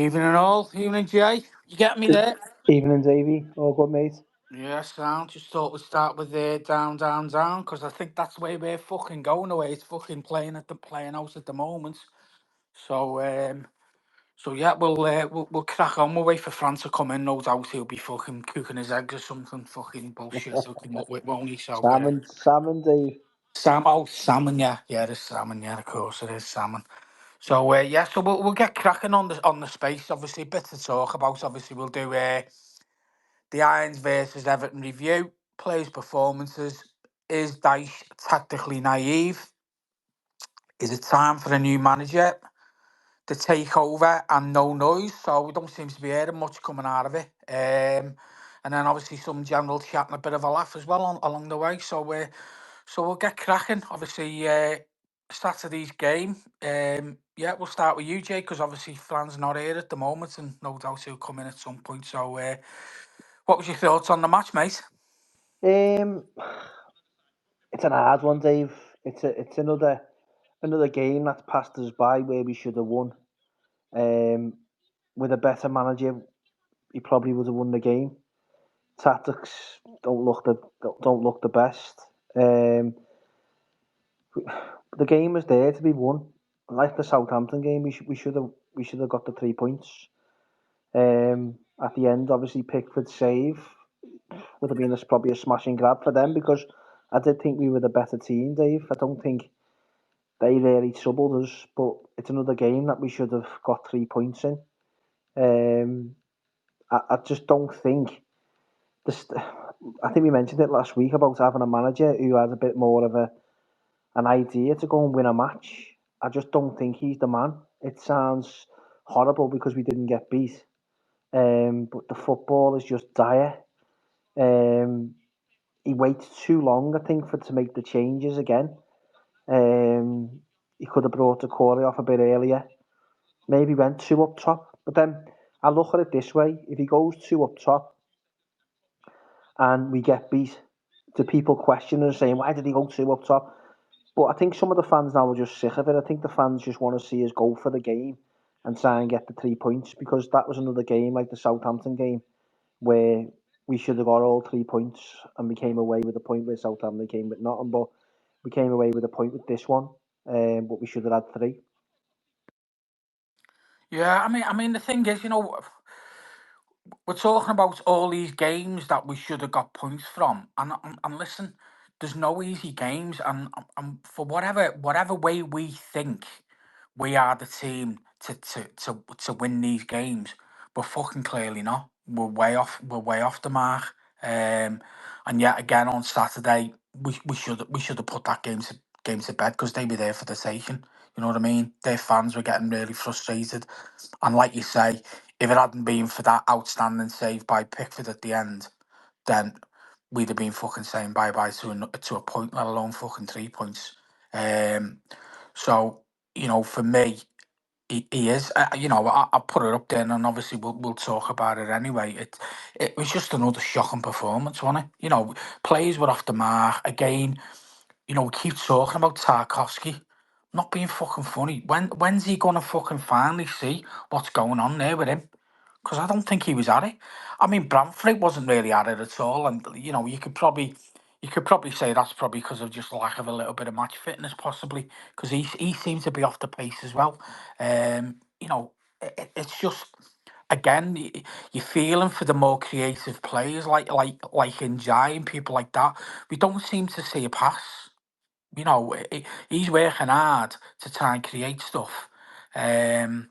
Evening all, evening Jay. You get me there? Evening, Davey. All good, mate. Yeah, sound. Just thought we'd start with down, down, down, because I think that's where we're fucking going away. It's fucking playing out at the moment. So yeah, we'll crack on. We'll wait for France to come in. No doubt he'll be fucking cooking his eggs or something fucking bullshit. He'll come up with, won't he? So Salmon, Dave. salmon, yeah, there's salmon, yeah, of course it is salmon. So yeah, so we'll get cracking on the space. Obviously, a bit to talk about. Obviously, we'll do the Irons versus Everton review, players' performances. Is Dyche tactically naive? Is it time for a new manager? The takeover and no noise, so we don't seem to be hearing much coming out of it. And then obviously some general chat and a bit of a laugh as well along the way. So we'll get cracking. Obviously, Saturday's game. Yeah, we'll start with you, Jay, because obviously Fran's not here at the moment, and no doubt he'll come in at some point. So, what was your thoughts on the match, mate? Um, it's an hard one, Dave. It's another game that's passed us by where we should have won. Um, with a better manager, he probably would have won the game. Tactics don't look the best. Um, the game was there to be won. Like the Southampton game, we should have got the 3 points. At the end, obviously Pickford's save would have been probably a smashing grab for them because I did think we were the better team, Dave. I don't think they really troubled us, but it's another game that we should have got 3 points in. Um, I just don't think this. I think we mentioned it last week about having a manager who has a bit more of an idea to go and win a match. I just don't think he's the man. It sounds horrible because we didn't get beat, but the football is just dire. Um, he waits too long, I think, to make the changes again. He could have brought the Corey off a bit earlier. Maybe went two up top. But then I look at it this way: if he goes two up top and we get beat, the people questioning and saying, "Why did he go two up top?" But I think some of the fans now are just sick of it. I think the fans just want to see us go for the game and try and get the 3 points because that was another game like the Southampton game where we should have got all 3 points and we came away with a point where Southampton came with nothing, but we came away with a point with this one, but we should have had three. Yeah, I mean, the thing is, we're talking about all these games that we should have got points from, and listen, there's no easy games, and for whatever way we think we are the team to win these games, we're fucking clearly not. We're way off. We're way off the mark. And yet again on Saturday, we should have put that game to bed because they were there for the taking. You know what I mean? Their fans were getting really frustrated, and like you say, if it hadn't been for that outstanding save by Pickford at the end, then we'd have been fucking saying bye bye to a point, let alone fucking 3 points. Um, so for me, he is. I put it up there, and obviously we'll talk about it anyway. It was just another shocking performance, wasn't it? Players were off the mark again. We keep talking about Tarkovsky not being fucking funny. When's he gonna fucking finally see what's going on there with him? Because I don't think he was at it. I mean, Bramley wasn't really at it at all, and you could probably say that's probably because of just lack of a little bit of match fitness, possibly because he seemed to be off the pace as well. It's just again you're feeling for the more creative players like in Jai and people like that. We don't seem to see a pass. He's working hard to try and create stuff. Um,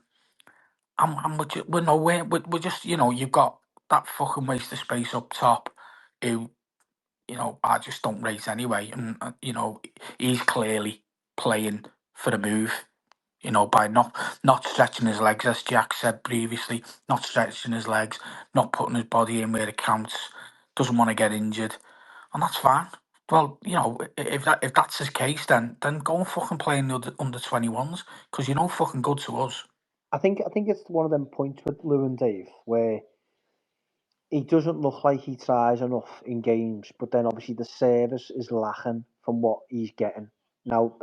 and we're nowhere. We're just, you've got that fucking waste of space up top who, I just don't rate anyway. And, he's clearly playing for the move, by not stretching his legs, as Jack said previously, not stretching his legs, not putting his body in where it counts, doesn't want to get injured, and that's fine. Well, if that's his case, then go and fucking play in the under 21s because you're no fucking good to us. I think it's one of them points with Lewin Dave where he doesn't look like he tries enough in games, but then obviously the service is lacking from what he's getting. Now,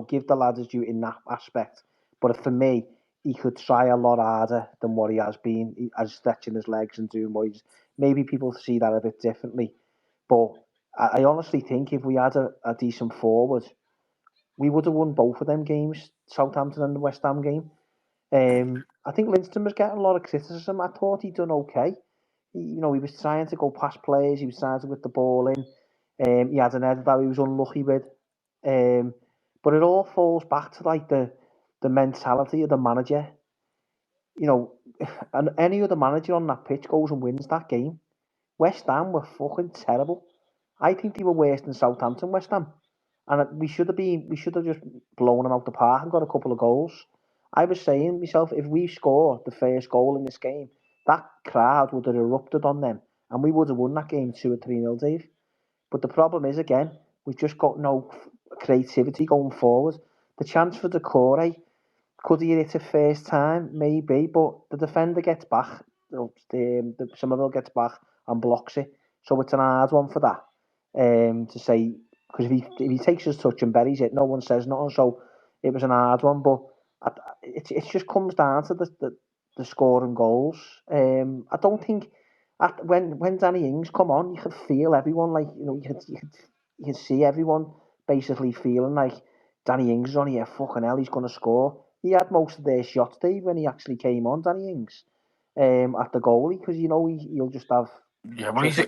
give the lad his due in that aspect, but for me, he could try a lot harder than what he has been. He has stretching his legs and doing what he's. Maybe people see that a bit differently, but I honestly think if we had a decent forward, we would have won both of them games, Southampton and the West Ham game. I think Linston was getting a lot of criticism. I thought he'd done okay. He was trying to go past players. He was trying to get the ball in. He had an header that he was unlucky with. Um, but it all falls back to like the mentality of the manager. You know, and any other manager on that pitch goes and wins that game. West Ham were fucking terrible. I think they were worse than Southampton, West Ham, and we should have just blown them out the park and got a couple of goals. I was saying myself, if we score the first goal in this game, that crowd would have erupted on them, and we would have won that game 2 or 3 nil, Dave. But the problem is again, we've just got no creativity going forward. The chance for the Decore, could he hit it first time? Maybe, but the defender gets back. Somerville gets back and blocks it. So it's an hard one for that. To say, because if he takes his touch and buries it, no one says nothing. So it was an hard one, but it just comes down to the scoring goals. I don't think when Danny Ings come on, you could feel everyone like you could see everyone basically feeling like Danny Ings is on here. Fucking hell, he's gonna score. He had most of their shots, Dave, when he actually came on, Danny Ings, at the goalie, because he'll just have Yeah, well, triple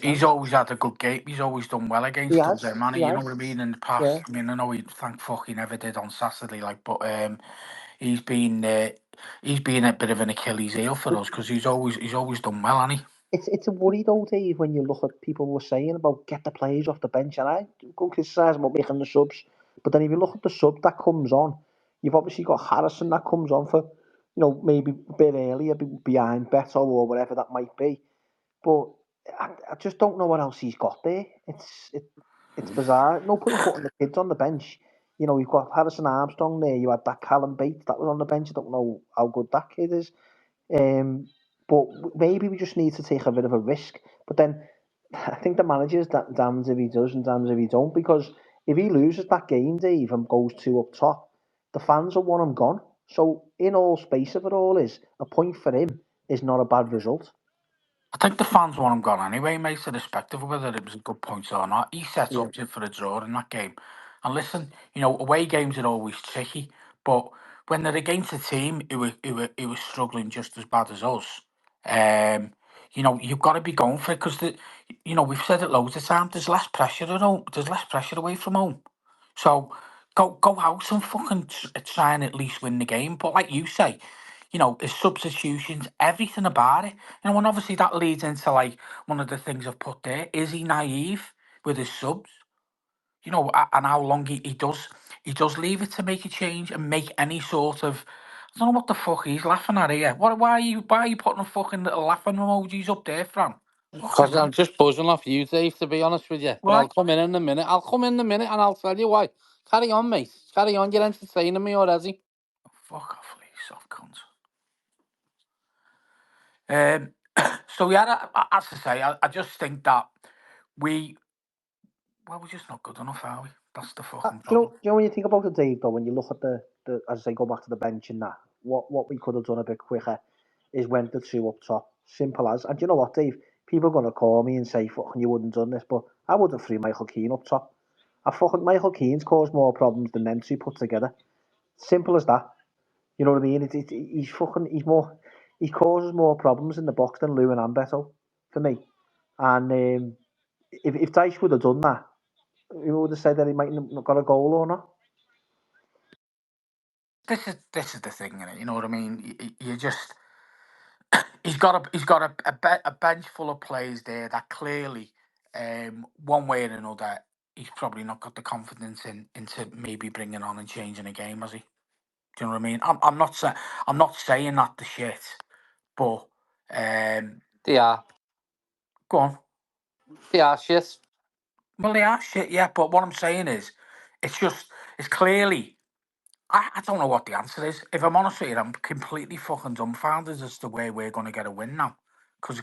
he's always had a good game. He's always done well He against us, has, man. he You know has, what I mean? In the past, yeah. I mean, I know he thank fuck he never did on Saturday, like, but he's been uh, he's been a bit of an Achilles heel for us because he's always done well, hasn't he? It's a worry though, Dave, when you look at people were saying about get the players off the bench, and I go criticise about making the subs, but then if you look at the sub that comes on, you've obviously got Harrison that comes on for, maybe a bit earlier behind Beto or whatever that might be, but I just don't know what else he's got there. It's bizarre. No point in putting the kids on the bench. You've got Harrison Armstrong there. You had that Callum Bates that was on the bench. I don't know how good that kid is. Um, but maybe we just need to take a bit of a risk. But then I think the manager's damned if he does and damned if he don't. Because if he loses that game, Dave, and goes two up top, the fans will want him gone. So in all space of it all is a point for him is not a bad result. I think the fans want him gone anyway, mate, irrespective of whether it was a good point or not. He set Yeah. up for a draw in that game. And listen, away games are always tricky, but when they're against a team who was struggling just as bad as us, you've got to be going for it because we've said it loads of times. There's less pressure at home. There's less pressure away from home. So go out and fucking try and at least win the game. But like you say, his substitutions, everything about it. And obviously that leads into like one of the things I've put there. Is he naive with his subs? And how long he does leave it to make a change and make any sort of. I don't know what the fuck he's laughing at here. Why are you putting a fucking little laughing emojis up there, Fran? Fucking Because hell. I'm just buzzing off you, Dave, to be honest with you. But Why? I'll come in a minute. I'll come in a minute and I'll tell you why. Carry on, mate. Carry on. You're entertaining me already. Fuck off, Lee, soft cunt. Um, so yeah, as I say, I just think that we we're just not good enough, are we? That's the fucking problem. When you think about it, Dave, though, when you look at the as I say, go back to the bench and that, what we could have done a bit quicker is went the two up top. Simple as. And you know what, Dave? People are going to call me and say, fucking, you wouldn't have done this, but I would have threw Michael Keane up top. I fucking Michael Keane's caused more problems than them two put together. Simple as that. You know what I mean? He causes more problems in the box than Lewin and Beto for me. And if Dyche would have done that, who would have said that he might not got a goal or not? This is the thing, innit? You know what I mean? You just he's got a bench full of players there that clearly, one way or another, he's probably not got the confidence into maybe bringing on and changing a game, has he? Do you know what I mean? I'm not saying that the shit, but They are. go on. They are shit. Well, they are shit, yeah. But what I'm saying is, it's clearly. I don't know what the answer is. If I'm honest with you, I'm completely fucking dumbfounded as to where we're going to get a win now. Because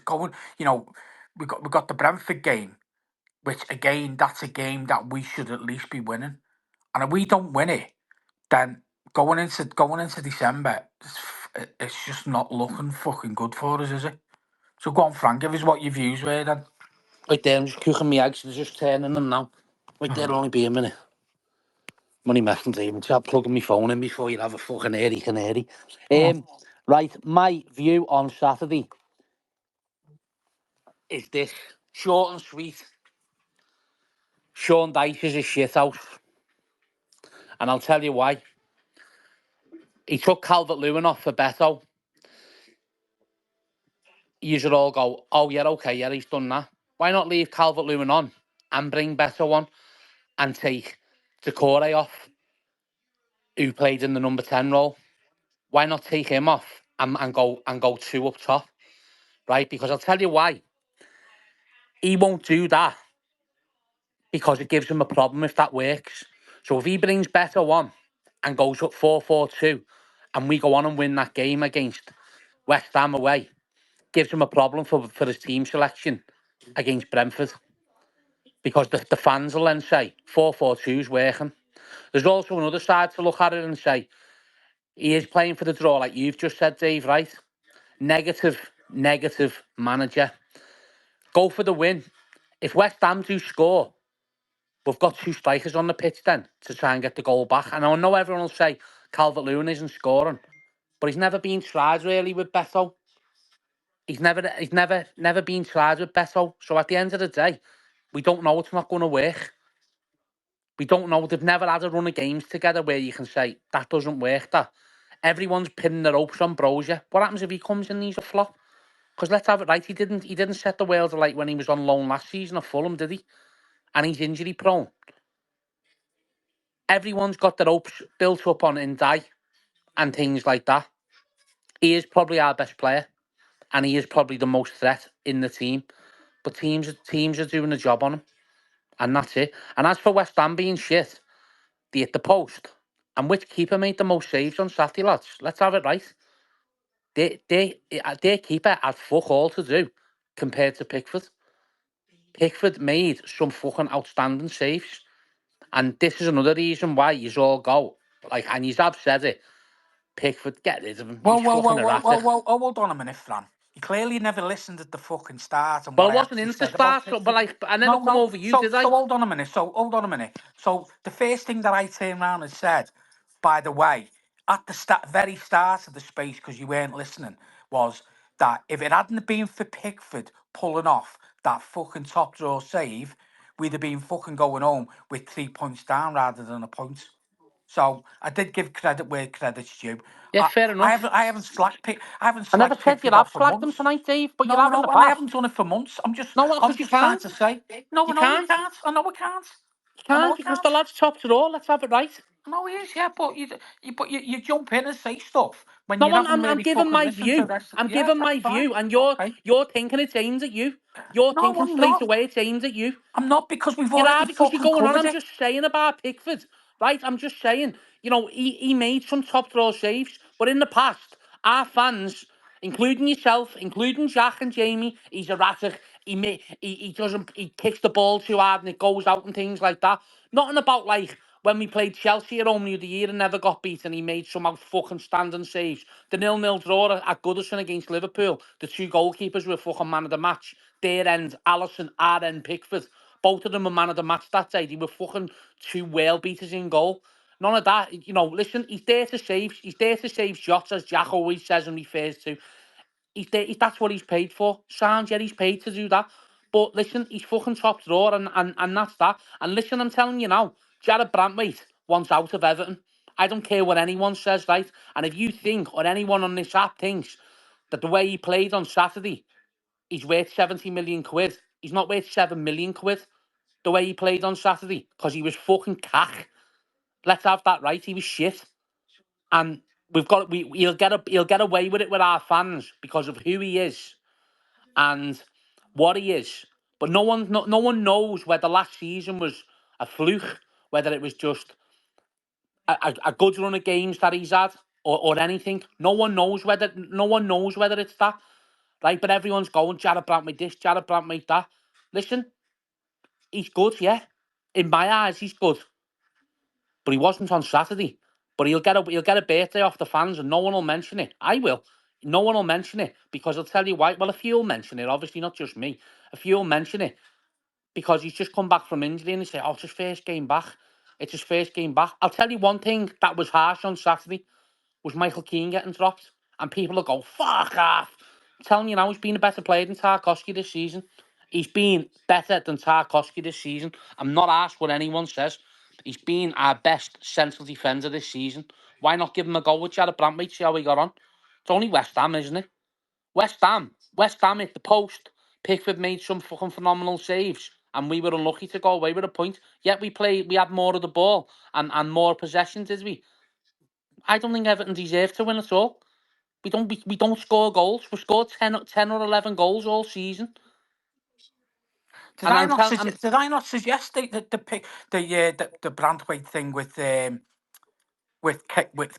we got the Brentford game, which again, that's a game that we should at least be winning. And if we don't win it, then going into December, it's just not looking fucking good for us, is it? So go on, Frank. Give us what your views were then. Right there, I'm just cooking my eggs. They're just turning them now. Right there, only be a minute. Money messing to even start plugging my phone in before you have a fucking airy canary. Right, my view on Saturday is this. Short and sweet. Sean Dyche is a shithouse. And I'll tell you why. He took Calvert-Lewin off for Beto. You should all go, oh, yeah, okay, yeah, he's done that. Why not leave Calvert-Lewin on and bring Beto on and take Decore off, who played in the number 10 role? Why not take him off and go two up top, right? Because I'll tell you why. He won't do that because it gives him a problem if that works. So if he brings Beto on and goes up 4-4-2 and we go on and win that game against West Ham away, gives him a problem for his team selection against Brentford. Because the fans will then say 4-4-2 is working. There's also another side to look at it and say he is playing for the draw, like you've just said, Dave, right? Negative manager. Go for the win. If West Ham do score, we've got two strikers on the pitch then to try and get the goal back. And I know everyone will say Calvert-Lewin isn't scoring, but he's never been tried really with Beto. He's never been tried with Beto. So at the end of the day, we don't know it's not going to work. We don't know. They've never had a run of games together where you can say that doesn't work. That everyone's pinning their hopes on Brozier. What happens if he comes in and he's a flop? Because let's have it right. He didn't set the world alight when he was on loan last season at Fulham, did he? And he's injury prone. Everyone's got their hopes built up on Ndai and things like that. He is probably our best player, and he is probably the most threat in the team. But teams are doing a job on him, and that's it. And as for West Ham being shit, they hit the post. And which keeper made the most saves on Saturday, lads? Let's have it right. Their keeper had fuck all to do compared to Pickford. Pickford made some fucking outstanding saves. And this is another reason why you all go, like, and you have said it, Pickford, get rid of him. He's fucking erratic. Hold on a minute, Fran. You clearly never listened at the fucking start and Well, what I I wasn't actually in to said about start, so, but Pickford. like, I never No, come no. over you, did I? So hold on a minute. So the first thing that I turned around and said, by the way, at the very start of the space, because you weren't listening, was that if it hadn't been for Pickford pulling off that fucking top draw save, we'd have been fucking going home with 3 points down rather than a point. So I did give credit where credit's due. Yeah, fair enough. I haven't I never slacked said you Pickford have off for slagged him months. tonight, Dave, but you No, have in no, the and I past. haven't done it for months. No, I'm because you just trying can't. to say. No, You I know you can't. can't. I know I can't. You I know can't I because the can't. lad's top to all. Let's have it right. I know he is, yeah, but you jump in and say stuff when No, you haven't I'm really giving fucking my listened to the view. rest. I'm Yeah, giving that's my fine. view, and Okay. you're thinking it's aimed at you. You're No, thinking I'm straight not. away it's aimed at you. I'm not because we've You already are because you're fucking going on. covered I'm it. just saying about Pickford, right? I'm just saying, he made some top draw saves, but in the past, our fans, including yourself, including Jack and Jamie, he's erratic. He kicks the ball too hard and it goes out and things like that. Nothing about like when we played Chelsea at home the other year and never got beaten. He made some out fucking standing saves. The 0-0 draw at Goodison against Liverpool, the two goalkeepers were fucking man of the match. Their end, Alisson, our end, Pickford. Both of them were man of the match that day. They were fucking two whale beaters in goal. None of that. Listen, he's there to save. He's there to save shots, as Jack always says and refers to. He's there, that's what he's paid for. Sounds, yeah, he's paid to do that. But listen, he's fucking top drawer, and that's that. And listen, I'm telling you now, Jared Brantwaite wants out of Everton. I don't care what anyone says, right? And if you think, or anyone on this app thinks, that the way he played on Saturday, he's worth 70 million quid. He's not worth 7 million quid the way he played on Saturday because he was fucking cack. Let's have that right. He was shit, and he'll get away with it with our fans because of who he is and what he is. But no one knows whether last season was a fluke, whether it was just a good run of games that he's had or anything. No one knows whether it's that. Right, but everyone's going, Jared Brantwaite this, Jared Brantwaite that. Listen, he's good, yeah. In my eyes, he's good. But he wasn't on Saturday. But he'll get a birthday off the fans, and no one will mention it. I will. No one will mention it because I'll tell you why. Well, a few will mention it, obviously not just me. A few will mention it because he's just come back from injury and they say, "Oh, it's his first game back. It's his first game back." I'll tell you one thing that was harsh on Saturday was Michael Keane getting dropped, and people will go, "Fuck off." I'm telling you now, he's been a better player than Tarkowski this season. He's been better than Tarkowski this season. I'm not asked what anyone says. He's been our best central defender this season. Why not give him a go with Jared Bramley to see how he got on? It's only West Ham, isn't it? West Ham hit the post. Pickford made some fucking phenomenal saves, and we were unlucky to go away with a point. Yet we had more of the ball and more possession, did we? I don't think Everton deserve to win at all. We don't score goals. We scored 10 or 11 goals all season. Did And I I'm not telling, suggest? Did I not suggest the Brantwaite thing with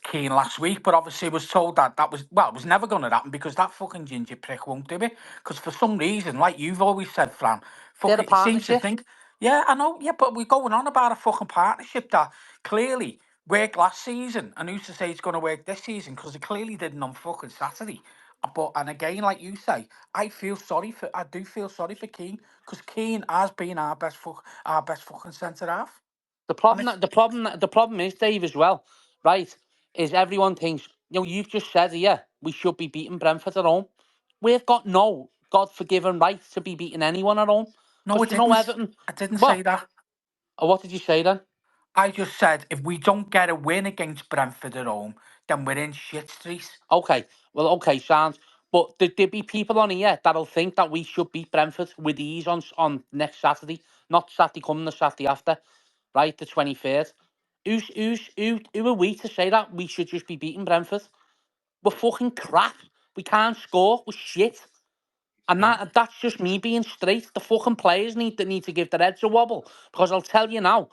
Keane last week? But obviously, was told that it was never going to happen because that fucking ginger prick won't do it. Because for some reason, like you've always said, Fran, they're a fucking he seems to partnership. think, yeah, I know, yeah, but we're going on about a fucking partnership that clearly worked last season, and who's to say it's going to work this season? Because it clearly didn't on fucking Saturday. But and again, like you say, I do feel sorry for Keane because Keane has been our best fucking centre half, and it's The problem is, Dave, as well, right? Is everyone thinks, you've just said here we should be beating Brentford at home. We've got no God forgiven right to be beating anyone at home no, because it didn't. Everton. I didn't say What? that. What did you say then? I just said if we don't get a win against Brentford at home, then we're in shit street. Okay, well, okay, sounds. But there be people on here that'll think that we should beat Brentford with ease on next Saturday, not Saturday coming, the Saturday after, right, the 23rd. Who are we to say that we should just be beating Brentford? We're fucking crap. We can't score. We're shit. And Yeah. that's just me being straight. The fucking players need to give their heads a wobble. Because I'll tell you now,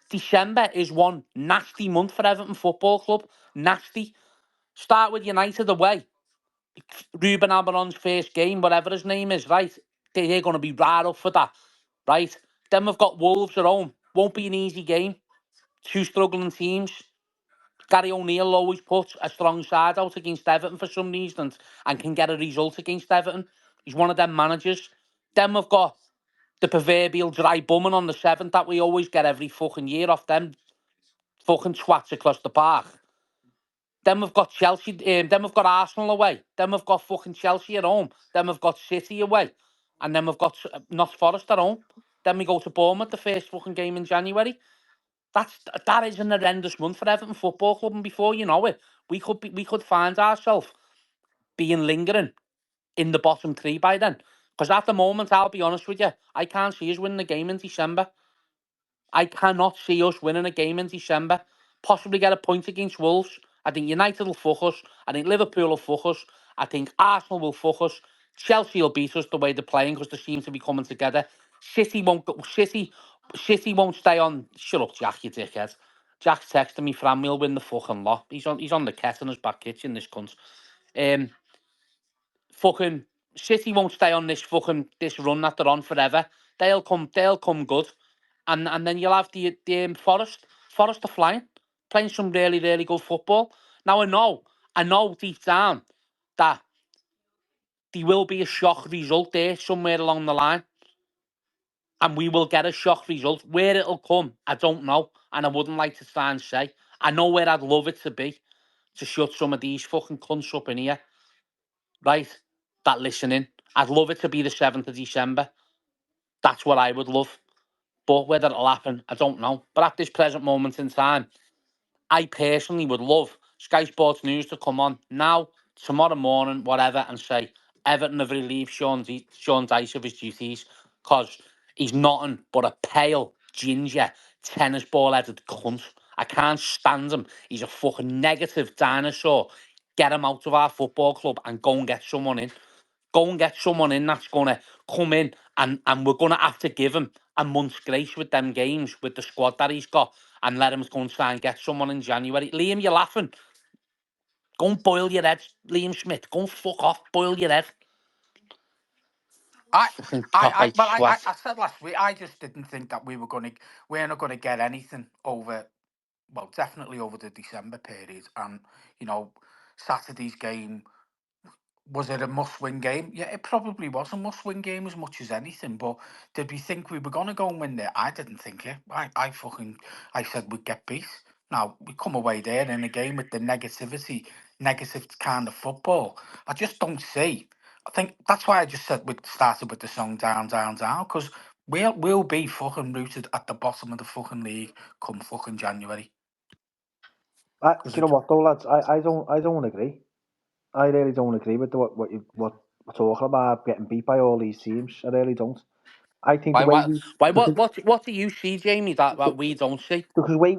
December is one nasty month for Everton Football Club. Nasty. Start with United away. Ruben Almiron's first game, whatever his name is, right? They're going to be right up for that, right? Then we've got Wolves at home. Won't be an easy game. Two struggling teams. Gary O'Neill always puts a strong side out against Everton for some reason and can get a result against Everton. He's one of them managers. Then we've got the proverbial dry bumming on the 7th that we always get every fucking year off them fucking twats across the park. Then we've got Chelsea. Then we've got Arsenal away. Then we've got fucking Chelsea at home. Then we've got City away. And then we've got Notts Forest at home. Then we go to Bournemouth, the first fucking game in January. That is an horrendous month for Everton Football Club, and before you know it, we could find ourselves being lingering in the bottom three by then. Because at the moment, I'll be honest with you, I can't see us winning a game in December. I cannot see us winning a game in December. Possibly get a point against Wolves. I think United will fuck us. I think Liverpool will fuck us. I think Arsenal will fuck us. Chelsea will beat us the way they're playing because they seem to be coming together. City won't go. City won't stay on. Shut up, Jack, you dickhead. Jack's texting me, Fran, we'll win the fucking lot. He's on the ket in his back kitchen, this cunt. Um, fucking City won't stay on this run that they're on forever. They'll come good, and then you'll have the Forest are flying, playing some really good football. Now I know deep down that there will be a shock result there somewhere along the line, and we will get a shock result. Where it'll come, I don't know, and I wouldn't like to try and say. I know where I'd love it to be, to shut some of these fucking cunts up in here, right? That listening. I'd love it to be the 7th of December. That's what I would love. But whether it'll happen, I don't know. But at this present moment in time, I personally would love Sky Sports News to come on now, tomorrow morning, whatever, and say Everton have relieved Sean Dyche of his duties because he's nothing but a pale, ginger, tennis ball headed cunt. I can't stand him. He's a fucking negative dinosaur. Get him out of our football club and go and get someone in. Go and get someone in that's going to come in and we're going to have to give him a month's grace with them games, with the squad that he's got, and let him go and try and get someone in January. Liam, you're laughing. Go and boil your head, Liam Smith. Go and fuck off, boil your head. I, Fucking cockeyed I swat. said last week I just didn't think that we're not going to get anything over well, definitely over the December period. And, you know, Saturday's game, was it a must-win game? Yeah, it probably was a must-win game as much as anything. But did we think we were going to go and win there? I didn't think it. I said we'd get beat. Now, we come away there in a game with the negative kind of football. I just don't see. I think that's why I just said we started with the song Down, Down, Down, because we'll be fucking rooted at the bottom of the fucking league come fucking January. Do Because you know what though, lads? I don't agree. I really don't agree with what what we're talking about getting beat by all these teams. I really don't. I think the Why? way What? we Why? because What do you see, Jamie? That we don't see. because the way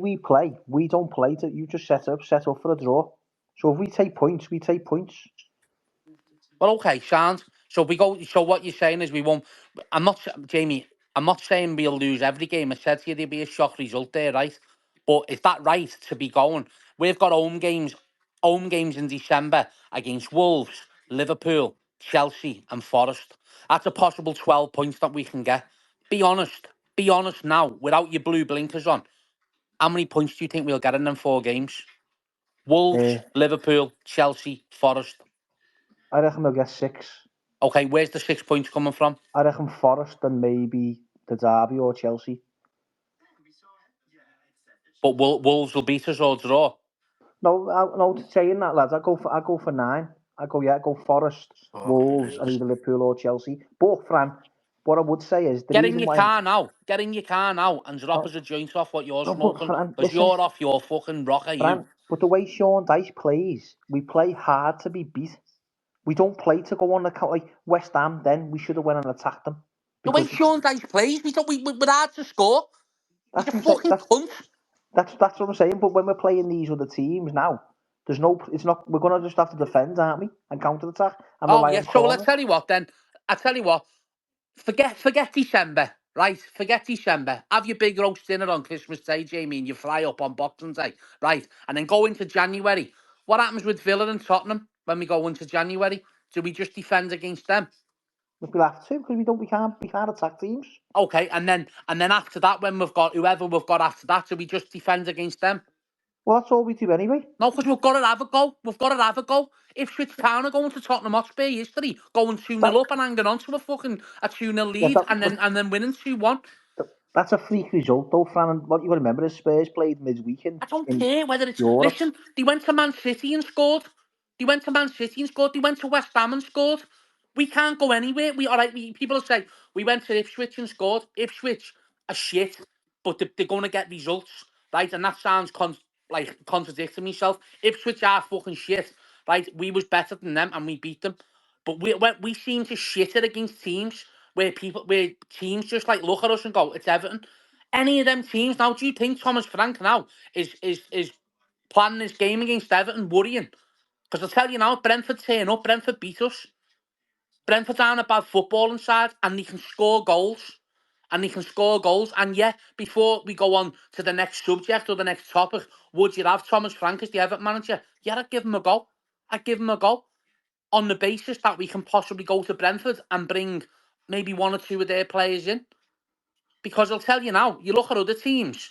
we don't play to you just set up for a draw. So if we take points, we take points. Well, okay, sound. So we go. So what you're saying is we won't. I'm not, Jamie. I'm not saying we'll lose every game. I said to you there'll be a shock result there, right? But is that right to be going? We've got home games in December against Wolves, Liverpool, Chelsea, and Forest. That's a possible 12 points that we can get. Be honest. Be honest now, without your blue blinkers on. How many points do you think we'll get in them 4 games? Wolves, Uh, Liverpool, Chelsea, Forest. I reckon they'll get 6. Okay, where's the 6 points coming from? I reckon Forest and maybe the Derby or Chelsea. But Wolves will beat us or draw. No, saying that, lads, I go for 9. I go Forest, Wolves, and either Liverpool or Chelsea. But Fran, what I would say is the Get in reason your why. car now. Get in your car now and drop us No, a joint off what you're no, but smoking. Fran, Because listen, you're off your fucking rocker, you. Fran. But the way Sean Dyche plays, we play hard to be beat. We don't play to go on the count like West Ham. Then we should have went and attacked them The way because Sean Dyche plays, we're hard to score. He's that's a what I'm saying. fucking cunt. That's what I'm saying. But when we're playing these other teams now, there's no. It's not. We're gonna just have to defend, aren't we? And counter attack and Oh, rely yeah, on so let's corners. tell you what then. I tell you what. Forget December, right? Forget December. Have your big roast dinner on Christmas Day, Jamie, and you fly up on Boxing Day, right? And then go into January. What happens with Villa and Tottenham when we go into January? Do we just defend against them? If we have to, because we can't attack teams. Okay, and then after that, when we've got whoever we've got after that, do we just defend against them? Well, that's all we do anyway. No, because we've got to have a goal. We've got to have a goal. Ipswich Town are going to Tottenham Hotspur yesterday, going 2-0 That, up and hanging on to a 2-0 yeah, lead, and then winning 2-1. that's a freak result, though, Fran. And what you got to remember is Spurs played midweek I don't in care whether it's. Europe. Listen, they went to Man City and scored. They went to Man City and scored. They went to West Ham and scored. We can't go anywhere. We all right. People say we went to Ipswich and scored. Ipswich are shit, but they're going to get results, right? And that sounds like contradicting myself. Ipswich are fucking shit, right? We was better than them and we beat them, but we seem to shit it against teams where teams just like look at us and go, "It's Everton." Any of them teams now? Do you think Thomas Frank now is planning this game against Everton worrying? Because I'll tell you now, Brentford turn up, Brentford beat us. Brentford aren't a bad footballing side, and they can score goals. And they can score goals. And yeah, before we go on to the next subject or the next topic, would you have Thomas Frank as the Everton manager? Yeah, I'd give him a go. I'd give him a go on the basis that we can possibly go to Brentford and bring maybe one or two of their players in. Because I'll tell you now, you look at other teams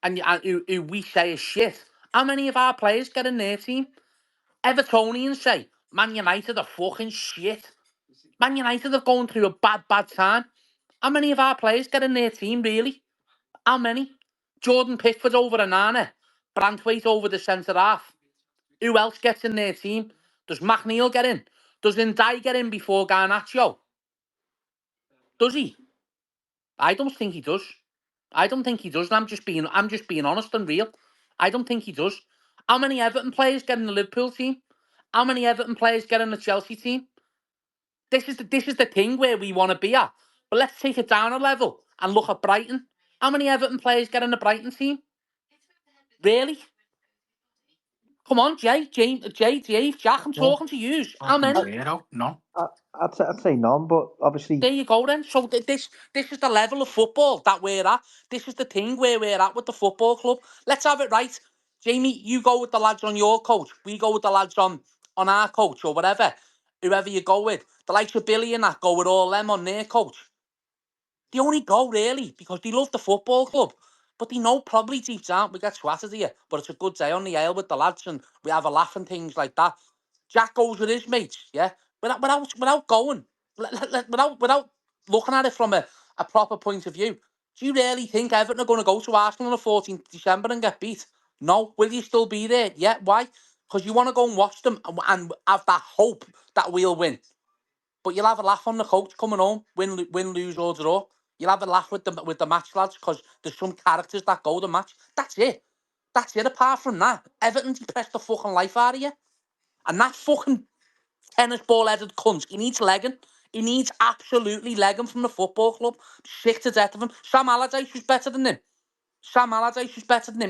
and who we say is shit. How many of our players get in their team? Evertonians say Man United are fucking shit. Man United are going through a bad time. How many of our players get in their team, really? How many? Jordan Pickford over a nana. Brantwaite over the centre half. Who else gets in their team? Does McNeil get in? Does Ndai get in before Garnacho? Does he? I don't think he does. I don't think he does. And I'm just being honest and real. I don't think he does. How many Everton players get in the Liverpool team? How many Everton players get in the Chelsea team? This is the thing where we want to be at. But let's take it down a level and look at Brighton. How many Everton players get in the Brighton team? Really? Come on, Dave, Jack, I'm Yeah, talking to you. How fucking many? zero. No. I'd say none, but obviously, There you go then. So this is the level of football that we're at. This is the thing where we're at with the football club. Let's have it right. Jamie, you go with the lads on your coach. We go with the lads on our coach or whatever. Whoever you go with. The likes of Billy and that go with all them on their coach. They only go really because they love the football club. But they know probably deep down, we get swatted here, but it's a good day on the ale with the lads and we have a laugh and things like that. Jack goes with his mates, yeah, without going, without looking at it from a proper point of view. Do you really think Everton are going to go to Arsenal on the 14th December and get beat? No. Will you still be there? Yeah. Why? Because you want to go and watch them and have that hope that we'll win. But you'll have a laugh on the coach coming home, win, lose or draw. You'll have a laugh with the match lads because there's some characters that go the match. That's it. That's it. Apart from that, Everton depressed the fucking life out of you. And that fucking tennis ball headed cunt, he needs legging. He needs absolutely legging from the football club. Sick to death of him. Sam Allardyce was better than him.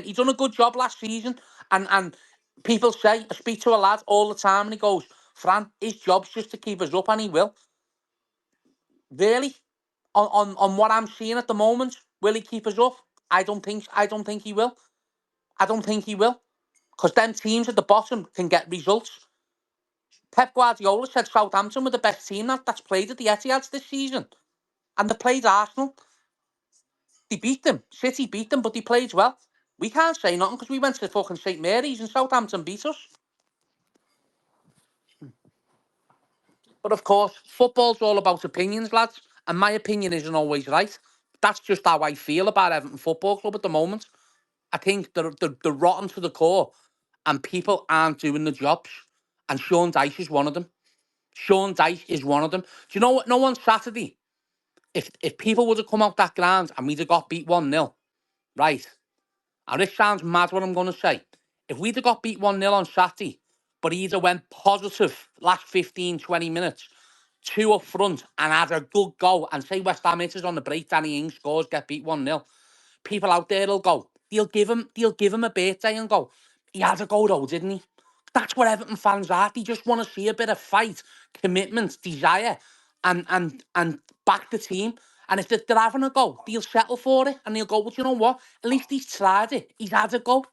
He done a good job last season. And people say, I speak to a lad all the time and he goes, Fran, his job's just to keep us up and he will. Really? On what I'm seeing at the moment, will he keep us up? I don't think he will. I don't think he will. Because them teams at the bottom can get results. Pep Guardiola said Southampton were the best team that's played at the Etihad this season. And they played Arsenal. They beat them. City beat them, but they played well. We can't say nothing because we went to fucking St Mary's and Southampton beat us. But of course, football's all about opinions, lads. And my opinion isn't always right. That's just how I feel about Everton Football Club at the moment. I think they're rotten to the core and people aren't doing the jobs. And Sean Dyche is one of them. Sean Dyche is one of them. Do you know what? No on Saturday, if people would have come out that ground and we'd have got beat 1-0, right? And this sounds mad what I'm going to say. If we'd have got beat 1-0 on Saturday, but he'd have went positive last 15, 20 minutes, two up front and had a good go, and say West Ham hitters on the break, Danny Ings scores, get beat 1-0, people out there will go, they'll give him a birthday and go, he had a go though, didn't he? That's what Everton fans are. They just want to see a bit of fight, commitment, desire, and back the team. And if they're having a go, they'll settle for it. And they'll go, well, you know what? At least he's tried it. He's had a go.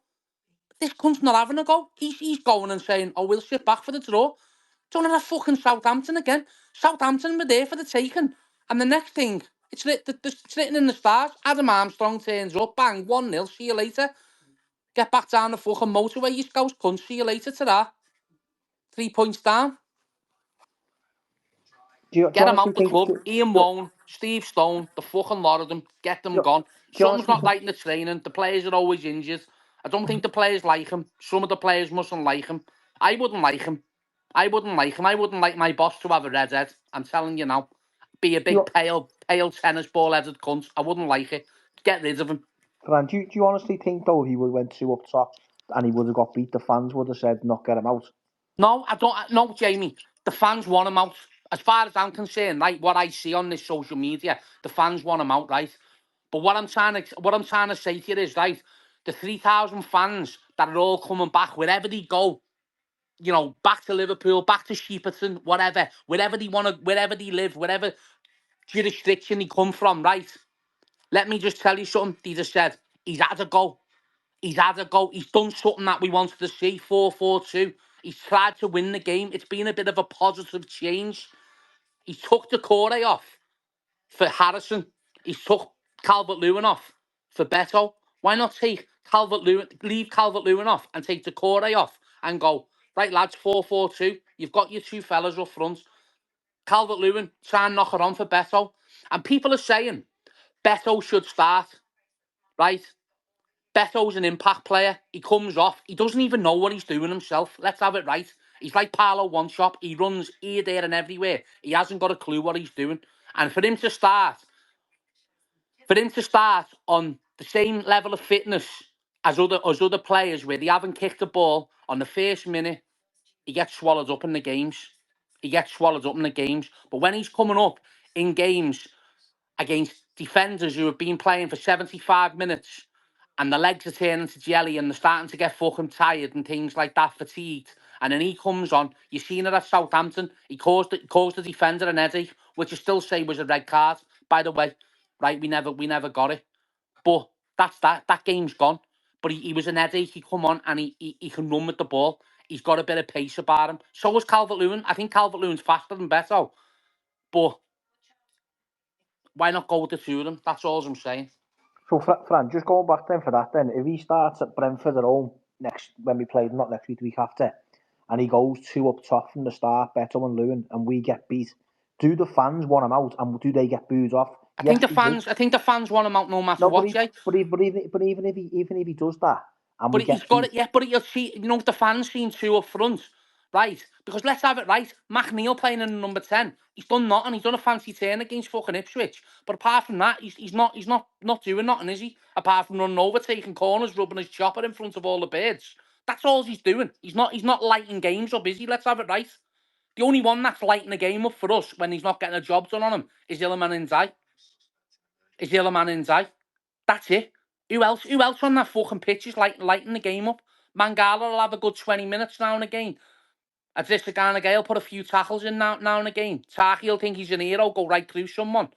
This cunt's not having a go. He's going and saying, oh, we'll sit back for the draw. Don't have fucking Southampton again. Southampton were there for the taking. And the next thing, it's written in the stars. Adam Armstrong turns up, bang, 1-0, see you later. Get back down the fucking motorway, you scouse cunt, see you later to that. 3 points down. Do you Get them honestly out the think? club. Ian Wone, Steve Stone, the fucking lot of them. Get them Do gone. you Something's honestly not think? right in the training. The players are always injured. I don't think the players like him. Some of the players mustn't like him. I wouldn't like him. I wouldn't like my boss to have a red head. I'm telling you now. Be a Do you, big, pale tennis ball headed cunt. I wouldn't like it. Get rid of him. Fran, do you honestly think though he would have went two up top and he would have got beat? The fans would have said, "Not get him out." No, I don't. No, Jamie. The fans want him out. As far as I'm concerned, right, what I see on this social media, the fans want him out, right? But what I'm trying to say to you is, right, the 3,000 fans that are all coming back wherever they go, you know, back to Liverpool, back to Sheepperton, whatever, wherever they want to, wherever they live, whatever jurisdiction they come from, right? Let me just tell you something. They just said he's had a go. He's had a go. He's done something that we wanted to see. 4-4-2. He's tried to win the game. It's been a bit of a positive change. He took the Corey off for Harrison. He took Calvert-Lewin off for Beto. Why not take Calvert-Lewin, leave Calvert-Lewin off and take the Corey off and go, right, lads, 4-4-2. You've got your two fellas up front. Calvert-Lewin, try and knock it on for Beto. And people are saying Beto should start, right? Beto's an impact player. He comes off. He doesn't even know what he's doing himself. Let's have it right. He's like Paolo One Shop. He runs here, there, and everywhere. He hasn't got a clue what he's doing. And for him to start on the same level of fitness as other players where they haven't kicked the ball on the first minute, he gets swallowed up in the games. But when he's coming up in games against defenders who have been playing for 75 minutes and the legs are turning to jelly and they're starting to get fucking tired and things like that, fatigued, and then he comes on, you've seen it at Southampton, he caused the defender an headache, which I still say was a red card, by the way. Right, we never got it. But that game's gone. But he was an headache, he come on and he can run with the ball. He's got a bit of pace about him. So was Calvert-Lewin. I think Calvert-Lewin's faster than Beto. But why not go with the two of them? That's all I'm saying. So, Fran, just going back then for that then, if he starts at Brentford at home when we play, not next week, the week after, and he goes 2 up top from the start, Beto and Lewin, and we get beat, do the fans want him out, and do they get booed off? I think the fans want him out no matter what, Jay. But even if he does that, and but he's got it, yeah. But you'll see, the fans seen 2 up front, right? Because let's have it right. McNeil playing in number 10. He's done nothing. He's done a fancy turn against fucking Ipswich. But apart from that, he's not doing nothing, is he? Apart from running over, taking corners, rubbing his chopper in front of all the birds. That's all he's doing. He's not lighting games up, is he? Let's have it right. The only one that's lighting the game up for us when he's not getting a job done on him is Iliman Ndiaye. That's it. Who else on that fucking pitch is lighting the game up? Mangala will have a good 20 minutes now and again. Adrissa Gale put a few tackles in now and again. Taki will think he's an hero, go right through someone.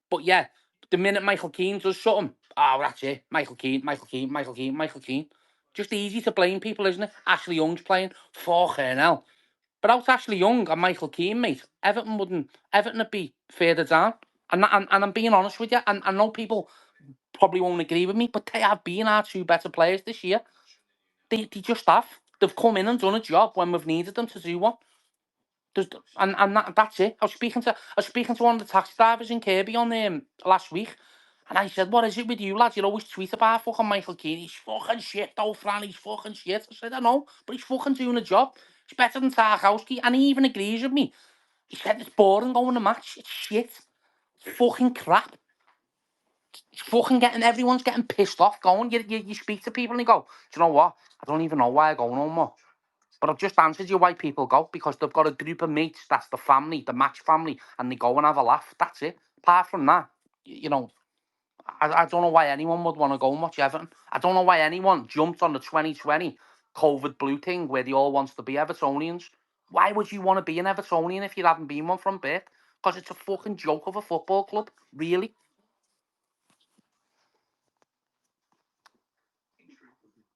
But yeah, the minute Michael Keane does something, that's it. Michael Keane. Just easy to blame people, isn't it? Ashley Young's playing. Fucking hell. But out Ashley Young and Michael Keane, mate, Everton would be further down. And I'm being honest with you, and I know people probably won't agree with me, but they have been our 2 better players this year. They just have. They've come in and done a job when we've needed them to do one. That's it. I was speaking to one of the taxi drivers in Kirby on last week, and I said, "What is it with you lads? You always tweet about fucking Michael Keane. He's fucking shit, though, Fran. He's fucking shit." I said, "I know, but he's fucking doing a job. He's better than Tarkowski," and he even agrees with me. He said it's boring going to match. It's shit. It's fucking crap. Everyone's getting pissed off going. You speak to people and you go, "Do you know what? I don't even know why I go no more." But I've just answered you why people go, because they've got a group of mates, that's the family, the match family, and they go and have a laugh. That's it. Apart from that, I don't know why anyone would want to go and watch Everton. I don't know why anyone jumped on the 2020 COVID blue thing where they all wants to be Evertonians. Why would you want to be an Evertonian if you haven't been one from birth? Because it's a fucking joke of a football club, really.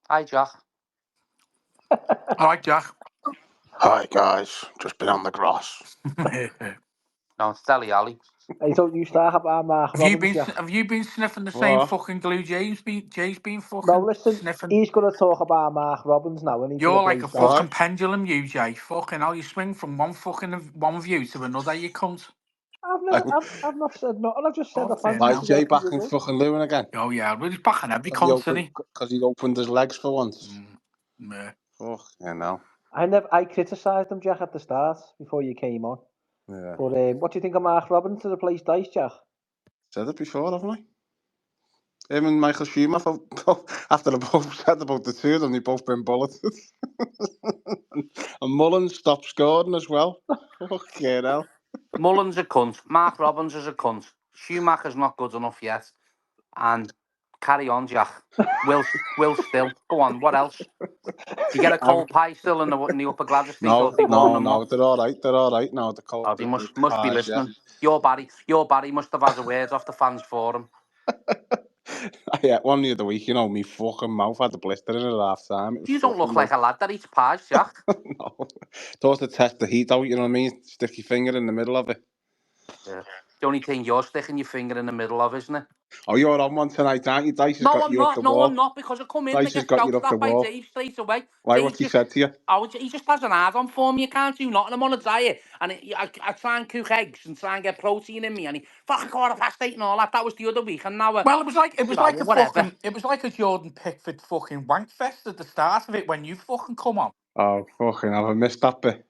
Hi, Jack. All right, Jack. Hi guys, just been on the grass. No, it's Deli Ali. I thought you start up our Mark Robbins, Have you been sniffing the What? same fucking glue Jay's been fucking No, listen, sniffing? he's going to talk about Mark Robbins now. And he's You're like a What? fucking pendulum, you, Jay. Fucking hell, you swing from one view to another, you cunt. I've not said nothing. I've just said the Fucking fancy Like hell. Jay back in fucking Lewin again. Oh yeah, well, he's back in every cunt, isn't he? Because he opened his legs for once. Yeah. Fuck, yeah, no. I criticised him, Jack, at the start before you came on. Yeah. But what do you think of Mark Robbins to replace Dyche, Jack? Said it before, haven't I? Him and Michael Schumacher, after they both said about the 2 of them, they both been bulleted. And Mullins stopped scoring as well. Fucking hell. Mullins a cunt. Mark Robbins is a cunt. Schumacher's not good enough yet. And carry on, Jack. Will still. Go on, what else? You get a cold pie still in the Upper Gladys Street, or they won't them No, not? they're alright now. The cold, Oh, they must be pies, listening. Your Barry must have had the words off the fans for him. Yeah, one the other week, me fucking mouth had a blister in it at half time. You don't look like a lad that eats pies, Jack. No. Thought to test the heat out, you know what I mean? Stick your finger in the middle of it. Yeah. The only thing you're sticking your finger in the middle of, isn't it? Oh, you're on one tonight, aren't you? Dyche has No, got I'm you up not. the No, wall. I'm not, because I come in and I Dyche has get got you shouted up the at by wall. Dave straight away. Why, Dave what's he said to you? He just has an ad on for me. You can't do nothing. I'm on a diet, and I try and cook eggs and try and get protein in me, and he fucking 8:15 and all that. That was the other week, and now Well, it was like whatever. a Jordan Pickford fucking wank fest at the start of it when you fucking come on. Oh, fucking hell, I missed that bit.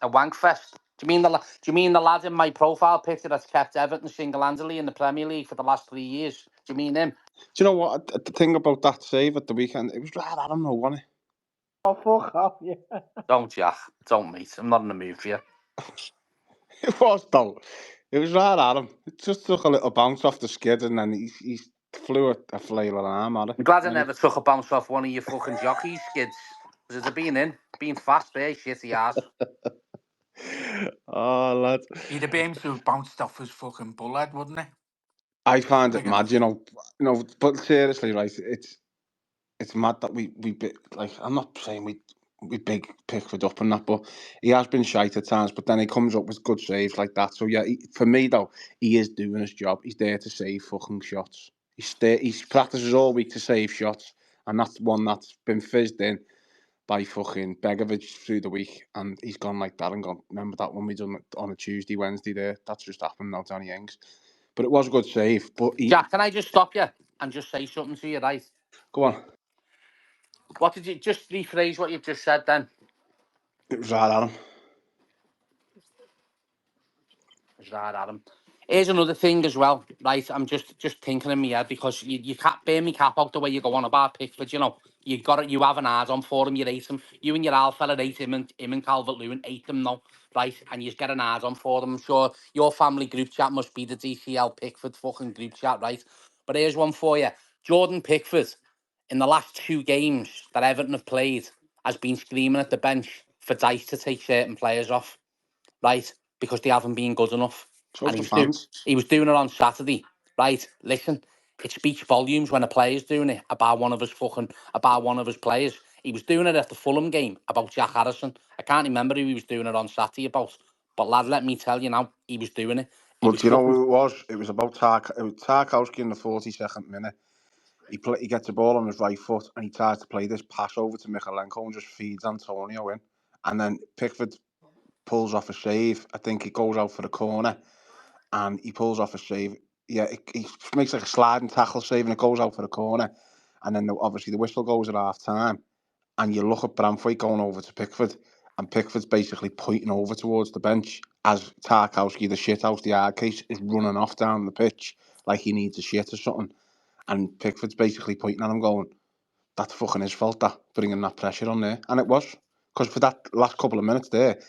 A wank fest. Do you mean the lad in my profile picture that's kept Everton single-handedly in the Premier League for the last 3 years? Do you mean him? Do you know what? The thing about that save at the weekend, it was right at him, though, wasn't it? Oh, fuck off, yeah. Don't, Jack. Don't, mate. I'm not in the mood for you. It was, though. It was right at him. It just took a little bounce off the skid, and then he flew a flail of an arm at it. I'm glad I never took a bounce off one of your fucking jockey skids. Because it'd have been fast there, shitty ass. Oh, lad. He'd have been able to have bounced off his fucking bullet, wouldn't he? I find it mad, but seriously, right, it's mad that we like, I'm not saying we big Pickford up and that, but he has been shite at times, but then he comes up with good saves like that. So yeah, for me though, he is doing his job. He's there to save fucking shots. He practices all week to save shots, and that's one that's been fizzed in by fucking Begovic through the week, and he's gone like that and gone, remember that one we done on a Tuesday, Wednesday there? That's just happened now, Danny Ings. But it was a good save. But Jack, can I just stop you and just say something to you, right? Go on. What did you just rephrase what you've just said then? It was right at him. It's right, Adam. Here's another thing as well, right? I'm just thinking in my head because you can't bear me cap out the way you go on about Pickford. You know, you have an ad on for him. You rate him. You and your Al fella rate him and Calvert-Lewin hate him now, right? And you get an ad on for them. I'm sure your family group chat must be the DCL Pickford fucking group chat, right? But here's one for you. Jordan Pickford, in the last 2 games that Everton have played, has been screaming at the bench for Dyche to take certain players off, right? Because they haven't been good enough. So And the fans. he was doing it on Saturday, right? Listen, it speaks volumes when a player's doing it about one of his players. He was doing it at the Fulham game about Jack Harrison. I can't remember who he was doing it on Saturday about. But lad, let me tell you now, he was doing it. Well, do you know who it was? It was about Tarkowski in the 42nd minute. He gets the ball on his right foot and he tries to play this pass over to Mikalenko and just feeds Antonio in. And then Pickford pulls off a save. I think it goes out for the corner and he pulls off a save. Yeah, he makes like a sliding tackle save and it goes out for the corner. And then obviously the whistle goes at half time. And you look at Bramley going over to Pickford, and Pickford's basically pointing over towards the bench as Tarkowski, the shithouse, the hard case, is running off down the pitch like he needs a shit or something. And Pickford's basically pointing at him going, that's fucking his fault, that, bringing that pressure on there. And it was. Because for that last couple of minutes there,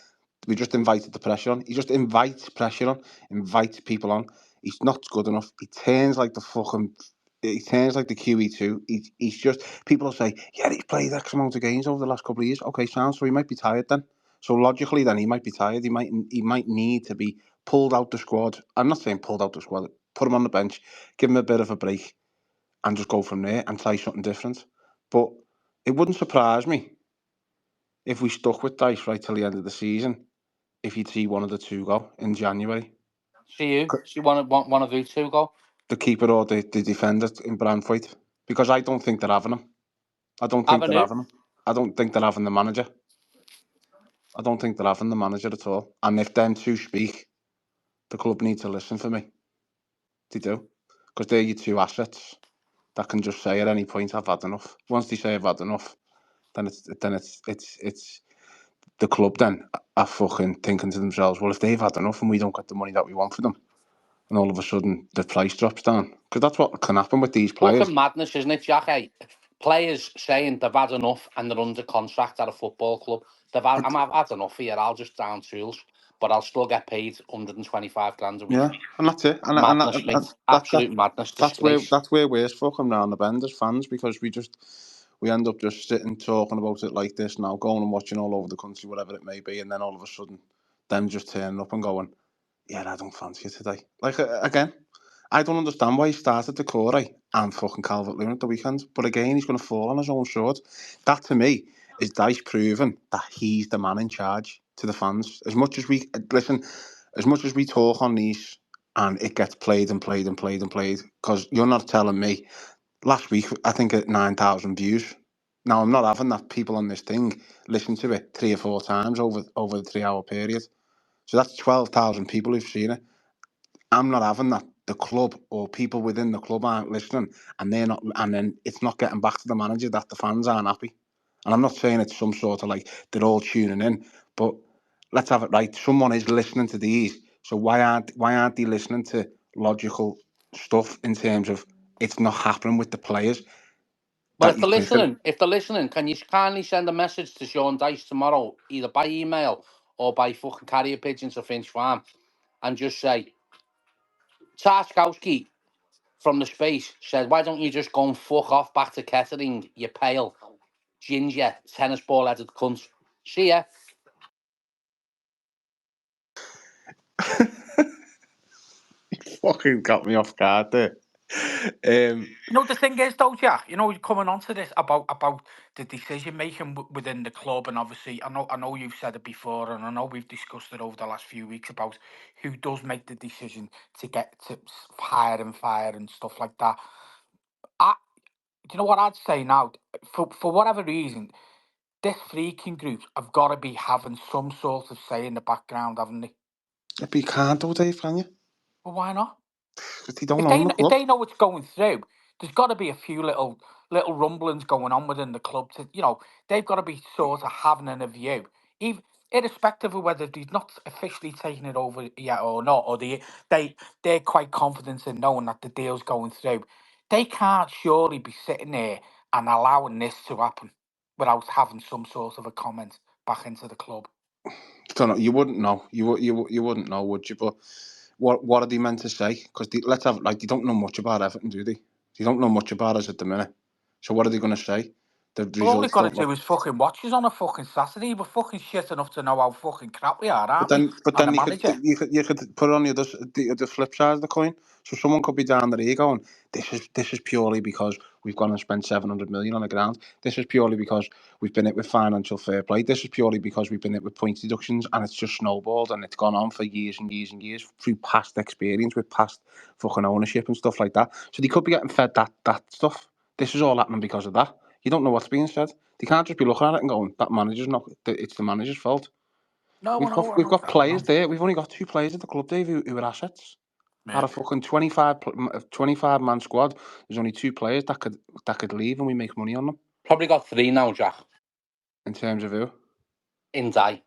we just invited the pressure on. He just invites pressure on, invites people on. He's not good enough. He turns like the QE2. He's just, people will say, yeah, he's played X amount of games over the last couple of years. Okay, sounds, so he might be tired then. So logically then, he might be tired. He might need to be pulled out the squad. I'm not saying pulled out the squad. Put him on the bench, give him a bit of a break, and just go from there and try something different. But it wouldn't surprise me if we stuck with Dyche right till the end of the season, if you'd see one of the two go in January. See you. See one of you two go. The keeper or the defender in Brentford. Because I don't think they're having him. I don't think they're having him. I don't think they're having the manager. I don't think they're having the manager at all. And if them two speak, the club need to listen for me. They do. Because they're your two assets that can just say at any point, I've had enough. Once they say I've had enough, then it's the club then are fucking thinking to themselves, well, if they've had enough and we don't get the money that we want for them, and all of a sudden the price drops down, because that's what can happen with these players. Fucking madness, isn't it, Jack? Hey, players saying they've had enough and they're under contract at a football club. I've had enough here. I'll just down tools, but I'll still get paid 125 grand a week. Yeah, and that's it. Madness, mate. Absolute madness. Disgrace. That's where we're fucking round the bend as fans, because we end up just sitting talking about it like this now, going and watching all over the country, whatever it may be, and then all of a sudden, them just turning up and going, yeah, I don't fancy it today. Like, again, I don't understand why he started the Corey and fucking Calvert-Lewin at the weekend, but again, he's going to fall on his own sword. That, to me, is Dyche proving that he's the man in charge to the fans. As much as we talk on these and it gets played and played and played and played, because you're not telling me, last week, I think at 9,000 views. Now, I'm not having that people on this thing listen to it 3 or 4 times over the 3-hour period. So that's 12,000 people who've seen it. I'm not having that. The club or people within the club aren't listening, and they're not, and then it's not getting back to the manager that the fans aren't happy. And I'm not saying it's some sort of like they're all tuning in, but let's have it right. Someone is listening to these, so why aren't they listening to logical stuff in terms of it's not happening with the players? Well, if they're listening, can you kindly send a message to Sean Dyche tomorrow, either by email or by fucking carrier pigeon to Finch Farm, and just say, Tarkowski from the space said, why don't you just go and fuck off back to Kettering, you pale, ginger, tennis ball-headed cunt. See ya. Fucking got me off guard there. You know, the thing is, though, Jack, you know, coming on to this about the decision making within the club, and obviously, I know you've said it before, and I know we've discussed it over the last few weeks about who does make the decision to get to hire and fire and stuff like that. you know what I'd say now? For whatever reason, this freaking group have got to be having some sort of say in the background, haven't they? Yeah, but you can't do, Dave, can you? Well, why not? Because they don't own the If club. they know what's going through, there's got to be a few little rumblings going on within the club. They've got to be sort of having a view, even irrespective of whether they've not officially taken it over yet or not, or they're quite confident in knowing that the deal's going through. They can't surely be sitting there and allowing this to happen without having some sort of a comment back into the club. Don't know. You wouldn't know. You wouldn't know, would you? But what are they meant to say? Because they don't know much about Everton, do they? They don't know much about us at the minute. So what are they going to say? The All they've results got to don't do look. is fucking watch us on a fucking Saturday. We're fucking shit enough to know how fucking crap we are, But aren't we? then, but And the then manager. you could put it on the flip side of the coin. So someone could be down there going, this is purely because we've gone and spent 700 million on the ground. This is purely because we've been hit with financial fair play. This is purely because we've been hit with point deductions, and it's just snowballed, and it's gone on for years and years and years through past experience with past fucking ownership and stuff like that. So they could be getting fed that stuff. This is all happening because of that. You don't know what's being said. They can't just be looking at it and going, that manager's not. It's the manager's fault. No, We've got I players know. there. We've only got 2 players at the club, Dave, who are assets. Out Yeah. of fucking 25 man squad, there's only 2 players that could leave, and we make money on them. Probably got 3 now, Jack. In terms of who? In Dyche.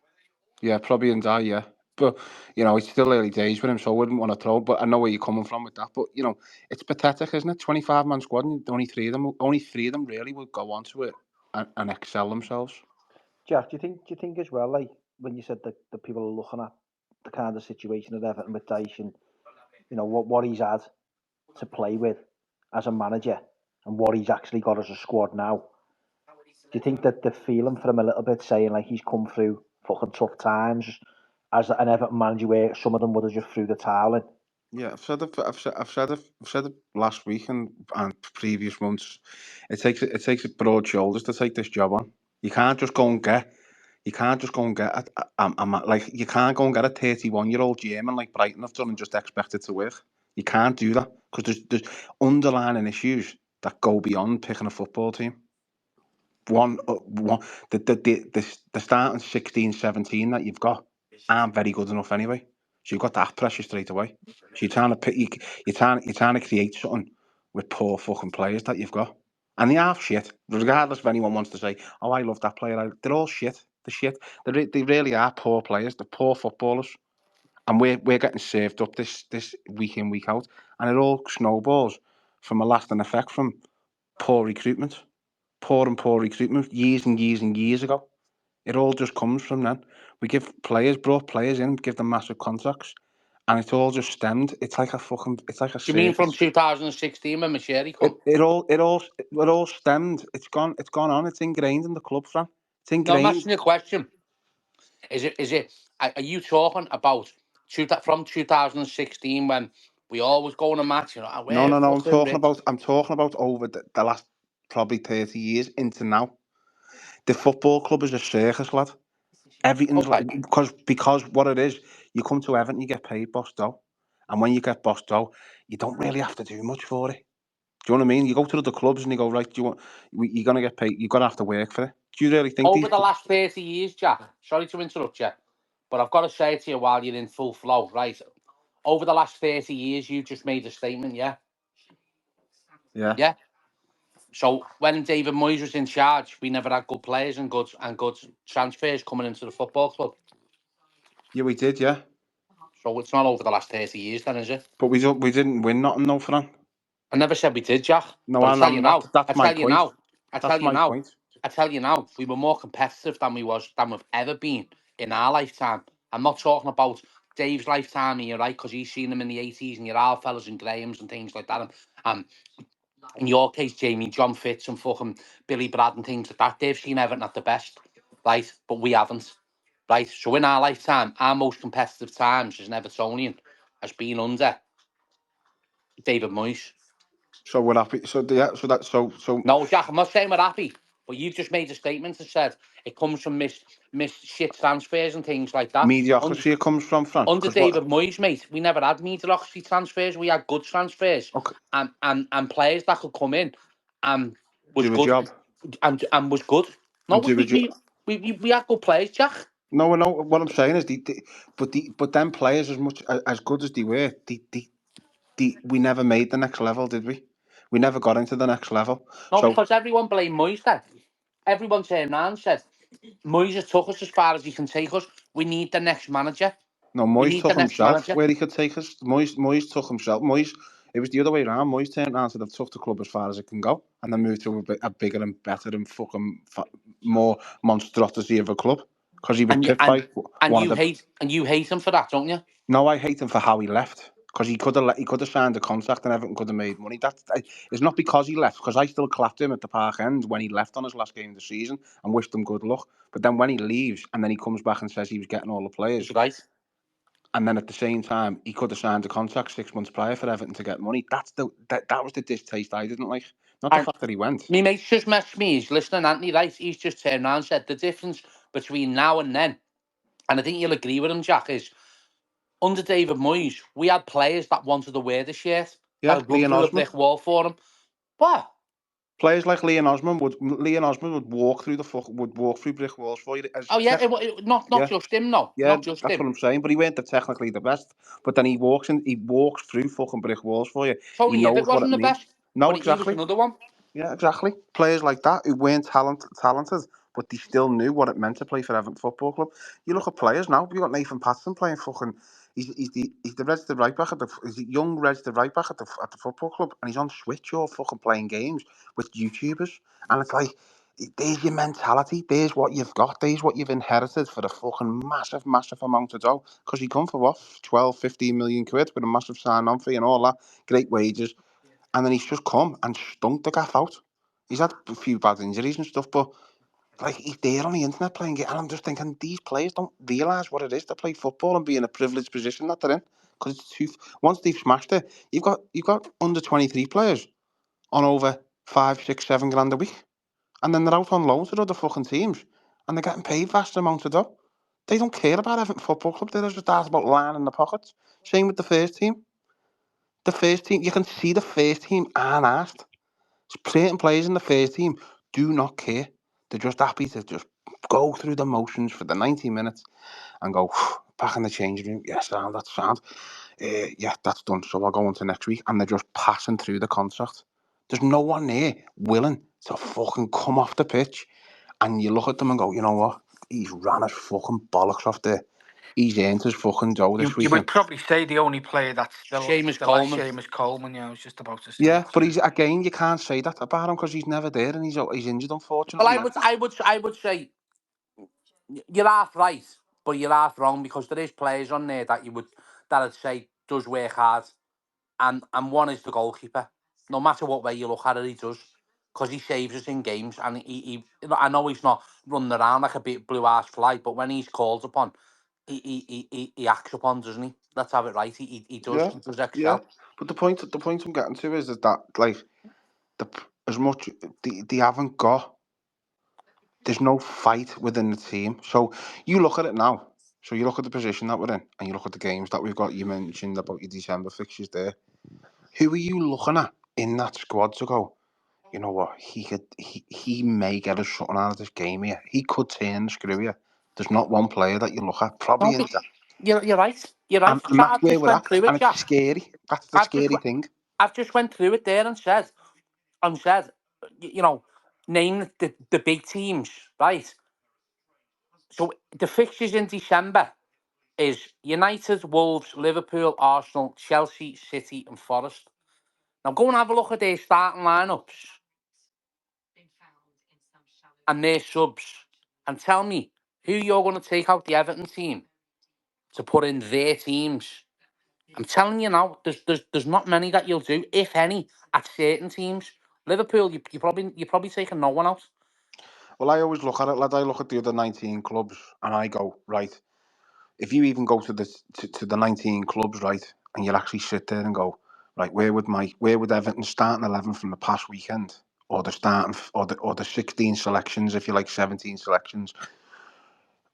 Yeah, probably in Dyche, yeah. But it's still early days with him, so I wouldn't want to throw. But I know where you're coming from with that. But it's pathetic, isn't it? 25 man squad, and only three of them really will go onto it and excel themselves. Jack, do you think as well, like when you said that the people are looking at the kind of situation at Everton with Dyche and what he's had to play with as a manager and what he's actually got as a squad now? Do you think that they're feeling for him a little bit, saying like he's come through fucking tough times as an Everton manager where some of them would have just threw the towel in? Yeah, I've said it last week and previous months. It takes broad shoulders to take this job on. You can't just go and get. You can't just go and get like you can't go and get a 31-year-old German like Brighton have done and just expect it to work. You can't do that because there's underlying issues that go beyond picking a football team. One the starting 16, 17 that you've got aren't very good enough anyway. So you've got that pressure straight away. So you're trying to pick, you're trying to create something with poor fucking players that you've got, and they are shit. Regardless if anyone wants to say, "Oh, I love that player," they're all shit. They're shit. They really are poor players. They're poor footballers, and we're getting served up this week in week out, and it all snowballs from a lasting effect from poor recruitment. Poor recruitment years and years and years ago. It all just comes from then. We brought players in, give them massive contracts, and it's all just stemmed. It's like a Do you mean from circus. 2016 when Macheri come? It all stemmed. It's gone on. It's ingrained in the club, Fran. It's No, I'm ingrained. asking you a question. Are you talking about from 2016 when we always go on a match, and No, we're no, no. fucking rich? I'm talking about over the last probably 30 years into now. The football club is a circus, lad. Everything's Okay. like because what it is, you come to Everton, you get paid boss dough, and when you get boss dough, you don't really have to do much for it. Do you know what I mean? You go to other clubs and you go, right, you're gonna get paid. You're gonna have to work for it. Do you really think Over the last 30 years, Jack, sorry to interrupt you, but I've got to say it to you while you're in full flow, right? Over the last 30 years, you just made a statement, yeah? Yeah, Yeah? So when David Moyes was in charge, we never had good players and good transfers coming into the football club. yeah, we did, yeah, So it's not over the last 30 years then, is it? but we didn't win nothing, no, for that. I never said we did, Jack. No, But I I tell know you now, that's my point. That's my point. I tell you now, we were more competitive than we've ever been in our lifetime. I'm not talking about Dave's lifetime here, right? Because he's seen them in the 80s and your Al fellas and Grahams and things like that. And in your case, Jamie, John Fitz and fucking Billy Brad and things like that. They've seen Everton at the best, right? But we haven't, right? So in our lifetime, our most competitive times as an Evertonian has been under David Moyes. So we're happy. So No, Jack, I'm not saying we're happy, but you've just made a statement that said it comes from missed shit transfers and things like that. Mediocrity comes from France. Under David Moyes, mate, we never had mediocrity transfers. We had good transfers, Okay. and players that could come in and was Do a good, job. and was good. No, And do a job. we had good players, Jack. No, what I'm saying is, but them players, as much as good as they were, we never made the next level, did we? We never got into the next level. No, So because everyone blamed Moyes then. Everyone turned around and said, Moyes has took us as far as he can take us. We need the next manager. no, We Moyes need the took next himself manager. where he could take us. Moyes took himself. It was the other way around. Moyes turned around and said, "I've took the club as far as it can go," and then moved to a bigger and better and fucking more monstrosity of a club because he was And you, picked by and one of you the. hate him for that, don't you? No, I hate him for how he left. Because he could have signed a contract and Everton could have made money. It's not because he left, because I still clapped him at the Park End when he left on his last game of the season and wished him good luck. But then when he leaves and then he comes back and says he was getting all the players, He's right. and then at the same time he could have signed a contract 6 months prior for Everton to get money. That was the distaste I didn't like. Not the And fact that he went. me mate's just messaged me. He's listening, Anthony. Right? He's just turned around and said the difference between now and then, and I think you'll agree with him, Jack, is under David Moyes, we had players that wanted to wear the shirt, that Yeah, had run Leon through a Osman. brick wall for him. What? Players like Leon Osman would walk through brick walls for you. Oh yeah, not Yeah. just him, no, Yeah, not just that's him. what I'm saying. But he weren't technically the best. But then he walks through fucking brick walls for you. He Tony Hibbert knows what wasn't it the means. best, No, but he was exactly. another one. Yeah, exactly. Players like that who weren't talented, but they still knew what it meant to play for Everton Football Club. You look at players now. You got Nathan Patterson playing fucking. He's the registered right back he's a young registered right back at the football club, and he's on Switch or fucking playing games with YouTubers, and it's like. There's your mentality. There's what you've got. There's what you've inherited for a fucking massive amount of dough. Because he come for what, 12, 15 million quid with a massive sign-on fee and all that, great wages, and then he's just come and stunk the gaff out. He's had a few bad injuries and stuff, but like he's there on the internet playing it, and I'm just thinking these players don't realise what it is to play football and be in a privileged position that they're in. Because it's too. Once they've smashed it, you've got under 23 players on over 5, 6, 7 grand a week. And then they're out on loan to other fucking teams. And they're getting paid vast amounts of dough. They don't care about Everton Football Club. They're just asked about line in the pockets. Same with the first team. The first team, you can see the first team aren't asked. Certain players in the first team do not care. They're just happy to just go through the motions for the 90 minutes and go back in the changing room. Yeah, sound, that's sound. Yeah, that's done. So I'll go on to next week. And they're just passing through the contract. There's no one there willing to fucking come off the pitch. And you look at them and go, you know what? He's ran his fucking bollocks off there. He's earned his fucking dough this You would weekend. probably say the only player that's Seamus still at Coleman. Seamus Coleman. Yeah, I was just about to say. Yeah, but he's again, you can't say that about him because he's never there and he's injured, Well, unfortunately. I would say you're half right, but you're half wrong because there is players on there that I'd say does work hard, and one is the goalkeeper. No matter what way you look at it, he does because he saves us in games, and he I know he's not running around like a big blue ass fly, but when he's called upon, he acts upon, doesn't he? Let's have it right. He does. Yeah, He does yeah. excel. But the point I'm getting to is that like the as much they haven't got. There's no fight within the team. So you look at it now. So you look at the position that we're in, and you look at the games that we've got. You mentioned about your December fixtures there. Who are you looking at in that squad to go? You know what? He may get us something out of this game here. He could turn the screw here. There's not one player that you look at. Probably No, in but you're right. You're right. and that's I've where just we're went at, through and it, it's Jack. scary. That's the I've just scary thing. I've just went through it there and said, name the big teams, right? So the fixtures in December is United, Wolves, Liverpool, Arsenal, Chelsea, City, and Forest. Now go and have a look at their starting lineups and their subs, and tell me who you're going to take out the Everton team to put in their teams. I'm telling you now, there's not many that you'll do, if any, at certain teams. Liverpool, you're probably taking no one out. Well, I always look at it, lad. I look at the other 19 clubs, and I go, right. If you even go to the 19 clubs, right, and you actually sit there and go, right, where would Everton starting 11 from the past weekend, or the 16 selections, if you like 17 selections,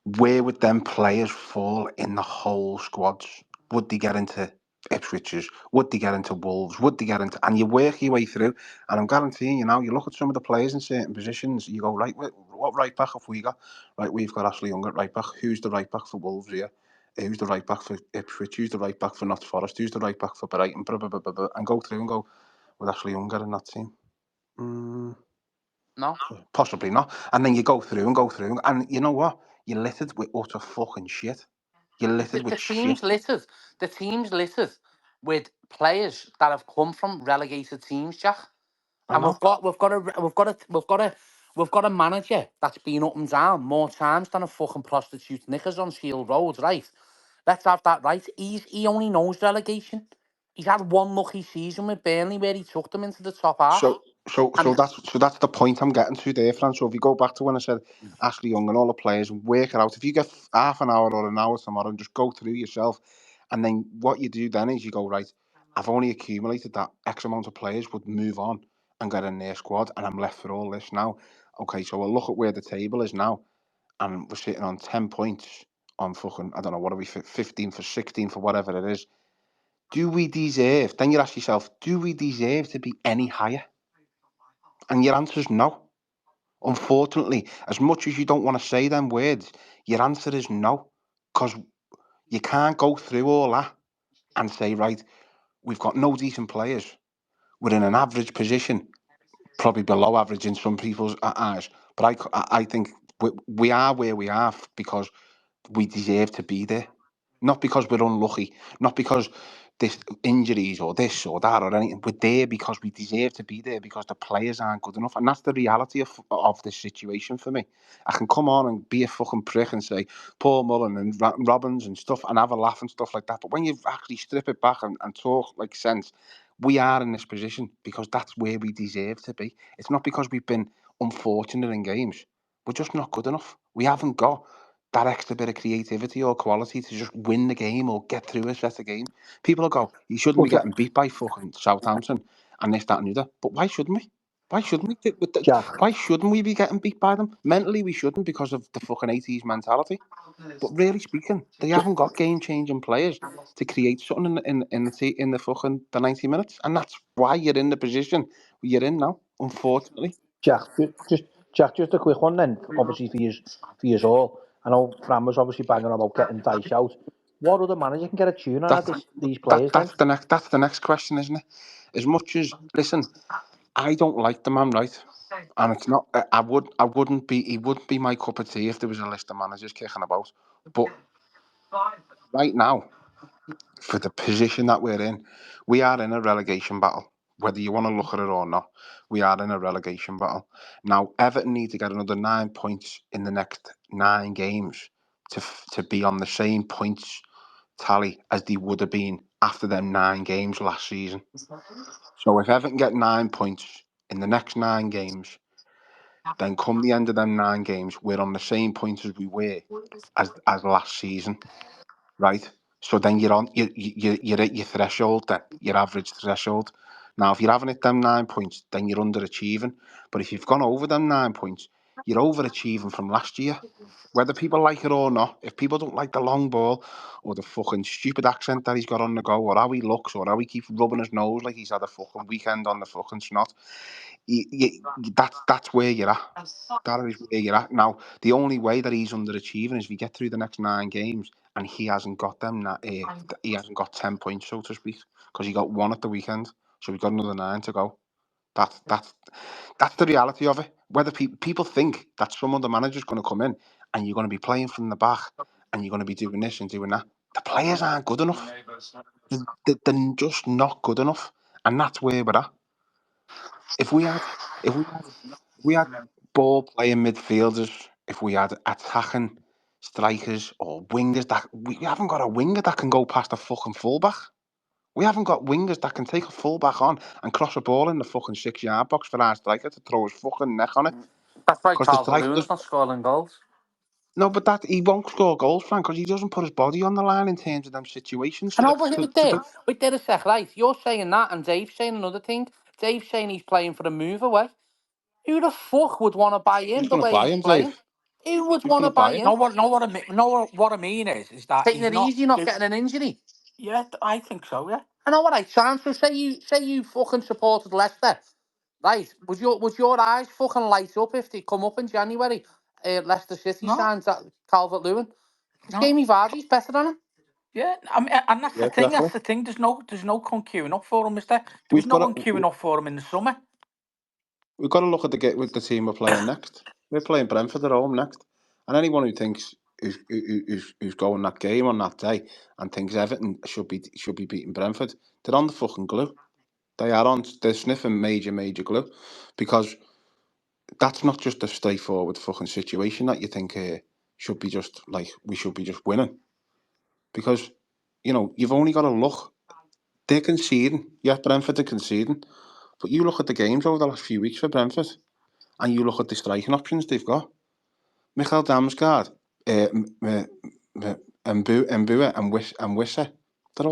where would them players fall in the whole squads? Would they get into Ipswich's? Would they get into Wolves? Would they get into... And you work your way through, and I'm guaranteeing you now, you look at some of the players in certain positions, you go, right, what right back have we got? Right, we've got Ashley Young at right back. Who's the right back for Wolves here? Who's the right back for Ipswich? Who's the right back for Notts Forest? Who's the right back for Brighton? And go through and go, with Ashley Young in that team? No. Possibly not. And then you go through, and you know what? You're littered with utter fucking shit. You're littered with shit. The team's littered with players that have come from relegated teams, Jack. And we've got a manager that's been up and down more times than a fucking prostitute knickers on Shield Road, right? Let's have that right. He only knows relegation. He's had one lucky season with Burnley where he took them into the top half. So that's the point I'm getting to there, Fran. So if you go back to when I said Ashley Young and all the players and work it out, if you get half an hour or an hour tomorrow and just go through yourself, and then what you do then is you go, right, I've only accumulated that X amount of players would move on and get in their squad, and I'm left for all this now. Okay, so we'll look at where the table is now, and we're sitting on 10 points on fucking, I don't know, what are we, 15 for 16 for whatever it is. Do we deserve, then you ask yourself, do we deserve to be any higher? And your answer is no. Unfortunately, as much as you don't want to say them words, your answer is no. Because you can't go through all that and say, right, we've got no decent players. We're in an average position, probably below average in some people's eyes. But I think we are where we are because we deserve to be there. Not because we're unlucky, not because this injuries or this or that or anything. We're there because we deserve to be there because the players aren't good enough. And that's the reality of this situation for me. I can come on and be a fucking prick and say Paul Mullen and Robbins and stuff and have a laugh and stuff like that. But when you actually strip it back and talk like sense, we are in this position because that's where we deserve to be. It's not because we've been unfortunate in games. We're just not good enough. We haven't got that extra bit of creativity or quality to just win the game or get through a set of game. People will go, you shouldn't be getting beat by fucking Southampton and this, that and the other. But why shouldn't we? Why shouldn't we? Jack, Why shouldn't we be getting beat by them? Mentally, we shouldn't because of the fucking 80s mentality. But really speaking, they haven't got game-changing players to create something in the fucking the 90 minutes. And that's why you're in the position you're in now, unfortunately. Jack, just a quick one then. Obviously for you all. I know Fran was obviously banging on about getting Dyche out. What other manager can get a tune on these players then? That's the next question, isn't it? As much as listen, I don't like the man, right? And it's not. Wouldn't be. He wouldn't be my cup of tea if there was a list of managers kicking about. But right now, for the position that we're in, we are in a relegation battle. Whether you want to look at it or not, we are in a relegation battle. Now, Everton need to get another 9 points in the next 9 games to be on the same points tally as they would have been after them 9 games last season. So if Everton get 9 points in the next 9 games, then come the end of them 9 games, we're on the same points as we were as last season, right? So then you're at your threshold, then your average threshold. Now, if you're having it them 9 points, then you're underachieving. But if you've gone over them 9 points, you're overachieving from last year. Whether people like it or not, if people don't like the long ball or the fucking stupid accent that he's got on the go, or how he looks, or how he keeps rubbing his nose like he's had a fucking weekend on the fucking snot, that's where you're at. That is where you're at. Now, the only way that he's underachieving is if we get through the next 9 games and he hasn't got them. He hasn't got 10 points, so to speak, because he got 1 at the weekend. So we've got another 9 to go. That's the reality of it. Whether people think that some other manager's going to come in and you're going to be playing from the back and you're going to be doing this and doing that, the players aren't good enough. They're just not good enough, and that's where we're at. If we had ball playing midfielders, if we had attacking strikers or wingers, that we haven't got a winger that can go past a fucking fullback. We haven't got wingers that can take a fullback on and cross a ball in the fucking 6-yard box for our striker to throw his fucking neck on it. That's why Because the Calvert-Lewin's not scoring goals. No, but that he won't score goals, Frank, because he doesn't put his body on the line in terms of them situations. I know, but wait there a sec, right? You're saying that, and Dave's saying another thing. Dave's saying he's playing for a move away. Who the fuck would want to buy in the way he's playing? Who would Who's want going to to buy buy it? him? What I mean is that Taking he's it not. easy, not getting an injury. Yeah, I think so. Yeah. I know what I chance. So say you fucking supported Leicester, right? Would your eyes fucking light up if they come up in January? Leicester City No, signs that Calvert-Lewin. no. Jamie Vardy's better than him. Yeah, I mean, and that's Yeah, the thing. That's definitely. the thing. There's no con queuing up for him, is there? There was We've no got one to queuing up for him in the summer. we've got to look at with the team we're playing next. We're playing Brentford at home next, and anyone who thinks who's going that game on that day and thinks Everton should be beating Brentford, they're on the fucking glue. They are on. They're sniffing major glue, because that's not just a straightforward fucking situation that you think should be just like we should be just winning, because you've only got to look. They're conceding. Yeah, Brentford are conceding, but you look at the games over the last few weeks for Brentford, and you look at the striking options they've got. Michael Damsgaard, Mbua, and Wissa. They're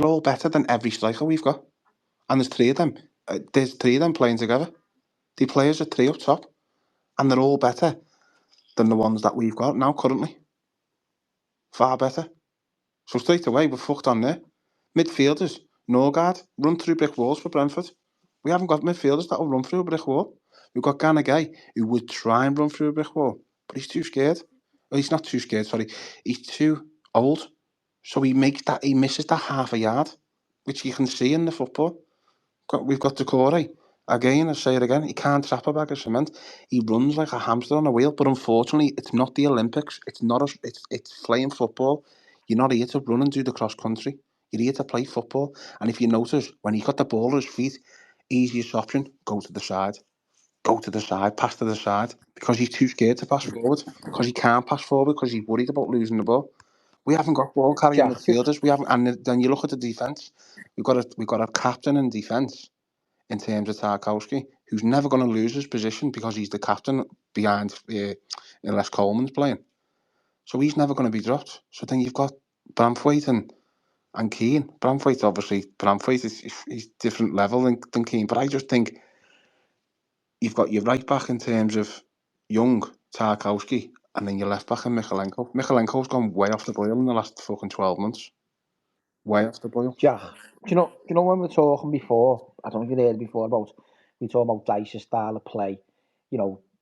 all better than every striker we've got, and there's three of them. There's three of them playing together. The players are three up top, and they're all better than the ones that we've got now currently. Far better. So straight away we're fucked on there. Midfielders, Norgard, run through brick walls for Brentford. We haven't got midfielders that will run through a brick wall. We've got Ganagai, who would try and run through a brick wall, but he's too scared. Well, he's not too scared, sorry. He's too old. So he misses that half a yard, which you can see in the football. We've got Decore. Again, I say it again, he can't trap a bag of cement. He runs like a hamster on a wheel, but unfortunately, it's not the Olympics. It's not it's playing football. You're not here to run and do the cross country. You're here to play football. And if you notice, when he's got the ball at his feet, easiest option, go to the side. Go to the side, pass to the side, because he's too scared to pass forward, because he can't pass forward, because he's worried about losing the ball. We haven't got ball carrying Jack, midfielders. We haven't, and then you look at the defence. We've got a captain in defence in terms of Tarkowski, who's never going to lose his position because he's the captain behind unless Coleman's playing. So he's never going to be dropped. So then you've got Bramthwaite and Keane. Bramthwaite is different level than Keane, but I just think you've got your right back in terms of Young, Tarkowski, and then your left back in Michalenko. Michalenko's gone way off the boil in the last fucking 12 months. Way off the boil. Jack, do you know when we were talking before? I don't know if you heard before about we talking about Dyche's style of play.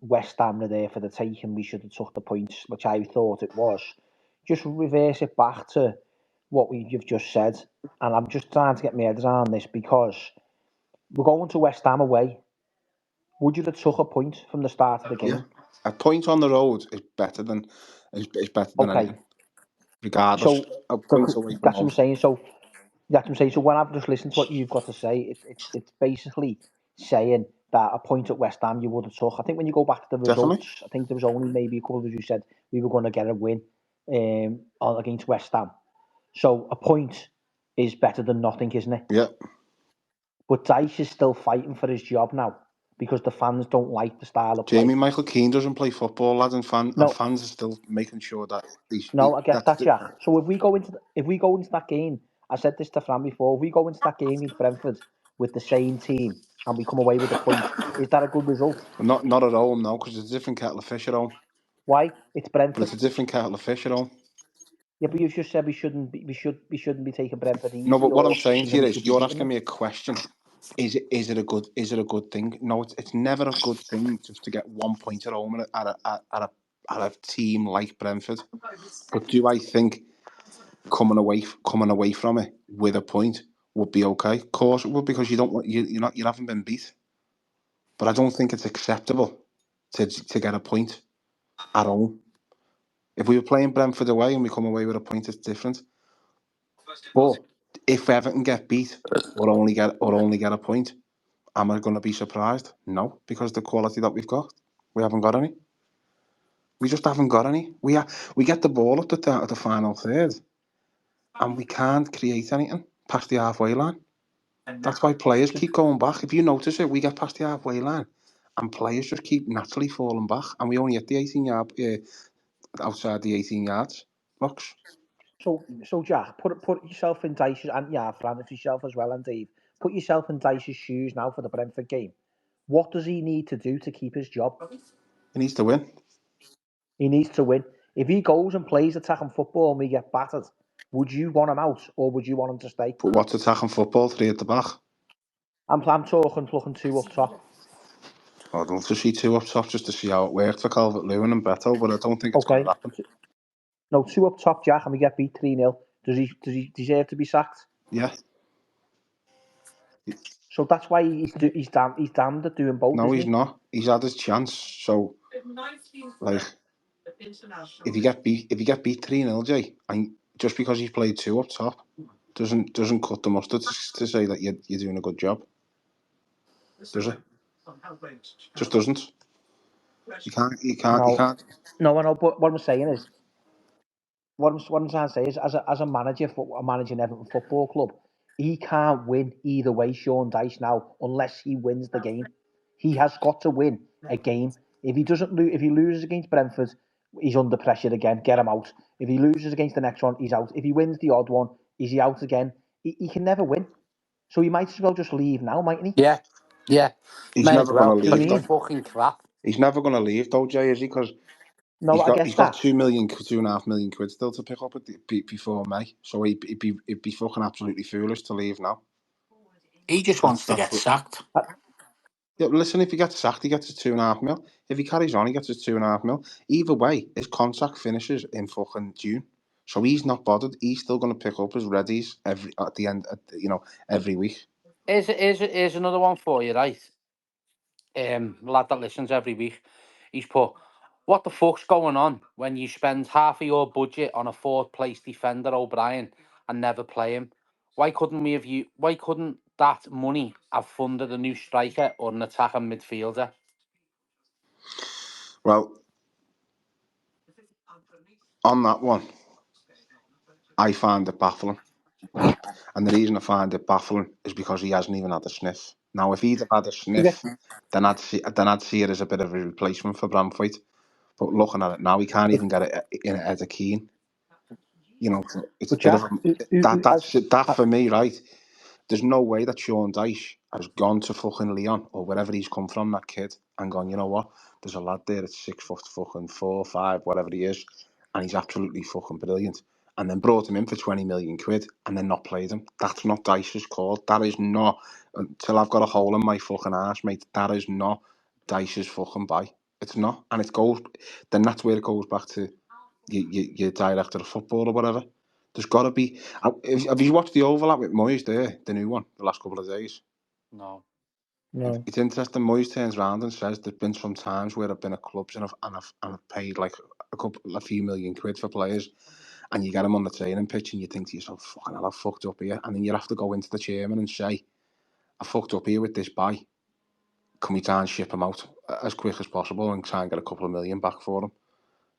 West Ham are there for the taking. We should have took the points, which I thought it was. Just reverse it back to what you've just said, and I'm just trying to get my head around this because we're going to West Ham away. Would you have took a point from the start of the Yeah. game? A point on the road is better than Okay, anything, regardless. so A point away from that's what home. I'm saying. So that's what I'm saying. So when I've just listened to what you've got to say, it's basically saying that a point at West Ham you would have took. I think when you go back to the Definitely. results, I think there was only maybe a couple of us who said we were going to get a win against West Ham. So a point is better than nothing, isn't it? Yeah. But Dyche is still fighting for his job now because the fans don't like the style of play. Michael Keane doesn't play football, lads, and No, fans are still making sure that no, I get that's that, the, Jack. So if we go into that game, I said this to Fran before. If we go into that game against Brentford with the same team and we come away with a point, is that a good result? not at home now, because it's a different kettle of fish at home. Why? It's But it's Brentford. a different kettle of fish at home. Yeah, but you just said we shouldn't be taking Brentford No, easy, but what I'm or saying as to in you we is, should be you're beating asking them. me a question. Is it a good thing? No, it's never a good thing just to get 1 point at home at a team like Brentford. But do I think coming away from it with a point would be okay? Of course it would, because you haven't been beat. But I don't think it's acceptable to get a point at home. If we were playing Brentford away and we come away with a point, it's different. But if Everton get beat or only get a point, am I going to be surprised? No, because the quality that we've got, we haven't got any. We just haven't got any. We get the ball at the final third, and we can't create anything past the halfway line. That's why players keep going back. If you notice it, we get past the halfway line, and players just keep naturally falling back, and we only hit the 18 yard outside the 18 yards box. So Jack, put yourself in Dyche's and Fran, if yourself as well, and Dave, put yourself in Dyche's shoes now for the Brentford game. What does he need to do to keep his job? He needs to win. He needs to win. If he goes and plays attacking football and we get battered, would you want him out or would you want him to stay? But what's attacking football? 3 at the back. I'm talking 2 up top. I'd love to see 2 up top just to see how it worked for Calvert-Lewin and Beto, but I don't think it's going to happen. No, 2 up top, Jack, and we get beat 3-0. Does he deserve to be sacked? Yeah. So that's why he's damned at doing both. No, isn't he's he? not. He's had his chance. So, like, if you get beat 3-0, Jay, and just because he's played 2 up top, doesn't cut the mustard to say that you're doing a good job. Does it? Just doesn't. You can't. No, I know. But what I'm saying is, what I'm trying to say is, as a manager for managing Everton Football Club, he can't win either way. Sean Dyche now, unless he wins the game, he has got to win a game. If he doesn't if he loses against Brentford, he's under pressure again. Get him out. If he loses against the next one, he's out. If he wins the odd one, is he out again? He can never win. So he might as well just leave now, mightn't he? Yeah. He's May as never well. going to Because leave. he's fucking crap. He's never going to leave, though, Jay, is he? Because No, I guess he's got that. 2.5 million quid still to pick up before May. So he'd be fucking absolutely foolish to leave now. He just wants to get sacked. Yeah, listen, if he gets sacked, he gets his 2.5 mil. If he carries on, he gets his 2.5 mil. Either way, his contract finishes in fucking June. So he's not bothered. He's still going to pick up his readies every week. Here's another one for you, right? Lad that listens every week. He's put, what the fuck's going on when you spend half of your budget on a 4th place defender, O'Brien, and never play him? Why couldn't that money have funded a new striker or an attacking midfielder? Well, on that one, I find it baffling. And the reason I find it baffling is because he hasn't even had a sniff. Now, if he'd have had a sniff, then I'd see it as a bit of a replacement for Bramley. But looking at it now, he can't even get it in at a Keane. You know, it's a bit of that for me, right? There's no way that Sean Dyche has gone to fucking Leon or wherever he's come from, that kid, and gone, you know what? There's a lad there that's 6 foot fucking 4, 5, whatever he is, and he's absolutely fucking brilliant. And then brought him in for 20 million quid and then not played him. That's not Dyche's call. That is not, until I've got a hole in my fucking arse, mate, that is not Dyche's fucking buy. It's not. And it goes, then that's where it goes back to your director of football or whatever. There's got to be. Have you watched the overlap with Moyes there, the new one, the last couple of days? No. It's interesting. Moyes turns around and says there's been some times where I've been at clubs and I've paid like a few million quid for players, and you get them on the training pitch and you think to yourself, fucking hell, I've fucked up here. And then you have to go into the chairman and say, I fucked up here with this buy. Can we try and ship him out as quick as possible and try and get a couple of million back for him?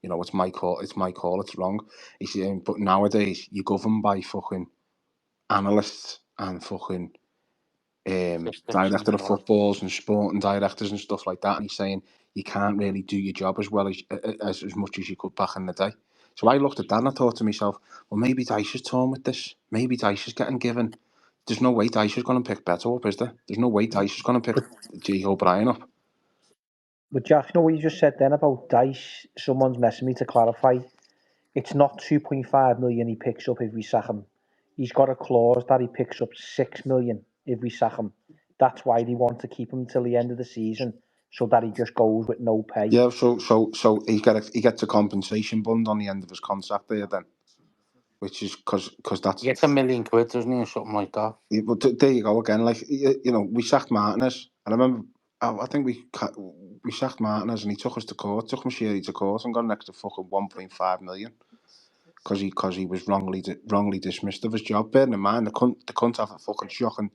You know, it's my call. It's wrong. He's saying, but nowadays you govern by fucking analysts and fucking director of footballs and sporting directors and stuff like that. And he's saying you can't really do your job as well as much as you could back in the day. So I looked at that and I thought to myself, well, maybe Dyche is torn with this. Maybe Dyche is getting given. There's no way Dyche is going to pick Beto up, is there? There's no way Dyche is going to pick G. O'Brien up. But Jack, you know what you just said then about Dyche? Someone's messaging me to clarify. It's not 2.5 million he picks up if we sack him. He's got a clause that he picks up 6 million if we sack him. That's why they want to keep him till the end of the season, so that he just goes with no pay. Yeah, so he gets a compensation bond on the end of his contract there then, which is because that's. He gets $1 million, doesn't he, or something like that? Yeah, but there you go again. Like we sacked Martinez, and I remember I think we sacked Martinez, and he took us to court, took Machiri to court, and got an extra fucking 1.5 million because he was wrongly dismissed of his job. Bearing in mind the cunt have a fucking shocking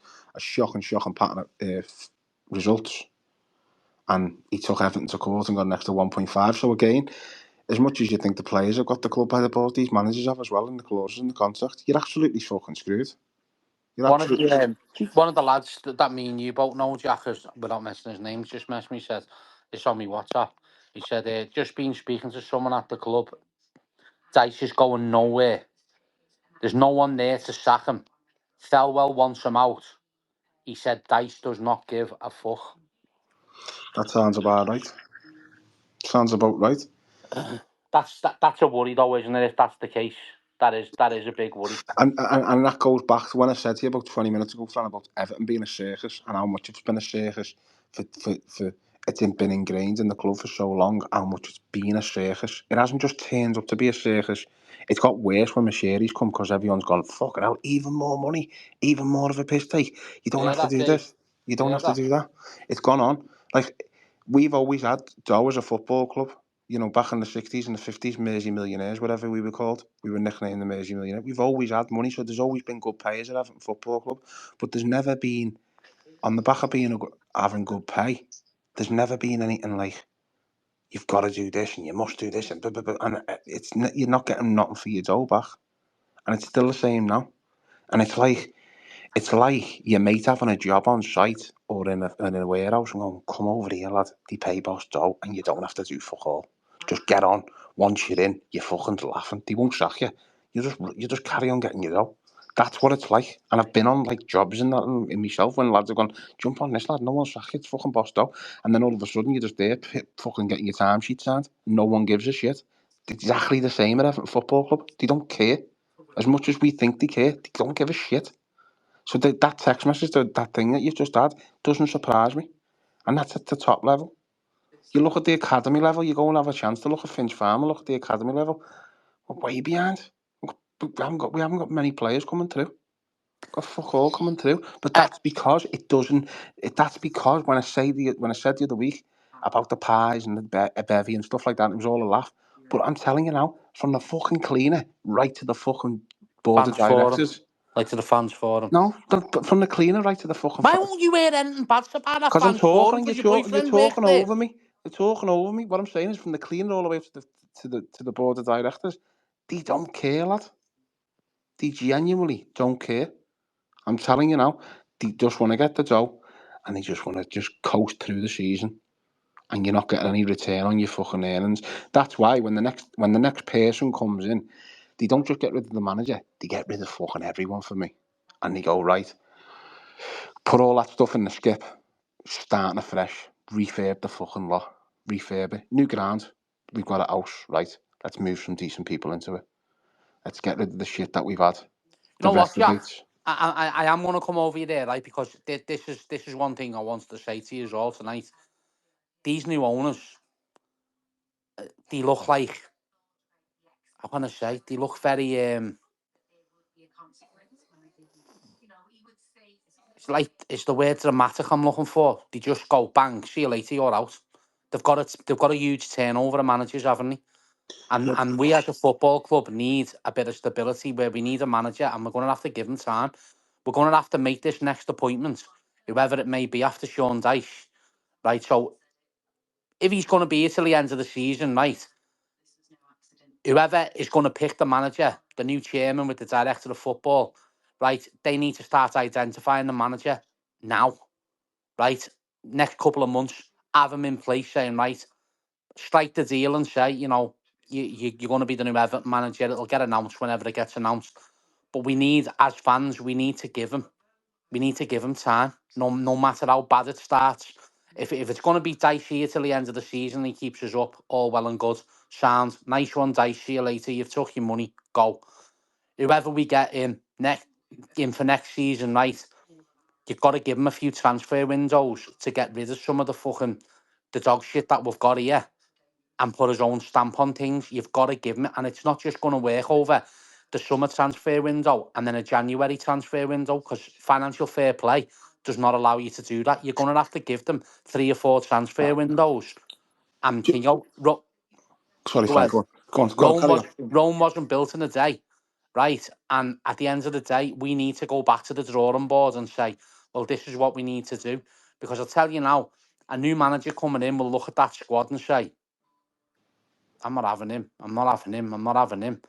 pattern of results, and he took Everton to court and got an extra 1.5. So again, as much as you think the players have got the club by the balls, these managers have as well in the clauses in the contract. You're absolutely fucking screwed. One of the lads that me and you both know, Jack, without mentioning his name, just messaged me, said, it's on me WhatsApp. He said, just been speaking to someone at the club. Dyche is going nowhere. There's no one there to sack him. Thelwell wants him out. He said Dyche does not give a fuck. That sounds about right. Sounds about right. That's a worry though, isn't it? If that's the case, that is a big worry. And that goes back to when I said to you about 20 minutes ago, Fran, about Everton being a circus and how much it's been a circus for it's been ingrained in the club for so long, how much it's been a circus. It hasn't just turned up to be a circus. It's got worse when Machery's come because everyone's gone, fuck it out, even more money, even more of a piss take. You don't Yeah, have to that do Dave. this. You don't Yeah, have to that. do that. It's gone on. Like, we've always had Dow as a football club. You know, back in the 60s and the 50s, Mersey Millionaires, whatever we were called. We were nicknamed the Mersey Millionaires. We've always had money, so there's always been good payers at Everton Football Club. But there's never been, on the back of having good pay, there's never been anything like, you've got to do this and you must do this. And you're not getting nothing for your dough back. And it's still the same now. And it's like your mate having a job on site or in a warehouse and going, come over here, lad, they pay boss dough and you don't have to do fuck all. Just get on. Once you're in, you're fucking laughing. They won't sack you. You just carry on getting your dough. That's what it's like. And I've been on like jobs in that in myself when lads have gone, jump on this lad, no one's sack you, it's fucking boss dough. And then all of a sudden you're just there fucking getting your timesheet signed. No one gives a shit. It's exactly the same at Everton Football Club. They don't care. As much as we think they care, they don't give a shit. So that text message, that thing that you've just had, doesn't surprise me. And that's at the top level. You look at the academy level, you go and have a chance to look at Finch Farm and look at the academy level, we're way behind. We haven't got many players coming through. Got fuck all coming through. But that's because it doesn't. That's because when I said the other week about the pies and the bevy and stuff like that, it was all a laugh. But I'm telling you now, from the fucking cleaner right to the fucking board of Fans forum, directors. like to the fans forum. No, from the cleaner right to the fucking. Why won't you hear anything bad about that Because I'm fans talking forum? and Because your you're boyfriend works talking there. over me. You're talking over me. What I'm saying is, from the cleaner all the way to the board of directors, they don't care, lad. They genuinely don't care. I'm telling you now, they just want to get the dough, and they just want to just coast through the season, and you're not getting any return on your fucking earnings. That's why when the next person comes in, they don't just get rid of the manager, they get rid of fucking everyone for me, and they go, right, put all that stuff in the skip, starting afresh, refurb the fucking lot, refurb it, new ground, we've got a house, right, let's move some decent people into it. Let's get rid of the shit that we've had. You The know what, rest of Jack? it. I am going to come over you there, right? Because this is one thing I wanted to say to you as well tonight. These new owners, they look like, I want to say, they look very it's the word dramatic I'm looking for. They just go bang, see you later, you're out. They've got a huge turnover of managers, haven't they? And we as a football club need a bit of stability where we need a manager, and we're going to have to give him time. We're going to have to make this next appointment, whoever it may be, after Sean Dyche, right? So if he's going to be here till the end of the season, right, whoever is going to pick the manager, the new chairman with the director of football, right, they need to start identifying the manager now, right? Next couple of months, have him in place, saying, right, strike the deal and say, you're going to be the new Everton manager. It'll get announced whenever it gets announced. But we need, as fans, we need to give him time. No matter how bad it starts. If it's going to be Dyche here till the end of the season, he keeps us up, all well and good. Sound nice one, Dyche. See you later. You've took your money. Go. Whoever we get in for next season, right? You've got to give him a few transfer windows to get rid of some of the dog shit that we've got here and put his own stamp on things. You've got to give him it, and it's not just going to work over the summer transfer window and then a January transfer window, because financial fair play does not allow you to do that. You're going to have to give them 3 or 4 transfer windows. And Sorry, go Frank, ahead. go on, carry on. Rome wasn't built in a day, right? And at the end of the day, we need to go back to the drawing board and say, well, this is what we need to do. Because I'll tell you now, a new manager coming in will look at that squad and say, I'm not having him. I'm not having him. I'm not having him.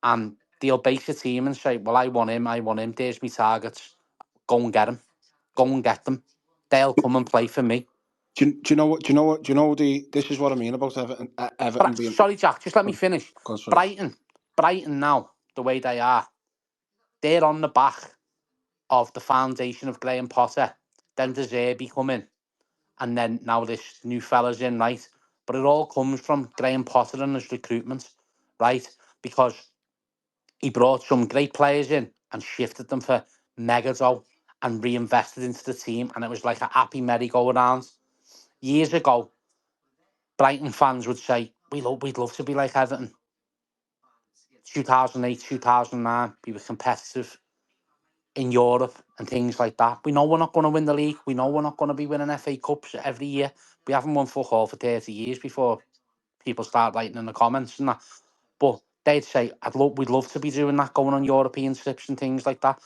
And they'll base the team and say, well, I want him. I want him. There's my targets. Go and get him. Go and get them. They'll come and play for me. Do you know what? This is what I mean about Everton. Everton But being. sorry, Jack, just let me Go finish. on, sorry. Brighton now, the way they are, they're on the back of the foundation of Graham Potter. Then De Zerbi come in. And then now this new fella's in, right? but it all comes from Graham Potter and his recruitment, right? Because he brought some great players in and shifted them for Megadoll and reinvested into the team, and it was like a happy merry-go-round. Years ago, Brighton fans would say, we'd love to be like Everton. 2008, 2009, we were competitive in Europe and things like that. We know we're not going to win the league. We know we're not going to be winning FA Cups every year. We haven't won fuck all for 30 years before people start writing in the comments and that. But they'd say, we'd love to be doing that, going on European trips and things like that.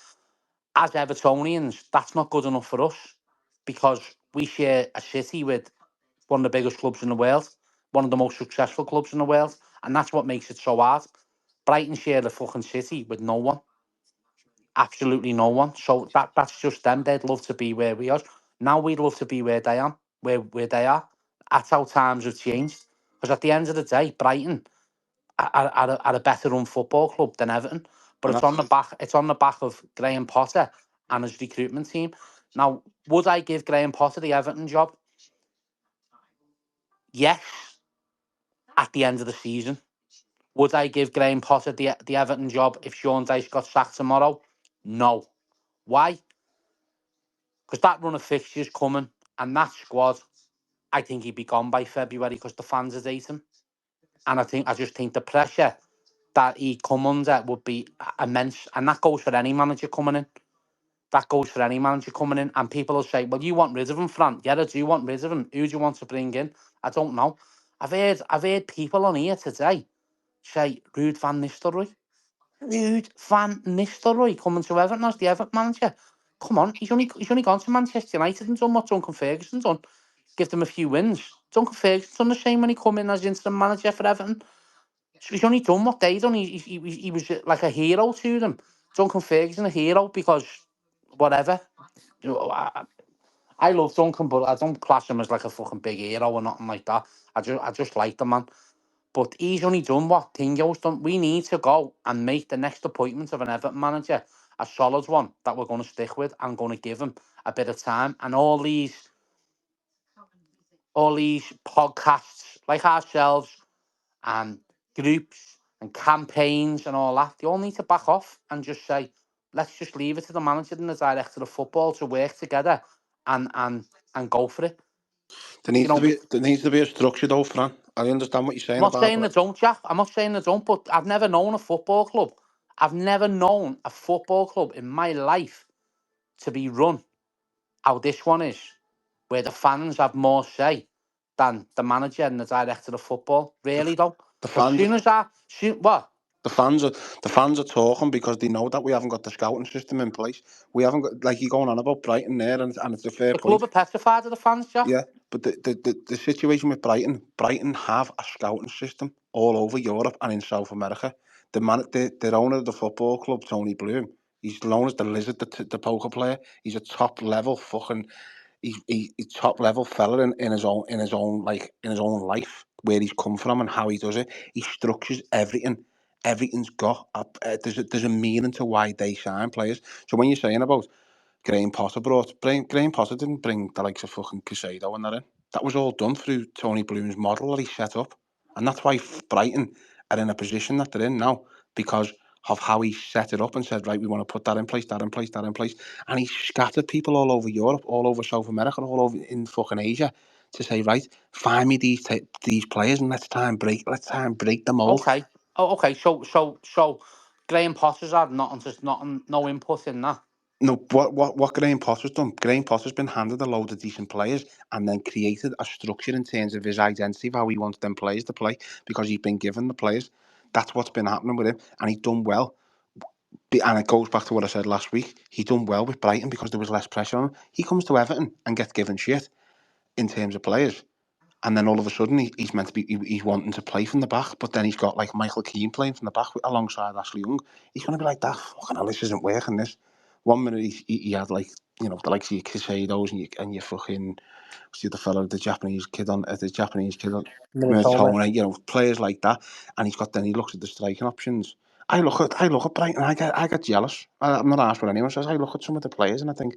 As Evertonians, that's not good enough for us because we share a city with one of the biggest clubs in the world, one of the most successful clubs in the world, and that's what makes it so hard. Brighton share the fucking city with no one, absolutely no one. So that's just them. They'd love to be where we are. Now we'd love to be where they are, where they are. That's how times have changed. Because at the end of the day, Brighton are a better run football club than Everton. But And it's that's on the back. It's on the back of Graham Potter and his recruitment team. Now, would I give Graham Potter the Everton job? Yes. At the end of the season, would I give Graham Potter the Everton job if Sean Dyche got sacked tomorrow? No. Why? Because that run of fixtures coming and that squad, I think he'd be gone by February because the fans would hate him. And I just think the pressure that he'd come under would be immense. And that goes for any manager coming in. That goes for any manager coming in. And people will say, well, you want rid of him, Fran. Yeah, I do want rid of him. Who do you want to bring in? I don't know. I've heard people on here today say Ruud van Nistelrooy. Ruud van Nistelrooy coming to Everton as the Everton manager. Come on, he's only gone to Manchester United and done what Duncan Ferguson done. Give them a few wins. Duncan Ferguson done the same when he come in as interim manager for Everton. So he's only done what they done. He was like a hero to them. Duncan Ferguson a hero because whatever. You know, I love Duncan, but I don't class him as like a fucking big hero or nothing like that. I just like the man. But he's only done what Tingo's done. We need to go and make the next appointment of an Everton manager a solid one that we're going to stick with and going to give him a bit of time. And all these podcasts like ourselves and groups and campaigns and all that, they all need to back off and just say, let's just leave it to the manager and the director of football to work together and go for it. there You know, needs to be a structure though, Fran. I understand what you're saying I'm not about saying they don't, Jack. I'm not saying they don't, but I've never known a football club. I've never known a football club in my life to be run how this one is, where the fans have more say than the manager and the director of football. Really, though. the As fans. soon as what? The fans are talking because they know that we haven't got the scouting system in place. We haven't got, like, you're going on about Brighton there, and it's a fair The point. club are petrified of the fans, Jack. Yeah, but the situation with Brighton have a scouting system all over Europe and in South America. The owner of the football club, Tony Bloom, he's known as the Lizard, the poker player. He's a top level fucking, he's top level fella in his own life, where he's come from and how he does it. He structures everything. Everything's got there's a meaning to why they sign players. So when you're saying about Graham Potter didn't bring the likes of fucking Casado and that in. That was all done through Tony Bloom's model that he set up. And that's why Brighton are in a position that they're in now, because of how he set it up and said, right, we want to put that in place, that in place, that in place. And he scattered people all over Europe, all over South America, all over in fucking Asia to say, right, find me these players and let's try and break the mold. Okay. Oh, okay. So Graham Potter's had no input in that. No, what Graham Potter's done, Graham Potter's been handed a load of decent players and then created a structure in terms of his identity of how he wants them players to play, because he's been given the players. That's what's been happening with him, and he's done well. And it goes back to what I said last week. He done well with Brighton because there was less pressure on him. He comes to Everton and gets given shit in terms of players. And then all of a sudden, he's meant to be, he's wanting to play from the back, but then he's got like Michael Keane playing from the back alongside Ashley Young. He's going to be like, that fucking hell, this isn't working, this. 1 minute he had, like, you know, the likes of your Casados and your fucking, what's the other fellow, the Japanese kid on Minotone. Minotone, you know, players like that. And he looks at the striking options. I look at Brighton and I get jealous. I'm not asked what anyone says. I look at some of the players and I think,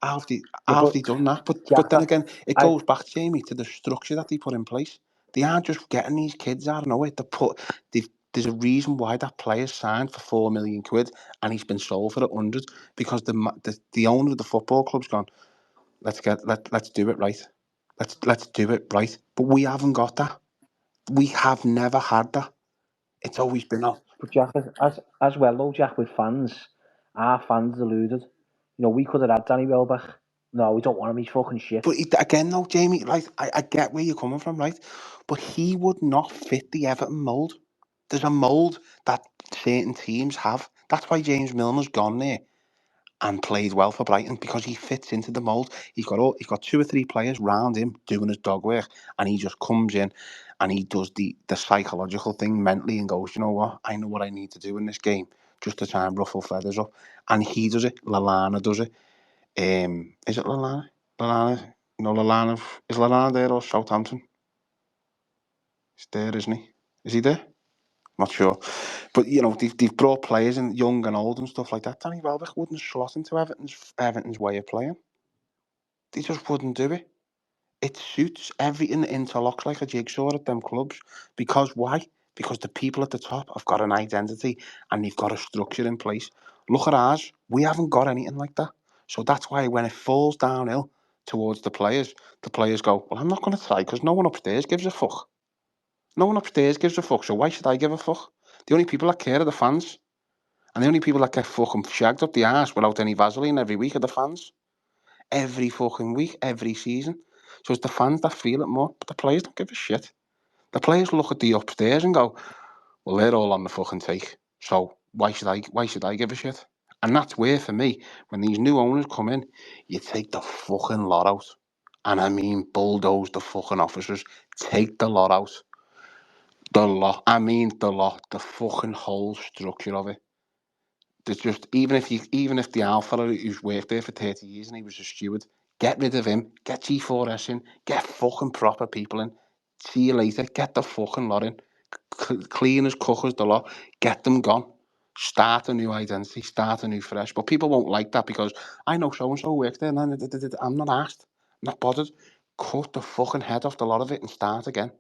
how have they done that? But Jack, then again, it I goes back, Jamie, to the structure that they put in place. They aren't just getting these kids out of nowhere. There's a reason why that player signed for £4 million and he's been sold for 100 because the owner of the football club's gone. Let's do it right. Let's do it right. But we haven't got that. We have never had that. It's always been up. But Jack, as well though, Jack, with fans, our fans deluded. You know, we could have had Danny Welbeck. No, we don't want him. He's fucking shit. But again, though, Jamie, like I get where you're coming from, right? But he would not fit the Everton mould. There's a mould that certain teams have. That's why James Milner's gone there and played well for Brighton because he fits into the mould. He's got 2 or 3 players round him doing his dog work, and he just comes in and he does the psychological thing mentally and goes, you know what? I know what I need to do in this game just to try and ruffle feathers up, and he does it. Lallana does it. Is it Lallana? Lallana? No, Lallana. Is Lallana there or Southampton? He's there, isn't he? Is he there? Not sure. But, you know, they've brought players in, young and old and stuff like that. Danny Welbeck wouldn't slot into Everton's way of playing. They just wouldn't do it. It suits everything that interlocks like a jigsaw at them clubs. Because why? Because the people at the top have got an identity and they've got a structure in place. Look at ours. We haven't got anything like that. So that's why when it falls downhill towards the players go, well, I'm not going to try because no one upstairs gives a fuck. No one upstairs gives a fuck, so why should I give a fuck? The only people that care are the fans. And the only people that get fucking shagged up the arse without any Vaseline every week are the fans. Every fucking week, every season. So it's the fans that feel it more, but the players don't give a shit. The players look at the upstairs and go, well, they're all on the fucking take. So why should I give a shit? And that's where, for me, when these new owners come in, you take the fucking lot out. And I mean bulldoze the fucking officers. Take the lot out. The lot. I mean the lot. The fucking whole structure of it. There's just even if the alpha who's worked there for 30 years and he was a steward, get rid of him, get G4S in, get fucking proper people in. See you later, get the fucking lot in. Cleaners, cookers, the lot, get them gone. Start a new identity, start a new fresh. But people won't like that because I know so and so works there and I'm not asked, I'm not bothered. Cut the fucking head off the lot of it and start again.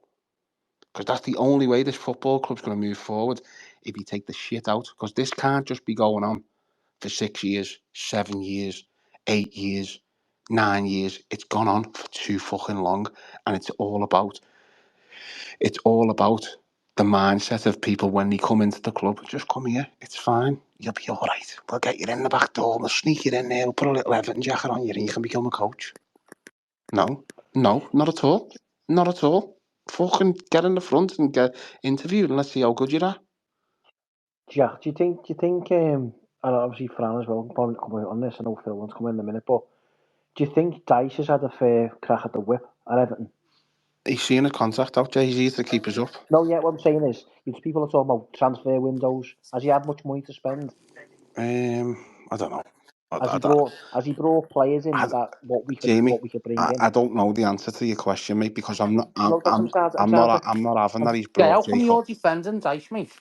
Because that's the only way this football club's going to move forward if you take the shit out. Because this can't just be going on for 6 years, 7 years, 8 years, 9 years. It's gone on for too fucking long. And it's all about the mindset of people when they come into the club. Just come here, it's fine. You'll be all right. We'll get you in the back door. We'll sneak you in there. We'll put a little Everton jacket on you and you can become a coach. No, not at all. Not at all. Fucking get in the front and get interviewed and let's see how good you are. Jack, do you think, and obviously Fran as well, probably come out on this, I know Phil wants to come in a minute, but do you think Dyche has had a fair crack at the whip at Everton? He's seen a contract out, Jay. He's here to keep us up. No, yeah, what I'm saying is, people are talking about transfer windows. Has he had much money to spend? I don't know. Has he brought players in that what we Jamie, could bring in? I don't know the answer to your question, mate, because I'm not. No, that's I'm trying to. I'm not having that. He's Yeah, how brought come Jacob. you're defending Dyche, mate?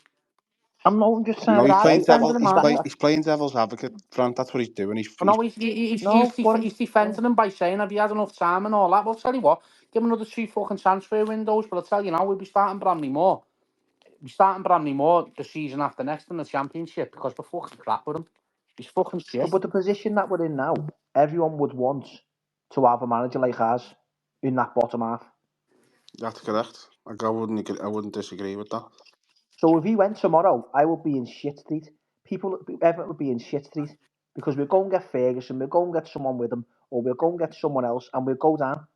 I'm just trying No, to he's You're say playing that. defending devil. him, aren't you? He's playing devil's advocate, Grant. That's what he's doing. No, he's No, but he's defending him by saying, have you had enough time and all that? Well, I'll tell you what, give him another 2 fucking transfer windows, but I'll tell you now, we'll be starting Bramley more. We'll be starting Bramley more the season after next in the Championship because we're fucking crap with him. He's fucking shit. but the position that we're in now, everyone would want to have a manager like us in that bottom half. That's correct. I wouldn't disagree with that. So if he went tomorrow, I would be in shit street. Everyone would be in shit street because we'll go and get Ferguson, we'll go and get someone with him, or we'll go and get someone else, and we'll go down.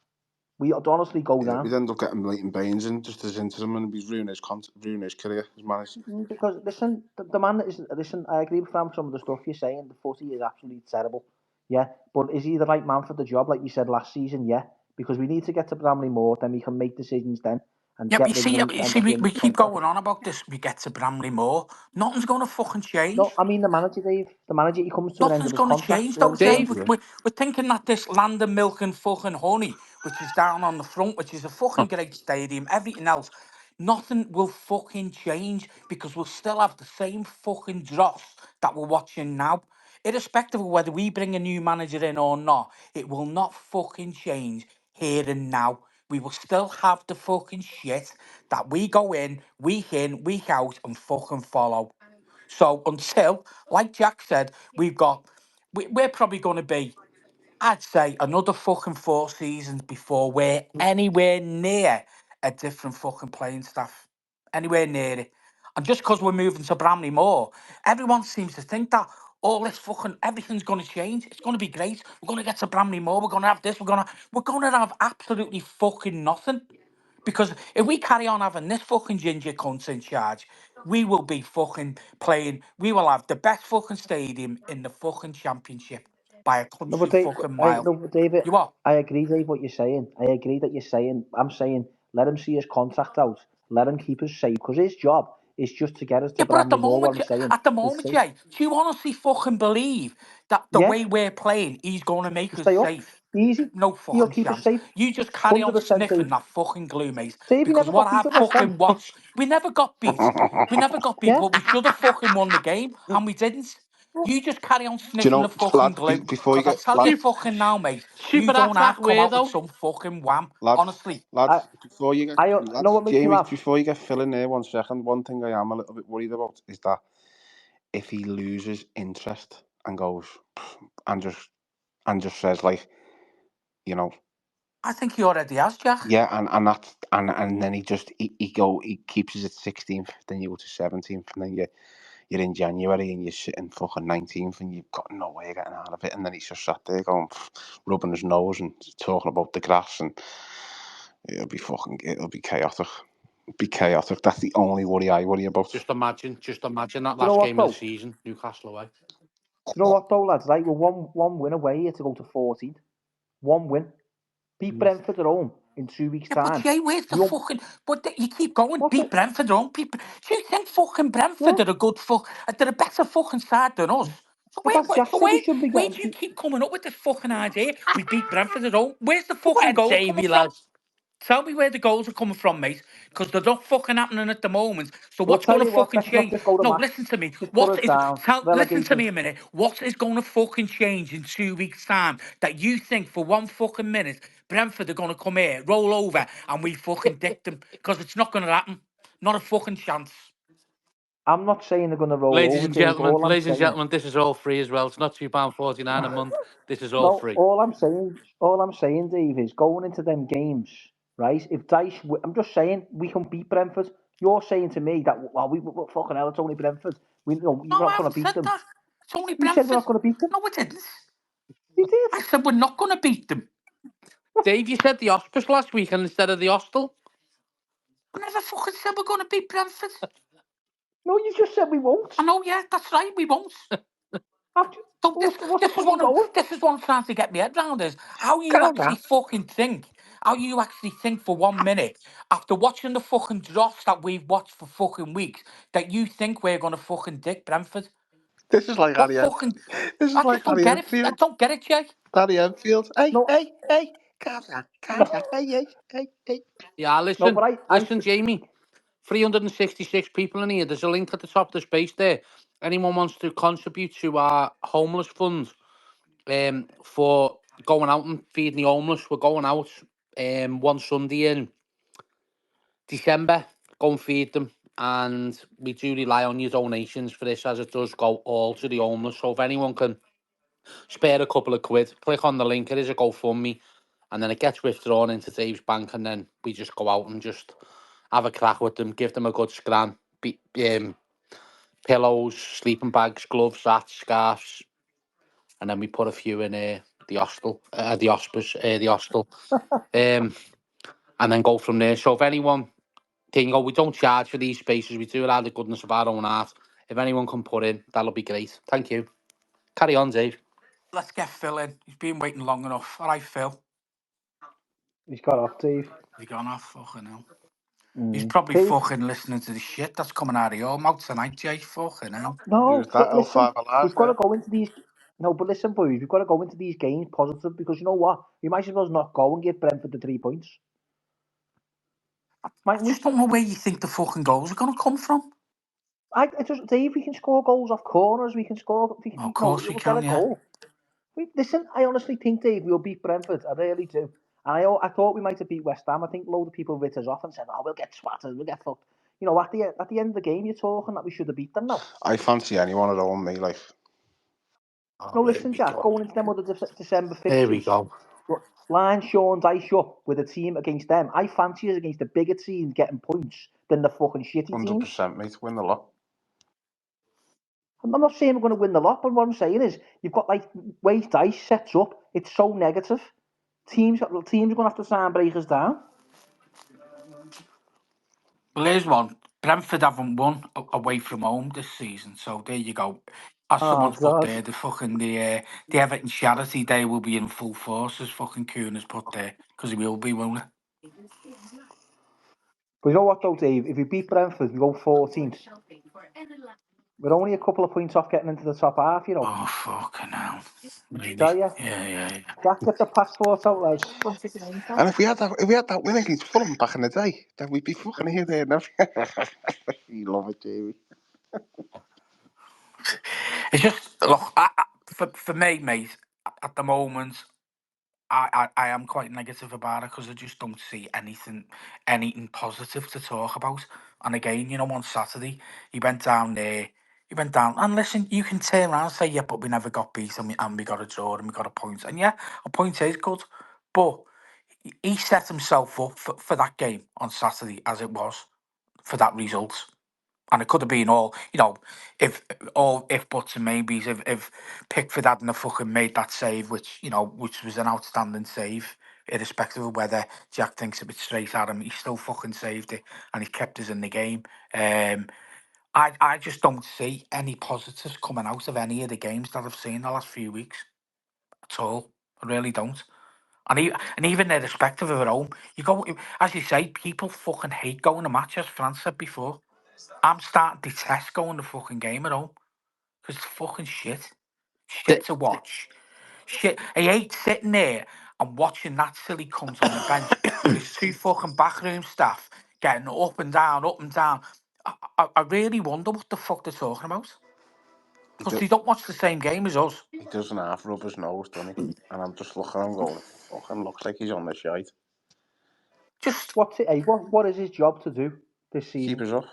We honestly go Yeah, down. we'd end up getting Leighton Baines in just as interim and he's ruining his career, his manager. Because listen, the man is listen. I agree with some of the stuff you're saying. The footy is absolutely terrible. Yeah, but is he the right man for the job? Like we said last season, yeah. Because we need to get to Bramley more, then we can make decisions then and Yeah, but get rid of him you and see, at the end of we his keep contract. going on about this. We get to Bramley Moore. Nothing's going to fucking change. No, I mean the manager, Dave. The manager, he comes to an end of Nothing's his going to contract. change, You know though, what I'm saying? Jay. Dave, We're thinking that this land of milk and fucking honey, which is down on the front, which is a fucking great stadium, everything else, nothing will fucking change because we'll still have the same fucking dross that we're watching now. Irrespective of whether we bring a new manager in or not, it will not fucking change here and now. we will still have the fucking shit that we go in, week out, and fucking follow. So until, like Jack said, we're probably going to be, I'd say, another fucking 4 seasons before we're anywhere near a different fucking playing staff. Anywhere near it. And just because we're moving to Bramley more, everyone seems to think that all this fucking everything's going to change. It's going to be great. We're going to get to Bramley more. We're going to have this. We're going to have absolutely fucking nothing. Because if we carry on having this fucking ginger cunt in charge, we will be fucking playing. We will have the best fucking stadium in the fucking championship by a No, country fucking I mile. no, but David, You what? I agree, Dave, what you're saying. I agree that you're saying. I'm saying let him see his contract out. Let him keep us safe because his job is just to get us to Yeah, but Bramley Moore. What I'm saying At the is moment, safe. Jay, do you honestly fucking believe that the Yeah, way we're playing, he's going to make to us stay up, safe? easy. No He'll fucking keep us chance. safe. You just carry on 100%, Dave. sniffing that fucking glue, mate. Dave, he Because never what got beat I at West Ham. fucking watched, we never got beat. We never got beat, Yeah. but we should have fucking won the game, and we didn't. You just carry on Do you sniffing the know, fucking lads, glue. before you Because I get, tell you lads, fucking now, mate, you Super don't attack have come where out with though? some fucking wham. lads, Honestly. I, before you get, I know lads, what makes me Jamie, laugh. before you get Phil in there 1 second, one thing I am a little bit worried about is that if he loses interest and goes and just says like, you know, I think he already has, Jack. yeah, and then he keeps us at 16th, then you go to 17th, and then you're in January and you're sitting fucking 19th and you've got no way of getting out of it, and then he's just sat there going rubbing his nose and talking about the grass, and it'll be chaotic. It'll be chaotic. That's the only worry I worry about. Just imagine that Do you know last what game of the though? season, Newcastle away. Do you know what though, lads? Right, we're one win away here to go to 14. One win. Beat Brentford at home in 2 weeks' Yeah, but time. Jay, where's the We won't. fucking? You keep going. What's Beat it? Brentford, don't beat. Do you think fucking Yeah. Brentford are a good fuck? They're a better fucking side than us. So But that's Jack said we shouldn't be where getting do you beat. keep coming up with this fucking idea? We beat Brentford at home. Where's the Go fucking on, goals coming Davy, from? lads. Tell me where the goals are coming from, mate. Because they're not fucking happening at the moment. So Well, what's tell going to you what, fucking let's not change? just go to No, match. listen to me. Just put us down. Listen to Relegation. me a minute. What is going to fucking change in 2 weeks' time that you think for 1 fucking minute Brentford are going to come here, roll over, and we fucking dick them? Because it's not going to happen. Not a fucking chance. I'm not saying they're going to roll over, Dave. All I'm Ladies and saying. gentlemen, this is all free as well. It's not £2.49 a month. This is all No, free. all I'm saying, Dave, is going into them games, right? If Dyche, I'm just saying we can beat Brentford. You're saying to me that well, we fucking hell, it's only Brentford. We're No, I not going haven't to beat said them. that. It's only You said we're Brentford. not going to beat them. No, it didn't. You did. I said we're not going to beat them. Dave, you said the Ospreys last week instead of the Hostel. I never fucking said we're going to beat Brentford. No, you just said we won't. I know, yeah, that's right, we won't. After, So what's the point in going? this is what I'm trying to get my head round is how you Calm actually down. fucking think. How you actually think for 1 minute after watching the fucking dross that we've watched for fucking weeks that you think we're gonna fucking dick Brentford. This is like What Harry. fucking This is I just like don't Harry get it. I Enfield. don't get it, Jay. Harry Enfield. Hey, No, hey, hey, calm down, calm no, down. Hey. Yeah, no. But listen, Jamie. 366 people in here. There's a link at the top of the space there. Anyone wants to contribute to our homeless fund for going out and feeding the homeless? We're going out one Sunday in December. Go and feed them. And we do rely on your donations for this as it does go all to the homeless. So if anyone can spare a couple of quid, click on the link. It is a GoFundMe. And then it gets withdrawn into Dave's bank. And then we just go out and just have a crack with them, give them a good scram. Pillows, sleeping bags, gloves, hats, scarves. And then we put a few in the hostel, the hostel. Um, and then go from there. So if anyone we don't charge for these spaces. We do it out of the goodness of our own heart. If anyone can put in, that'll be great. Thank you. Carry on, Dave. Let's get Phil in. He's been waiting long enough. All right, Phil. he's got off, Dave. He's gone off fucking hell. He's probably Dave. fucking listening to the shit that's coming out of your mouth tonight, Jay. Fucking hell. Who's No, that? but listen, L5 Alive we've got to there. go into these. No, but listen, boys, we've got to go into these games positive because you know what? We might as well not go and give Brentford the 3 points, I mightn't we? just don't know where you think the fucking goals are gonna come from. I just Dave, we can score goals off corners. We can score. Oh, of No, course we we'll get can, a yeah. goal. Listen, I honestly think Dave, we'll beat Brentford. I really do. And I thought we might have beat West Ham. I think a load of people writ us off and said, "Oh, we'll get swatted, we'll get fucked." You know, at the end of the game, you're talking that we should have beat them now. I fancy anyone at home, me, like. No, listen, Jack, going into them other December Here we fixtures, go. line Sean Dyche up with a team against them. I fancy us against the bigger team getting points than the fucking shitty teams. 100%, mate. Win the lot. I'm not saying we're going to win the lot, but what I'm saying is you've got like way Dyche sets up. It's so negative. Teams are going to have to try and break us down. Well, here's one. Brentford haven't won away from home this season, so there you go. As someone's put there, the Everton charity day will be in full force, as fucking Kuhn has put there, because he will be, won't he? But you know what though, Dave? If we beat Brentford, we go 14th. We're only a couple of points off getting into the top half, you know. Oh, fucking hell. Really? Tell ya? Yeah. Jack, get the passport out, lads. And if we had that win against Fulham back in the day, then we'd be fucking here there. You love it, Jamie. It's just, look, for me, mate, at the moment, I am quite negative about it because I just don't see anything positive to talk about. And again, you know, on Saturday, he went down there. He went down, and listen, you can turn around and say, yeah, but we never got beat, and we got a draw, and we got a point. And yeah, a point is good. But he set himself up for that game on Saturday, as it was, for that result. And it could have been all, you know, if buts and maybes, if Pickford hadn't have fucking made that save, which was an outstanding save, irrespective of whether Jack thinks it was straight at him, he still fucking saved it and he kept us in the game. I just don't see any positives coming out of any of the games that I've seen the last few weeks at all. I really don't. And even irrespective of at home, you go, as you say, people fucking hate going to matches, as Fran said before. I'm starting to detest going to fucking game at home because it's fucking shit. Shit to watch. Shit. I hate sitting there and watching that silly cunt on the bench with his two fucking backroom staff getting up and down, up and down. I really wonder what the fuck they're talking about because they don't watch the same game as us. He doesn't half rub his nose, doesn't he? And I'm just looking at him going, fucking looks like he's on the shite. Just what is his job to do this season? Keep us up.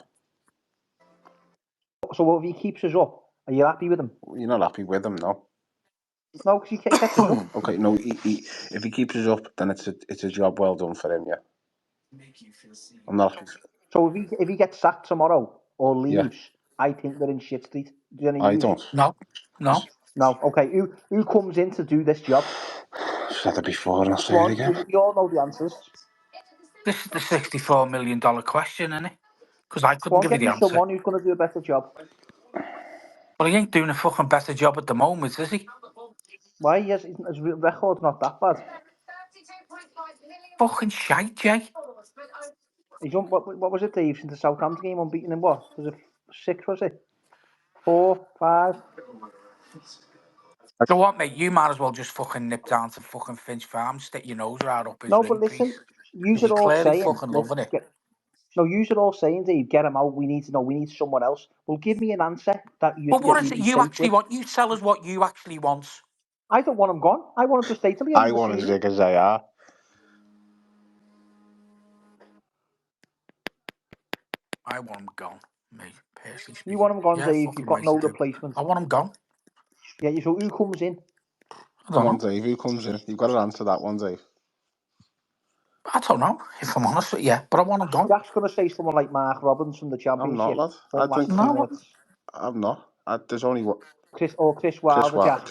So if he keeps us up, are you happy with him? You're not happy with him, no? No, because he kept us up. Okay, no. If he keeps us up, then it's a job well done for him. Yeah. I'm not. So if he gets sacked tomorrow or leaves, I think they're in shit street. Do you know I don't. no. Okay, who comes in to do this job? Said it before and I'll say it again. We all know the answers. This is the $64 million question, isn't it? Because I couldn't give you the answer. Someone who's going to do a better job. Well, he ain't doing a fucking better job at the moment, is he? Why? His record's not that bad. Fucking shite, Jay. He's on, what was it, Dave? Since the Southampton game, unbeaten in what? Was it 6, was it? 4, 5? So what, mate? You might as well just fucking nip down to fucking Finch Farm, stick your nose right up his No, ring but listen, piece. use You're it all clearly saying, fucking loving it. use it all saying, Dave, get him out. We need someone else. Well, give me an answer that you. But what is it you actually want? You tell us what you actually want. I don't want him gone. I want him to stay till the end of the season. I want to zig as they are. I want him gone, mate. Personally speaking. You want him gone, yeah, Dave. You've got right no replacement. I want him gone. Yeah, so who comes in? Come on, Dave. Who comes in? You've got to answer that one, Dave. I don't know, if I'm honest with you, but I want him gone. Jack's going to say someone like Mark Robbins from the Championship. I'm not, lad. I'm not. There's only one. Chris Wilder, Jack.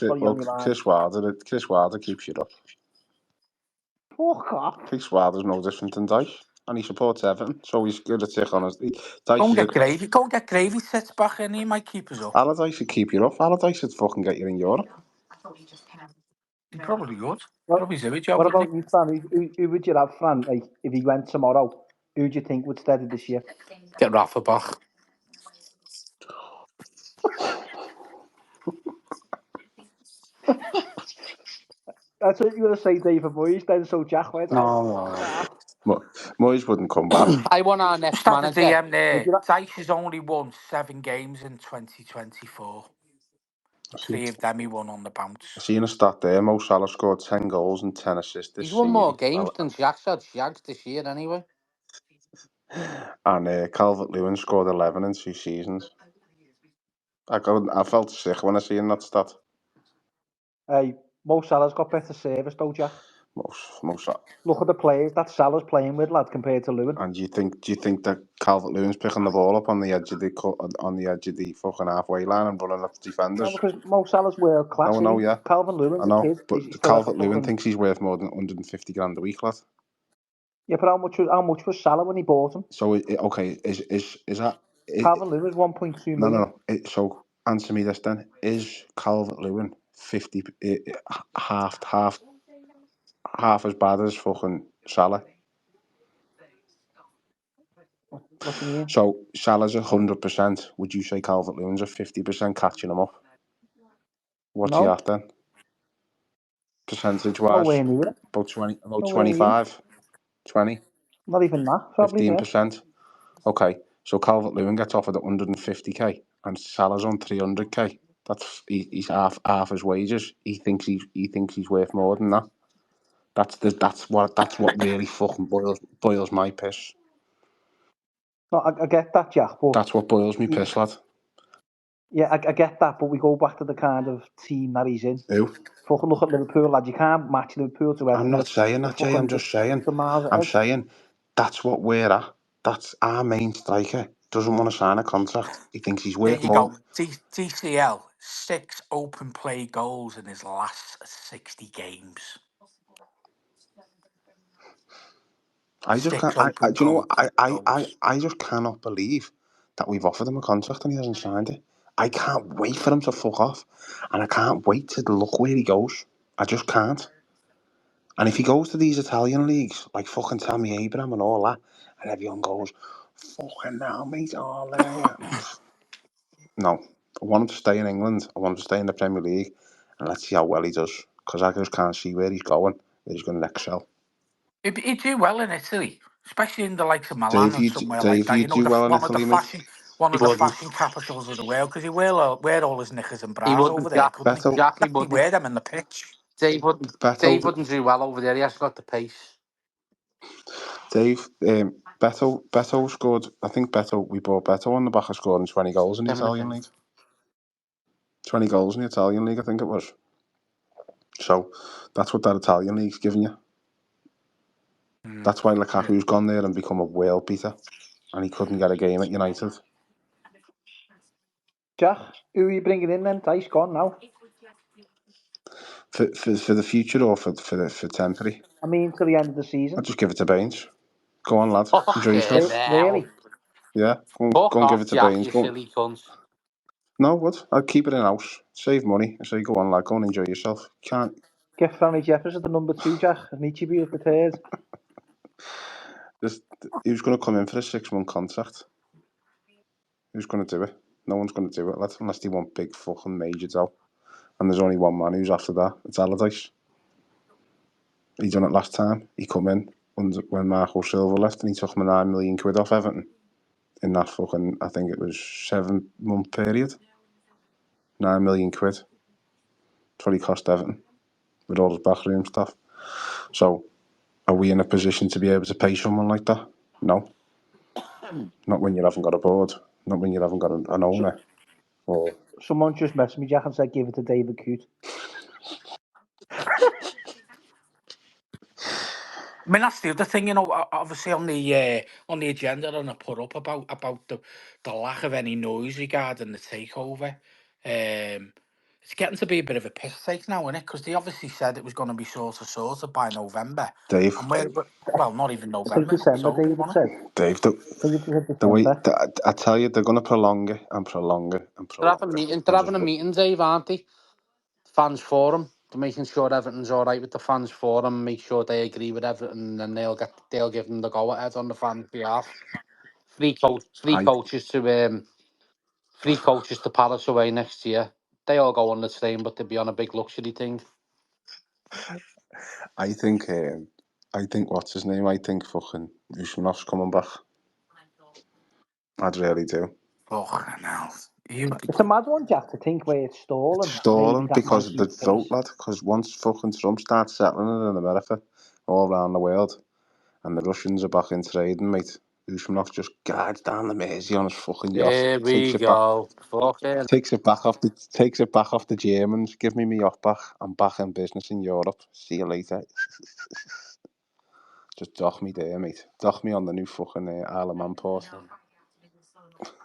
Chris Wilder keeps you up. Fuck off. Chris Wilder's no different than Dyche. And he supports Everton, so he's good to take on us. Go and get gravy. Go and get gravy sets back in. He might keep us up. Allardyce should keep you up. Allardyce should fucking get you in Europe. He probably would. Probably do a job. What about you, Fran? Who would you have, Fran? Like, if he went tomorrow, who do you think would steady this year? Get Rafa back. That's what you were going to say, David Moyes, then, so Jack went. No. Moyes wouldn't come back. I want our next manager. DM there. Dyche has only won 7 games in 2024. 3 of them he won on the bounce. I seen a stat there. Mo Salah scored 10 goals and 10 assists this He's won season. more games than Jack's had Jags this year anyway. And Calvert-Lewin scored 11 in 2 seasons. I felt sick when I seen that stat. Hey, Mo Salah's got better service though, Jack. Most. Look at the players that Salah's playing with, lad, compared to Lewin. And do you think that Calvert-Lewin's picking the ball up on the edge of the fucking halfway line and running up the defenders? No, because Mo Salah's world class. No, yeah. Calvin Lewin's I know, a kid. but He's still Calvert-Lewin thinks he's worth more than 150 grand a week, lad. Yeah, but how much was Salah when he bought him? So okay, is that Calvin Lewin was 1.2 million. no. So answer me this then: is Calvert-Lewin 50 half as bad as fucking Salah? What do you mean? So Salah's 100%. Would you say Calvert-Lewin's a 50% catching him up? What's he No, at then? Percentage-wise, nowhere near it. about 20, about Nowhere near it. 25, 20, Not even that, probably. 15%. Okay, so Calvert-Lewin gets offered 150k, and Salah's on 300k. He's half his wages. He thinks he's worth more than that. That's what really fucking boils my piss. No, I get that, Jack. But That's what boils me piss, lad. yeah, I get that. But we go back to the kind of team that he's in. Who? Fucking look at Liverpool, lad. You can't match Liverpool to Everton. I'm not saying that, Jay. I'm just saying. I'm saying that's what we're at. That's our main striker. Doesn't want to sign a contract. He thinks he's There worth you more. go. DCL, 6 open play goals in his last 60 games. I just can't. Do you know what? I just cannot believe that we've offered him a contract and he hasn't signed it. I can't wait for him to fuck off, and I can't wait to look where he goes. I just can't. And if he goes to these Italian leagues like fucking Tammy Abraham and all that, and everyone goes, "Fucking now, mate, all there." No, I want him to stay in England. I want him to stay in the Premier League, and let's see how well he does. Because I just can't see where he's going. Where he's going to excel. He'd do well in Italy, especially in the likes of Milan Dave, and somewhere like that. you You know, do well in one of the Italy, mate. one He of the wouldn't. fashion capitals of the world, because he wear all his knickers and He bras over wouldn't, there, Jack. couldn't he? Beto, Jack, he He wouldn't. wear them in the pitch. Dave wouldn't. Dave wouldn't do well over there. He has got the pace. Dave, Beto scored. I think we bought Beto on the back of scoring 20 goals in the Italian league. 20 goals in the Italian league, I think it was. So that's what that Italian league's giving you. That's why Lukaku's gone there and become a world beater, and he couldn't get a game at United. Jack, who are you bringing in then? Dyche gone now. For the future or for temporary? I mean, till the end of the season. I'd just give it to Baines. Go on, lad. Enjoy yourself. Really? Yeah, go and give it to Jack, Baines. you silly cunt. No, what? I'd keep it in house. Save money. I say, go on, lad. Go and enjoy yourself. Can't. Get Franny Jeffers at the number 2, Jack. And Nietzsche at the 3rd. He was going to come in for a 6-month contract. Who's going to do it? No one's going to do it, lad, unless they want big fucking major dough. And there's only one man who's after that. It's Allardyce. He done it last time. He come in when Marco Silva left, and he took him £9 million off Everton. In that fucking, I think it was 7-month period. £9 million. That's what he cost Everton with all his backroom stuff. So, are we in a position to be able to pay someone like that? No. Not when you haven't got a board. Not when you haven't got an owner. Or Someone just messaged me, Jack, and said give it to David Coote. I mean, that's the other thing, you know. Obviously, on the agenda, and I put up about the lack of any noise regarding the takeover. It's getting to be a bit of a piss take now, isn't it? Because they obviously said it was going to be sorted by November. Dave. And well, not even I think November. December, David said. Dave, I think it said the way December. I tell you, they're going to prolong it and prolong it and They're prolong it. having a meeting, Dave, aren't they? Fans forum. They're making sure everything's all right with the fans forum. Make sure they agree with everything, and they'll give them the go ahead on the fans' behalf. Free coaches to Palace away next year. They all go on the train, but they'll be on a big luxury thing. I think what's his name? I think fucking Usmanov's coming back. I'd really do. Oh, no. It's a mad one, Jack, to think where it's stolen. It's Maybe stolen that because man's of the vote, lad. Because once fucking Trump starts settling it in America, all around the world, and the Russians are back in trading, mate, Usmanov just guides down the Mersey on his fucking yacht, Here takes we it back, go. Fucking. takes it back off the Germans. Give me my yacht back. I'm back in business in Europe. See you later. Just dock me there, mate. Dock me on the new fucking Isle of Man port.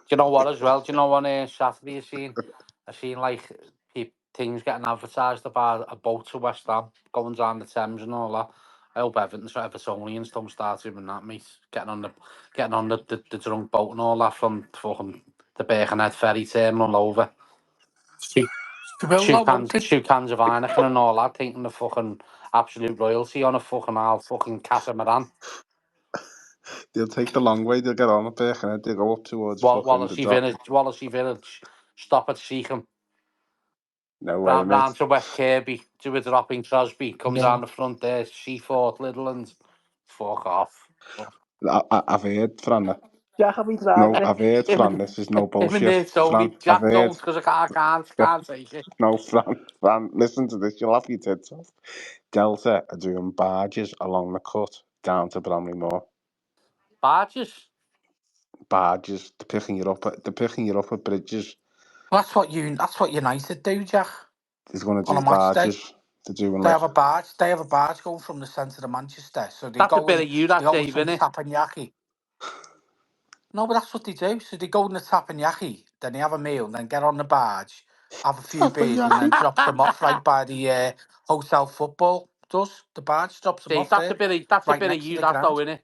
Do you know what as well? Do you know on Saturday I seen like things getting advertised about a boat to West Ham going down the Thames and all that. I hope Evertonians don't start doing that, mate. Getting on the drunk boat and all that from fucking the Birkenhead ferry terminal over. Two, They will though, won't they? two cans of Heineken and all that, taking the fucking absolute royalty on a fucking catamaran. They'll take the long way. They'll get on at Birkenhead. They'll go up towards fucking the dock. Wallasey Village, stop at Seacombe. No way, mate. Round to West Kirby, do a drop in Crosby, come down the front there, Seafort, Littleland. Fuck off. I've heard, Fran. Jack, have we tried No, it? I've heard, Him, Fran. This is no him and bullshit, there, Tony. Fran. I've Jack heard. don't, because I can't take it. No, Fran. Listen to this. You'll have your tits off. Delta are doing barges along the cut down to Bramley Moor. Barges? Barges. They're picking you up. They're picking you up at bridges. Well, that's what United do, Jack. He's going to On a do match day, barges. They're doing they like. have a barge. They have a barge going from the centre of Manchester. So they That's a go bit in. of you, They that go Dave, into the innit? Tapanyaki. No, but that's what they do. So they go in the Tapanyaki, then they have a meal, then get on the barge, have a few beers, and then drops them off right by the hotel football. Does the barge drops them Dave, off there, that's a right bit of next to you, the that though, ground? innit?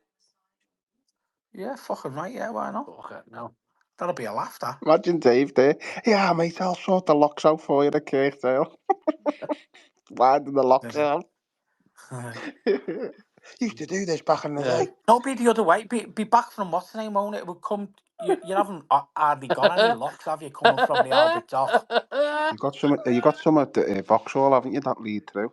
Yeah, fucking right. Yeah, why not? Fuck it, no. That'll be a laugh, that. Imagine Dave there. Yeah, mate, I'll sort the locks out for you at Kirkdale. Winding the locks out. Used to do this back in the Yeah. day. No, be the other way. Be back from what's the name, won't it? It would come. You haven't hardly got any locks, have you? Coming from the Albert Dock. You got some at the Vauxhall, haven't you? That lead through.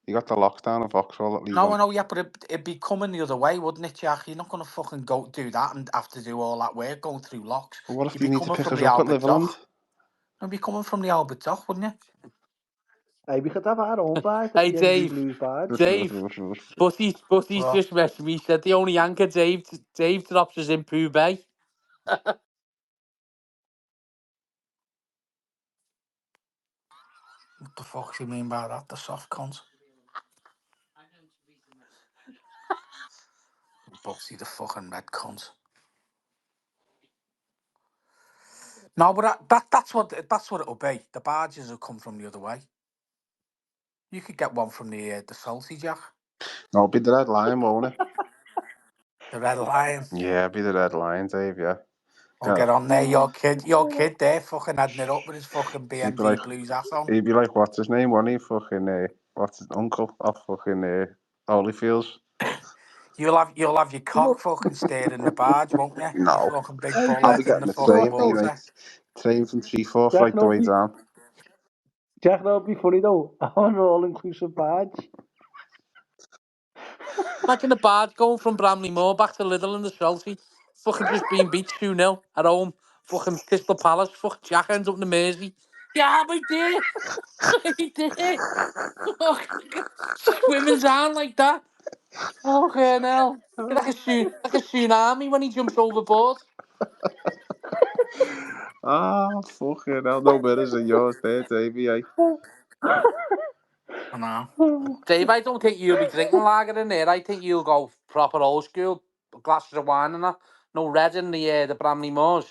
You got the locks down at Vauxhall that lead No, on. I know, yeah, but it'd be coming the other way, wouldn't it, Jack? You're not going to fucking go do that and have to do all that work going through locks. But what if You'd they be need to coming pick from us the up at Albert Liverland? Dock. You'd be coming from the Albert Dock, wouldn't you? Hey, we could have our own badge, Hey, the NG Dave. Blues badge. Dave. Butty's Well, just messaged me. He said the only anchor Dave drops is in Pooh Bay. what the fuck do you mean by that? The soft cunt. Bugsy the fucking red cunt. No, but that's what it'll be. The barges will come from the other way. You could get one from the Salty, Jack. No, it'll be the Red Lion, won't it? The Red Lion. Yeah, it'll be the Red Lion, Dave, yeah. I'll get on there. Your kid there fucking adding it up with his fucking He'd be like, BMG Blues ass on. what's his name, wasn't he? Fucking, what's his uncle off fucking Holyfields? You'll have your cock fucking steered in the barge, won't you? You No. fucking big Hey, I'll Jack, be bullhead in getting the the you know fucking what train, me, though? mate. water. Train from Seaforth Jack, right the no, way down. Jack, that would be funny though. On an all-inclusive badge. Imagine the barge going from Bramley Moor back to Little and the Chelsea. Fucking just being beat 2-0 at home. Fucking Crystal Palace. Fuck Jack ends up in the Mersey. Yeah, we did. We did. Fuck. Swimming down like that. Okay, now. Like a tsunami when he jumps overboard. Ah, fucking hell. No better than yours there, Davey, eh? I know. Dave, I don't think you'll be drinking lager in there. I think you'll go proper old school, glasses of wine and that. No red in the Bramley Moors.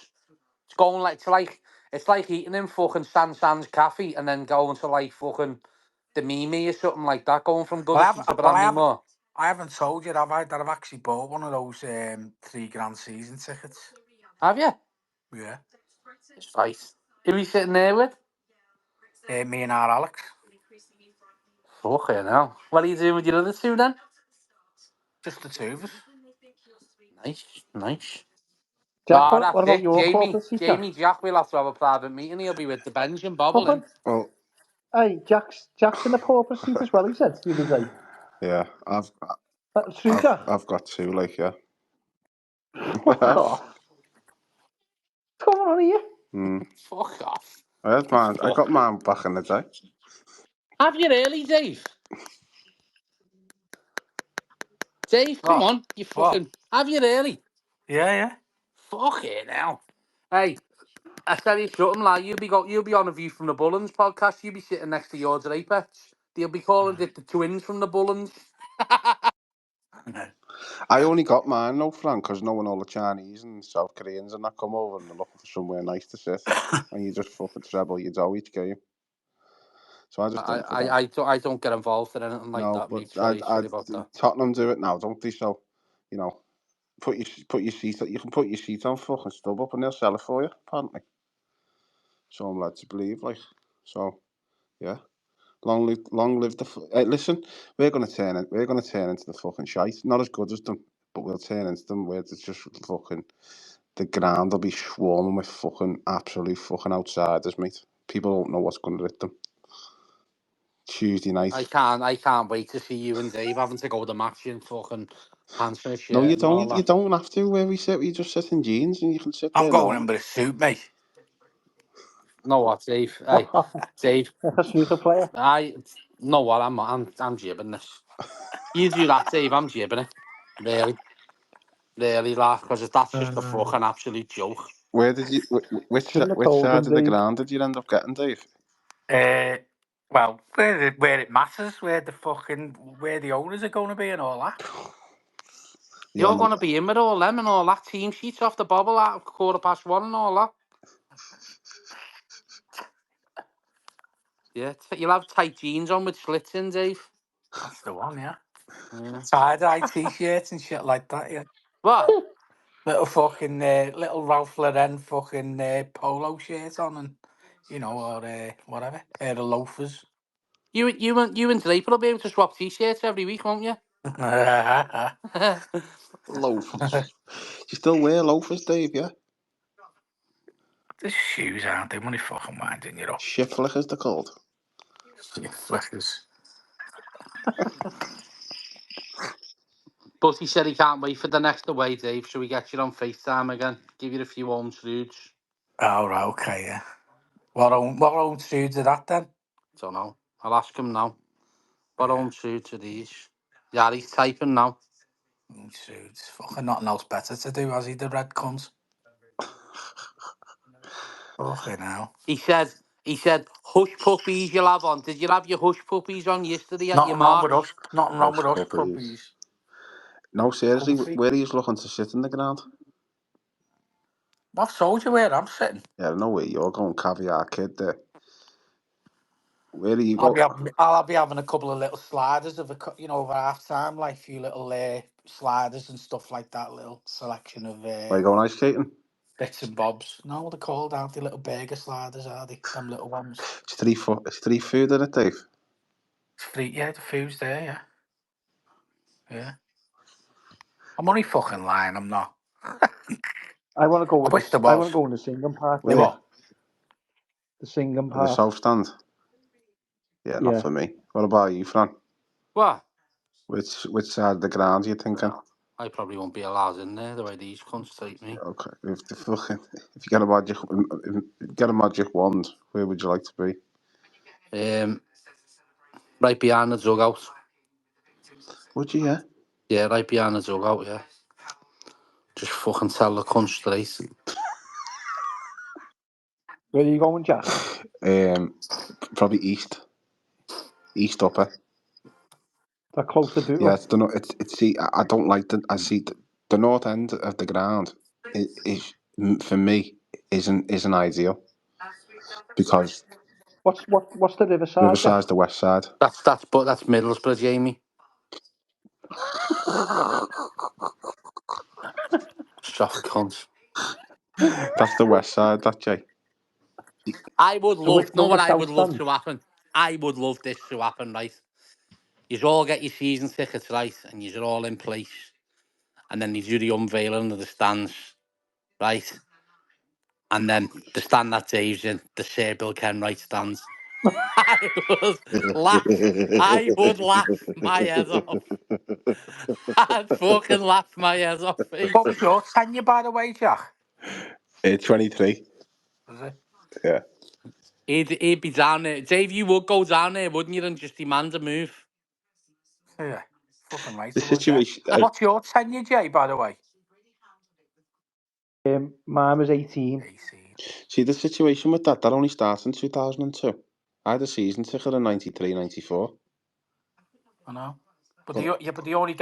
It's going like it's like eating in fucking Sans Cafe and then going to like fucking the Mimi or something like that. Going from Well, Goodison to Bramley Moor. I haven't told you, have I, that I've actually bought one of those £3 season tickets. Have you? Yeah. It's right. Who are you sitting there with? Me and our Alex. Fucking hell. What are you doing with your other two then? Just the two of us. Nice, nice. Jack, Oh, what that's about it. your corporate seat, Jack? Jack will have to have a private meeting. He'll be with the Benjamin Fucking, bobbling. Well, hey, Jack's in the corporate seat as well, he said the other day. yeah, That's true, Jack. I've got two, like, yeah. Fuck off. What's going on here? Fuck off. I got mine back in the day. Have you really, Dave? Dave, come What? on. You What? fucking... Have you really? Yeah. Fuck it now. Hey, I tell you something, like, you'll be on a View from the Bullens podcast. You'll be sitting next to your Drapets. They'll be calling it the twins from the Bullens. I only got mine, though, Frank, because knowing all the Chinese and South Koreans and that come over and they're looking for somewhere nice to sit, and you just fucking treble your dough each game. So I just done it for them. I don't get involved in anything like No, that, but mate. Sorry about that. Tottenham do it now, don't they? So, you know, put your seat. You can put your seat on fucking stub up, and they'll sell it for you. Apparently, so I'm led to believe. Like, so yeah. Long live the. Listen, we're gonna turn into the fucking shite. Not as good as them, but we'll turn into them. Where it's just fucking the ground will be swarming with fucking absolute fucking outsiders, mate. People don't know what's going to hit them. Tuesday night. I can't wait to see you and Dave having to go to the match in fucking pants and a shirt No, you and all don't. You that. don't have to. Where we sit, we just sit in jeans, and you can sit I'm there going in normal. with a suit, mate. Know what, Dave? Hey, Dave. A snooker player. I know what I'm jibbing this. You do that, Dave. I'm jibbing it. Really, laugh because that's just a fucking absolute joke. Where did you? Shouldn't have Which told side him, of the Dave. ground did you end up getting, Dave? Well, where it matters, where the owners are going to be and all that. You You're on going to be in with all them and all that team sheets off the bubble at 1:15 and all that. Yeah, you'll have tight jeans on with slits in, Dave. That's the one, yeah. Yeah. Tie-dye t-shirts and shit like that, yeah. What? Little fucking little Ralph Lauren fucking polo shirt on, and or whatever, pair of loafers. You and Draper will be able to swap t-shirts every week, won't you? loafers? You still wear loafers, Dave? Yeah. The shoes, aren't they? Money fucking winding you up. Shit flickers they're called. Flickers. But he said he can't wait for the next away, Dave, so we get you on FaceTime again. Give you a few home truths. Oh, right, okay, yeah. What own shoes are that then? Don't know. I'll ask him now. What home truths are these? Yeah, he's typing now. Own shoes. Fucking nothing else better to do, has he, the red cunt? Fucking hell. He said, hush puppies you'll have on. Did you have your hush puppies on yesterday at your Nothing wrong march? with us. Nothing wrong with Hush us, puppies. puppies. No, seriously, Comfy. where are you looking to sit in the ground? I've told you where I'm sitting. Yeah, I know where you're going, caviar kid. There. Where do you go? I'll be having a couple of little sliders over half time, like a few little sliders and stuff like that. Little selection of Are you going ice skating? bits and bobs. No, what they're called, aren't they? Little burger sliders, are they? Them little ones. It's street food in it, Dave. It's free, yeah. The food's there, yeah. I'm only fucking lying. I'm not. I want to go I with wish there this. I want was. to go in the singing part You there. Where? what? The singing In the part. south stand. Yeah, not Yeah. for me. What about you, Fran? What? Which side of the ground are you thinking? Well, I probably won't be allowed in there the way these cunts take me. Okay, if you get a magic wand, where would you like to be? Right behind the dugout. Would you? Yeah. Yeah, right behind the dugout, yeah. Just fucking tell the cunt straight. Where are you going, Jack? Probably east upper. That close to Bootle? Yeah, it's see. I don't like I see the north end of the ground is for me isn't ideal because What's the Riverside, Jack? Riverside's the west side. That's Middlesbrough, Jamie. Soft cunt. That's the west side. That Jay. I would So love, which know one, the what I South would love Stand? to happen? I would love this to happen, right? You all get your season tickets, right? And you're all in place. And then you do the unveiling of the stands, right? And then the stand that Dave's in, the Sir Bill Kenwright stands. I would laugh. I would laugh my head off. I'd fucking laugh my head off, mate. What was your tenure, by the way, Jack? 23. Is it? Yeah. He'd be down there. Dave, you would go down there, wouldn't you, and just demand a move? Yeah. Fucking right, The I would, yeah. situation. What's your tenure, Jay, by the way? Mine was 18. 18. See, the situation with that only starts in 2002. I had a season ticket in 93, 94. I know. But But they only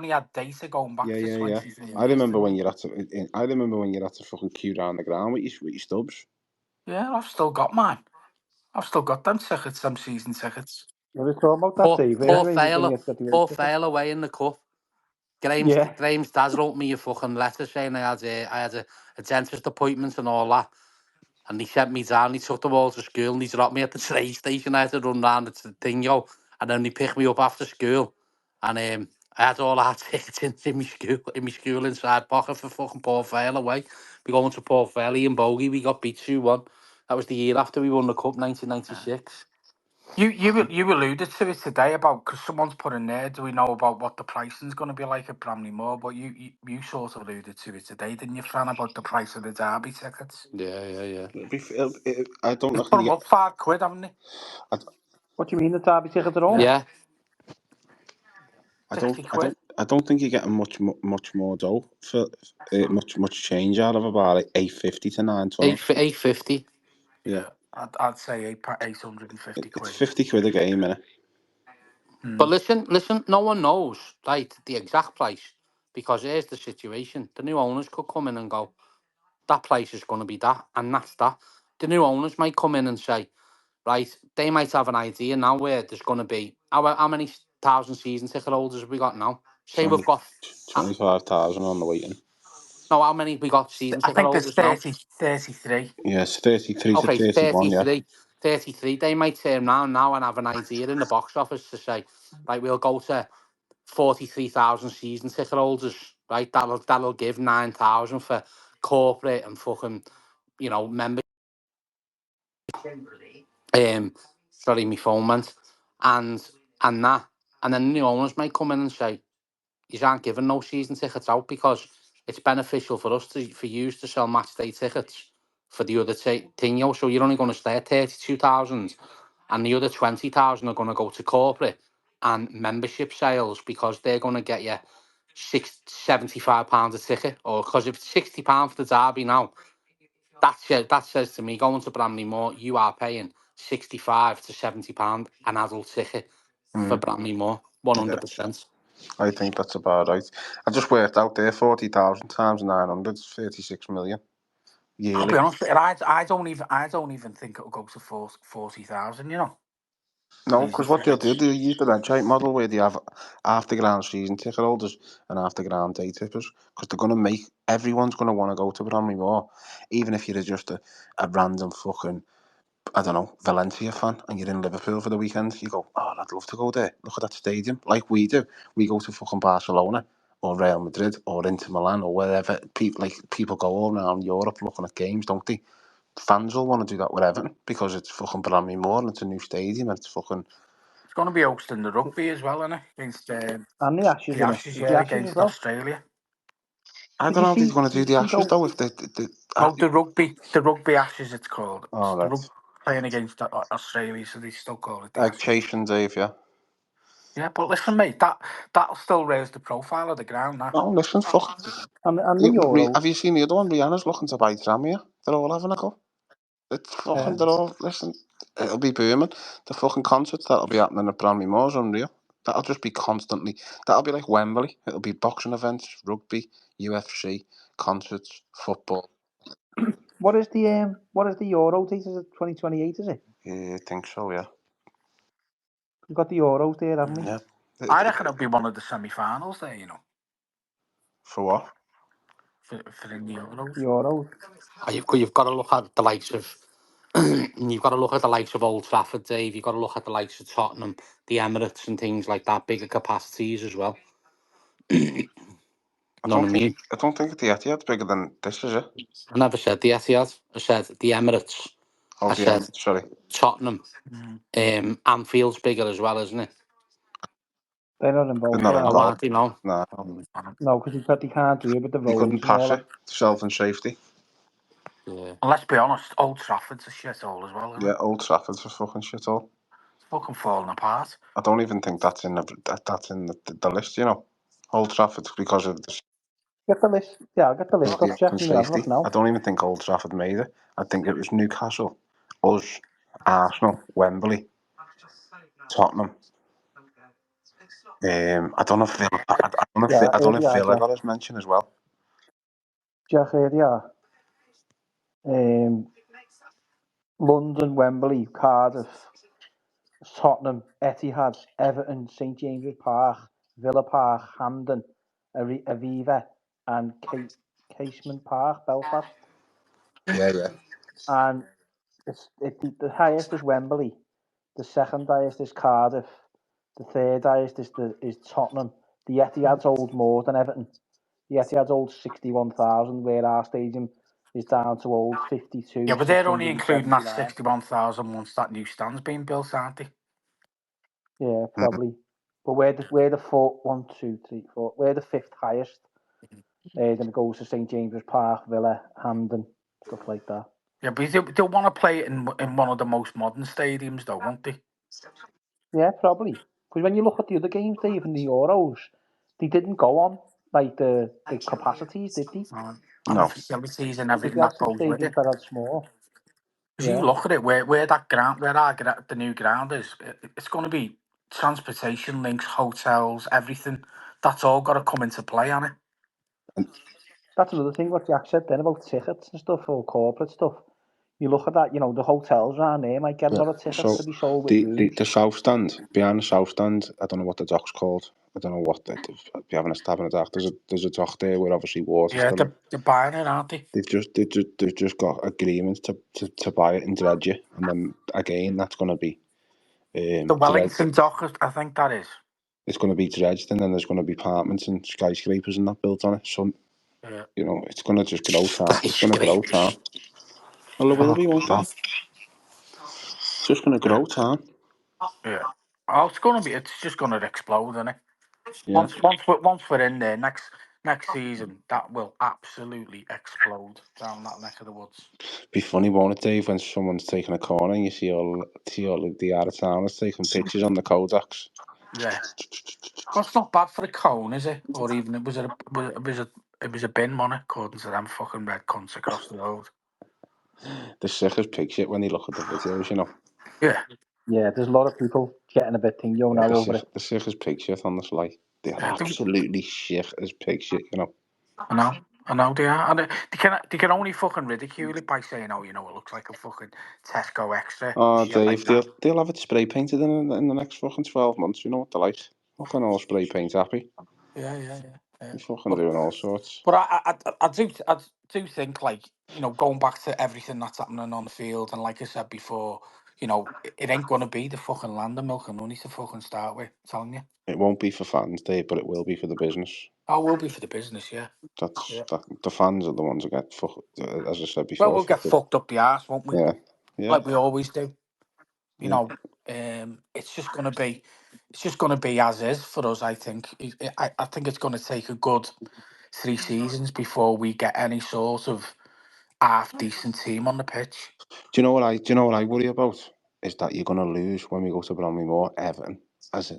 had data going back to yeah. 23 I years, remember didn't when they? you had to. I remember when you had to fucking queue down the ground with your stubs. Yeah, I've still got mine. I've still got them tickets, them season tickets. We were talking about that, Poor, Dave, poor anyway, when Fowler, you got the poor ticket. Fowler away in the cup. Yeah. Graham's dad wrote me a fucking letter saying I had a dentist appointment and all that. And he sent me down, he took them all to school and he dropped me at the train station. I had to run round to the Dingo and then he picked me up after school. And I had all our tickets in my school inside pocket for fucking Paul Vale away. We going to Paul Vale in Bogey, we got beat 2-1. That was the year after we won the cup, 1996. You alluded to it today about, because someone's put in there, do we know about what the pricing's going to be like at Bramley Moor? But you sort of alluded to it today, didn't you, Fran, about the price of the Derby tickets? Yeah. I don't They know. put them up £5, haven't they? What do you mean, the Derby ticket at home? Yeah. Yeah. I 60 don't. I quid. don't. I don't think you're getting much more dough for much change out of about 850 to 912. 850. Yeah, I'd say 850 it's quid. 50 quid a game, innit? But listen, no one knows like the exact price because here's the situation. The new owners could come in and go, that price is going to be that, and that's that. The new owners might come in and say, right, they might have an idea now where there's going to be, how many thousand season ticket holders have we got now? Say we've 20, got, 25,000 on the waiting. no, how many we got season I ticket think there's holders now? 33. Yes, 33 to Okay, 31. Yeah, 33. They might turn around now and have an idea in the box office to say, right, we'll go to 43,000 season ticket holders, right? That'll give 9,000 for corporate and fucking, member. Sorry, my phone went, and that, and then the new owners might come in and say, you aren't giving no season tickets out because it's beneficial for us for you to sell match day tickets for the other thing, so you're only going to stay at 32,000, and the other 20,000 are going to go to corporate and membership sales because they're going to get you £75 a ticket, or because if it's £60 for the Derby now, that says to me, going to Bramley Moor, you are paying £65 to £70 an adult ticket for Bramley Moor, 100%. I think that's about right. I just worked out there 40,000 times 900 is 36 million I'll yearly. be honest with you, I don't even think it'll go to 40,000, you know. No, Season because what they'll do, tickets. they'll use the red shape model where they have half the ground season ticket holders and half the ground day tippers, because they're going to make everyone's going to want to go to Bramley Moor, even if you're just a random fucking, I don't know, Valencia fan and you're in Liverpool for the weekend. You go, oh, I'd love to go there. Look at that stadium, like we do. We go to fucking Barcelona or Real Madrid or Inter Milan or wherever. People go all around Europe looking at games, don't they? Fans will want to do that with Everton because it's fucking Bramley Moor and it's a new stadium and it's fucking. It's going to be hosting the rugby as well, isn't it? Against And the Ashes, the in it. Ashes, Is the yeah, Ashes as against well? Australia. I Did don't you know if he's see, going to do did the you see Ashes though? though. If No, the rugby Ashes, it's called. It's oh the right, playing against Australia, so they still call it the like Ashes. Chase and Dave, yeah. Yeah, but listen, mate, that'll still raise the profile of the ground. That Oh, listen, fuck. And the Euros. Have you seen the other one? Rihanna's looking to buy Tramia. They're all having a go. It's fucking. They're all listen. It'll be booming. The fucking concerts that'll be happening at Bramley Moor's unreal. That'll just be constantly. That'll be like Wembley. It'll be boxing events, rugby, UFC, concerts, football. What is the Euro date? Is it 2028? Is it? Yeah, I think so. Yeah. We've got the Euros there, haven't we? Yeah. I reckon it'll be one of the semi-finals there. You know, For what? for the Euros. The Euros. You've got to look at the likes of you've got to look at the likes of Old Trafford, Dave. You've got to look at the likes of Tottenham, the Emirates, and things like that. Bigger capacities as well. I Know what don't I think. mean? I don't think the Etihad's bigger than this, is it? I never said the Etihad. I said the Emirates. Oh, I the said sorry. Tottenham. Mm. Anfield's bigger as well, isn't it? They're not They're involved, not are Oh, they? involved. aren't you know? Nah, No, because they can't do it with the you couldn't roads and pass all it. that. Self and safety. Yeah. And let's be honest, Old Trafford's a shithole as well, isn't Yeah, it? Old Trafford's a fucking shithole. It's fucking falling apart. I don't even think that's in the list, you know. Old Trafford's because of Get the list. Yeah, I'll get the list the up, Jeff. open You have a look safety. I now. don't even think Old Trafford made it. I think it was Newcastle, us, Arsenal, Wembley, Tottenham. I don't know if Villa, Yeah, I don't know if yeah, Villa Jeff. got his mention as well. Jeff, yeah. London, Wembley, Cardiff, Tottenham, Etihad, Everton, St James's Park, Villa Park, Hampden, Aviva, and Casement Park, Belfast. Yeah. And the highest is Wembley. The second highest is Cardiff. The third highest is Tottenham. The Etihad's hold more than Everton. The Etihad's hold 61,000, where our stadium is down to hold Yeah, but they're only including that 52,679. 61,000 once that new stand's being built, aren't they? Yeah, probably. But we're the fourth, 1, 2, 3, 4. We're the fifth highest. Then it goes to St James's Park, Villa, Hampden, stuff like that. Yeah, but they'll want to play it in one of the most modern stadiums, though, won't they? Yeah, probably. Because when you look at the other games, Dave, in the Euros, they didn't go on like the capacities, did they? And the No. facilities and Because everything they had that some goes with stadiums it. that had small. Because you Yeah, look at it, where the new ground is, it's going to be transportation links, hotels, everything. That's all got to come into play on it. that's another thing what Jack said then about tickets and stuff, or corporate stuff. You look at that, the hotels around there might get a Yeah. lot of tickets So to be sold with rooms. the south stand, behind the south stand, I don't know what the dock's called. I don't know what if you're having a stab in a dock. There's a dock there where obviously water's Yeah, still in. they're buying it, aren't they? They've just got agreements to buy it and dredge it, and then again that's going to be The dredged. Wellington dock, I think that is. It's going to be dredged, and then there's going to be apartments and skyscrapers and that built on it. So Yeah. it's going to just grow town. It's going to grow town. Well, it will be, won't it? It's just going to grow town. Yeah. Oh, it's just going to explode, isn't it? Yeah. Once we're in there next season, that will absolutely explode down that neck of the woods. Be funny, won't it, Dave, when someone's taking a corner and you see all the out of towners taking pictures on the Kodaks. Yeah. Well, it's not bad for a cone, is it? Or even it was a bin on it, according to them fucking red cunts across the road. The sickest picture when you look at the videos, you know. Yeah. Yeah, there's a lot of people getting a bit thingy now over it. The sickest picture on the slide. They're Yeah, absolutely sick as picture, you know. I know they are. And they can only fucking ridicule it by saying, oh, it looks like a fucking Tesco extra. Oh, Shit like Dave, that. they'll have it spray painted in the next fucking 12 months. You know what they're like. Fucking all spray paint happy. Yeah. They're fucking doing all sorts. But I do think, like, going back to everything that's happening on the field, and like I said before, it ain't gonna be the fucking land of milk and honey to fucking start with. I'm telling you. It won't be for fans, Dave, but it will be for the business. Oh, will be for the business, yeah. The fans are the ones that get fucked, as I said Well, before. we'll get fucked up the arse, won't we? Yeah. Like we always do. It's just gonna be as is for us. I think. I think it's gonna take a good 3 seasons before we get any sort of half decent team on the pitch. Do you know what I worry about? Is that you're gonna lose when we go to Bramley Moor, Everton, as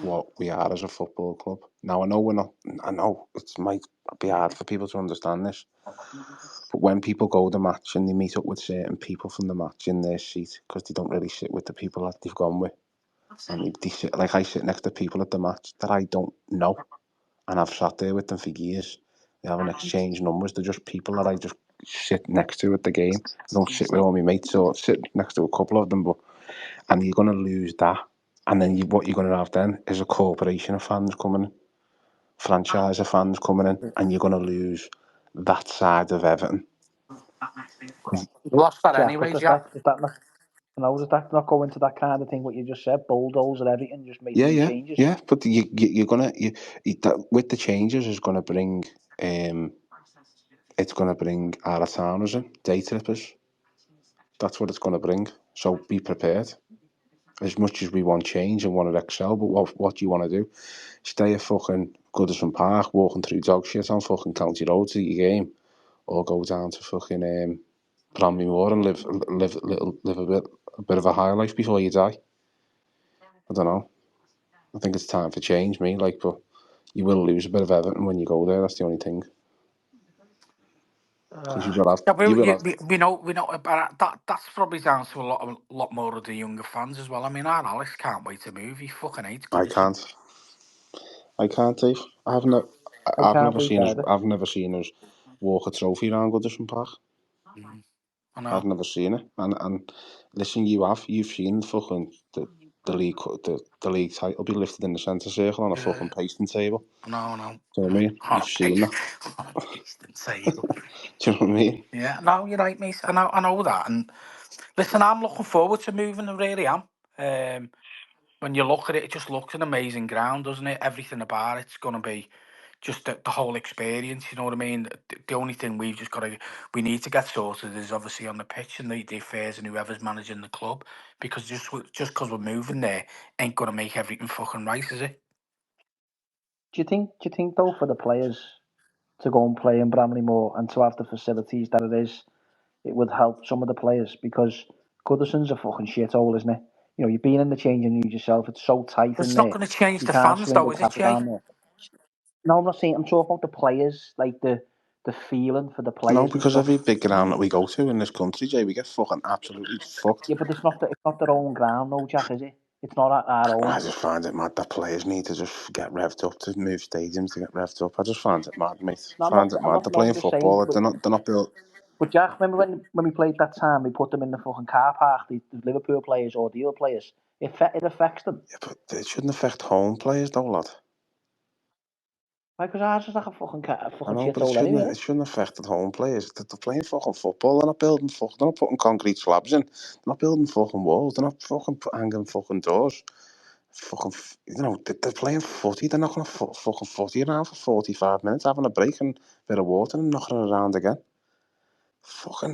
what we are as a football club. Now I know we're not. I know it might be hard for people to understand this, but when people go to the match and they meet up with certain people from the match in their seat because they don't really sit with the people that they've gone with, and they sit like I sit next to people at the match that I don't know, and I've sat there with them for years. They haven't exchanged numbers. They're just people that I just sit next to at the game. I don't sit with all my mates or sit next to a couple of them, and you're going to lose that. And then what you're going to have then is a corporation of fans coming in, franchise of fans coming in, and you're going to lose that side of Everton. We lost that Jack, but anyway, Jack. does that not go into that kind of thing what you just said, bulldoze and everything, just make some changes? Yeah. But you're gonna with the changes is going to bring it's going to bring out of towners in, day trippers. That's what it's going to bring. So be prepared. As much as we want change and want to excel, but what do you want to do? Stay at fucking Goodison Park, walking through dog shit on fucking County Road to your game, or go down to fucking Bramley Moor and live a bit of a high life before you die. I don't know. I think it's time for change, me. But you will lose a bit of Everton when you go there. That's the only thing. Because you will have. Yeah, You will have. we know, but that's probably down to a lot more of the younger fans as well. I mean, our Alex can't wait to move. He fucking hates I Goodison. can't, Dave. I've I can't wait either. never seen us walk a trophy around Goodison Park. I know. I've never seen it. And listen, you've seen fucking the league title be lifted in the centre circle on a fucking pasting table. I know. Do you know what I mean? You've seen that. On a pasting table. Do you know what I mean? Yeah, no, you're right, mate. I know that. And listen, I'm looking forward to moving. I really am. When you look at it, it just looks an amazing ground, doesn't it? Everything about it's going to be just the whole experience. You know what I mean? The only thing we need to get sorted is obviously on the pitch and the affairs and whoever's managing the club, because just because we're moving there ain't going to make everything fucking right, is it? Do you think though, for the players to go and play in Bramley Moor and to have the facilities that it is, it would help some of the players, because Goodison's a fucking shithole, isn't it? You know, you've been in the changing rooms yourself. It's so tight in It's not there. going to change You the can't fans, swing though, a is it, tap Jay? down there. No, I'm not saying. I'm talking about the players, like the feeling for the players. No, and because stuff. every big ground that we go to in this country, Jay, we get fucking absolutely fucked. Yeah, but it's not their own ground, no, Jack, is it? It's not our own. I just find it mad that players need to just get revved up to move stadiums to get revved up. I just find it mad, mate. No, Find it I'm mad. not. They're No, I'm playing just saying. football. They're not built. But Jack, remember when we played that time? We put them in the fucking car park. The Liverpool players or the other players. It affects them. Yeah, but it shouldn't affect home players, though, lad. Why? Because ours is like a fucking I know, but shithole anyway. it shouldn't affect the home players. They're playing fucking football. They're not building they're not putting concrete slabs in. They're not building fucking walls. They're not fucking hanging fucking doors. Fucking, they're playing footy. They're not going to fucking footy around for 45 minutes, having a break and a bit of water and knocking it around again.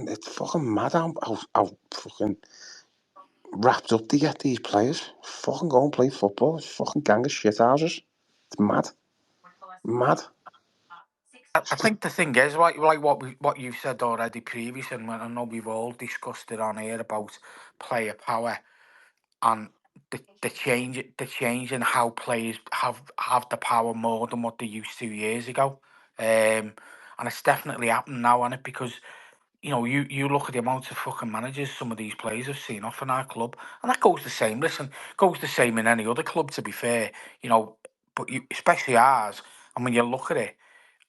It's fucking mad how fucking wrapped up they get these players. Fucking go and play football. It's fucking gang of shit houses. It's mad. Mad. I think the thing is, like what you've said already previously, and I know we've all discussed it on here about player power and the change in how players have the power more than what they used 2 years ago. And it's definitely happened now, isn't it? Because you look at the amount of fucking managers some of these players have seen off in our club, and that goes the same. Listen, goes the same in any other club, to be fair. But especially ours. And when you look at it,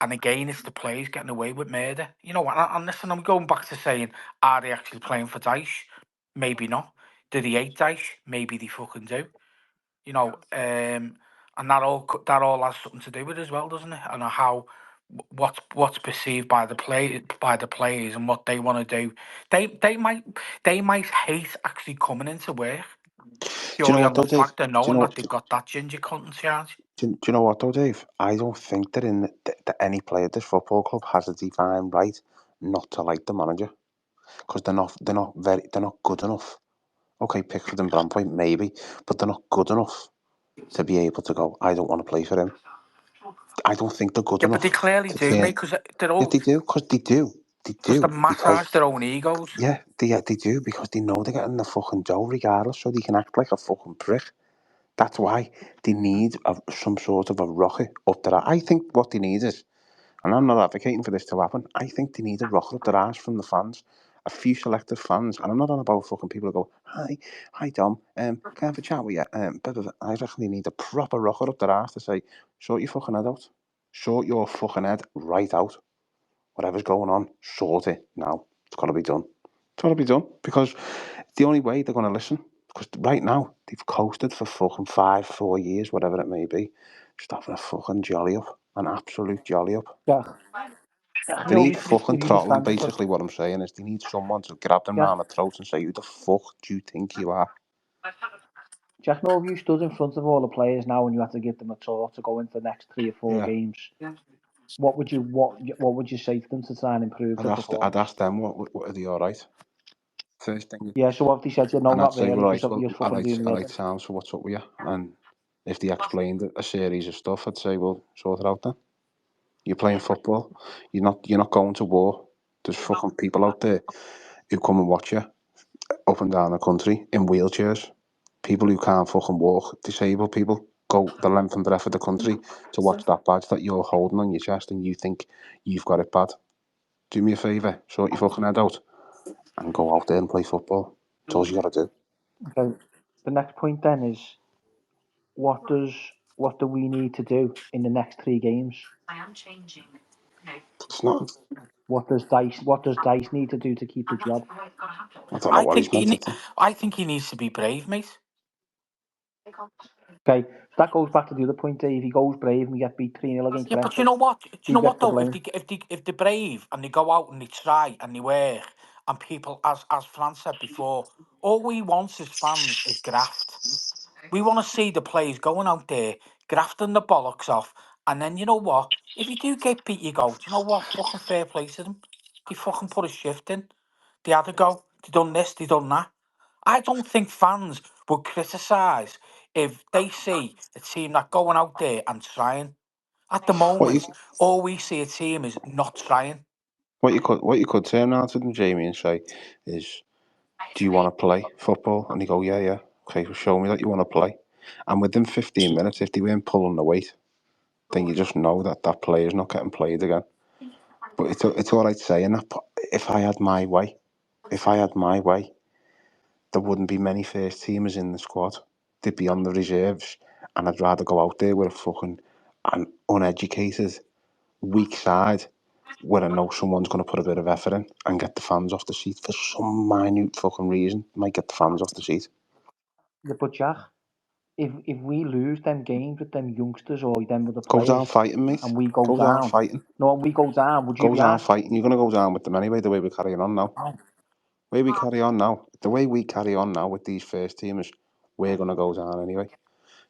and again, it's the players getting away with murder. And listen, I'm going back to saying, are they actually playing for Dyche? Maybe not. Do they hate Dyche? Maybe they fucking do. And that all has something to do with it as well, doesn't it? And how what's perceived by the players and what they want to do. They might hate actually coming into work Do you know purely what on the though, Dave? fact of knowing that they've got that ginger cunt in charge. Do you know what though, Dave? I don't think that any player at this football club has a divine right not to like the manager, because they're not good enough. Okay, Pickford and Bramley maybe, but they're not good enough to be able to go, I don't want to play for him. I don't think they're good Yeah, but they enough clearly to do, mate, turn. because they're Yeah, all they do, because they do. They because they do, because massage their own egos. yeah, they do, because they know they're getting the fucking dough regardless, so they can act like a fucking prick. That's why they need some sort of a rocket up their. I think what they need is, and I'm not advocating for this to happen, I think they need a rocket up their arse from the fans. A few selected fans, and I'm not on about fucking people who go, hi Dom, can I have a chat with you? I reckon they need a proper rocket up their arse to say, sort your fucking head out. Sort your fucking head right out. Whatever's going on, sort it now. It's got to be done. It's got to be done, because the only way they're going to listen, because right now they've coasted for fucking 4 years, whatever it may be, just having a fucking jolly up, an absolute jolly up. Yeah. They No, need fucking if you throttling. understand, because Basically, what I'm saying is they need someone to grab them Jack, round the throat and say, "Who the fuck do you think you are?" know, if you stood in front of all the players now and you had to give them a tour to go into the next 3 or 4 Yeah, games, what would you say to them to try and improve their I'd performance? ask them what are they all right. First thing, Yeah, so what if they said, no, and I'd not say, really, right, because well, you're fucking doing I me like head. sounds. So what's up with you? And if they explained a series of stuff, I'd say, well, sort it out then. You're playing football. You're not going to war. There's fucking people out there who come and watch you up and down the country in wheelchairs. People who can't fucking walk, disabled people, go the length and breadth of the country to watch that badge that you're holding on your chest and you think you've got it bad. Do me a favour, sort your fucking head out and go out there and play football. That's all you got to do. Okay. The next point then is what do we need to do in the next 3 games? It's not. What does Dyche need to do to keep the job? I don't know what he's meant to do. I think he needs to be brave, mate. Okay, so that goes back to the other point, Dave. He goes brave and we get beat 3-0 against Yeah, Brentford. but you know what? Do you know what though? blame. If they're brave and they go out and they try and they work, and people, as Fran said before, all we want as fans is graft. We want to see the players going out there, grafting the bollocks off, and then you know what? If you do get beat, you go, do you know what? Fucking fair play to them. They fucking put a shift in. They had to go. They done this, they done that. I don't think fans would criticise if they see a team that going out there and trying. At the What you moment, all we see a team is not trying. what you could turn around to them, Jamie, and say is, do you want to play football? And they go, yeah. Okay, well, show me that you want to play. And within 15 minutes, if they weren't pulling the weight, then you just know that that player's not getting played again. But it's all right saying that. But if I had my way, there wouldn't be many first teamers in the squad. They'd be on the reserves, and I'd rather go out there with a fucking an uneducated, weak side where I know someone's going to put a bit of effort in and get the fans off the seat for some minute fucking reason. Might get the fans off the seat. Yeah, but Jack, if we lose them games with them youngsters or them with the Go down players fighting, mate. and we go Go down fighting. no, and we go down, would you Go be down asked? fighting. You're going to go down with them anyway, the way we're carrying on now. Oh. The way we carry on now with these first teamers, we're going to go down anyway.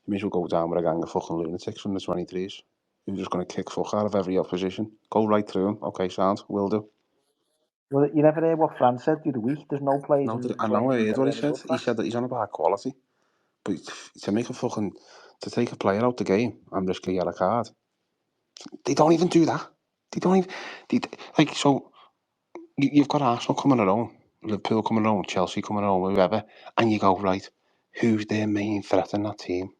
You may as well go down with a gang of fucking lunatics from the 23s. You're just going to kick fuck out of every opposition. Go right through them. Okay, sound. Will do. Well, you never heard what Fran said the other week. There's no players No, in the I know I 23s heard that what are he any said. good for He that. said that he's on about quality. But to take a player out the game and risk a yellow card, they don't even do that. They don't even, so you've got Arsenal coming at home, Liverpool coming at home, Chelsea coming at home, whoever, and you go, right, who's their main threat in that team?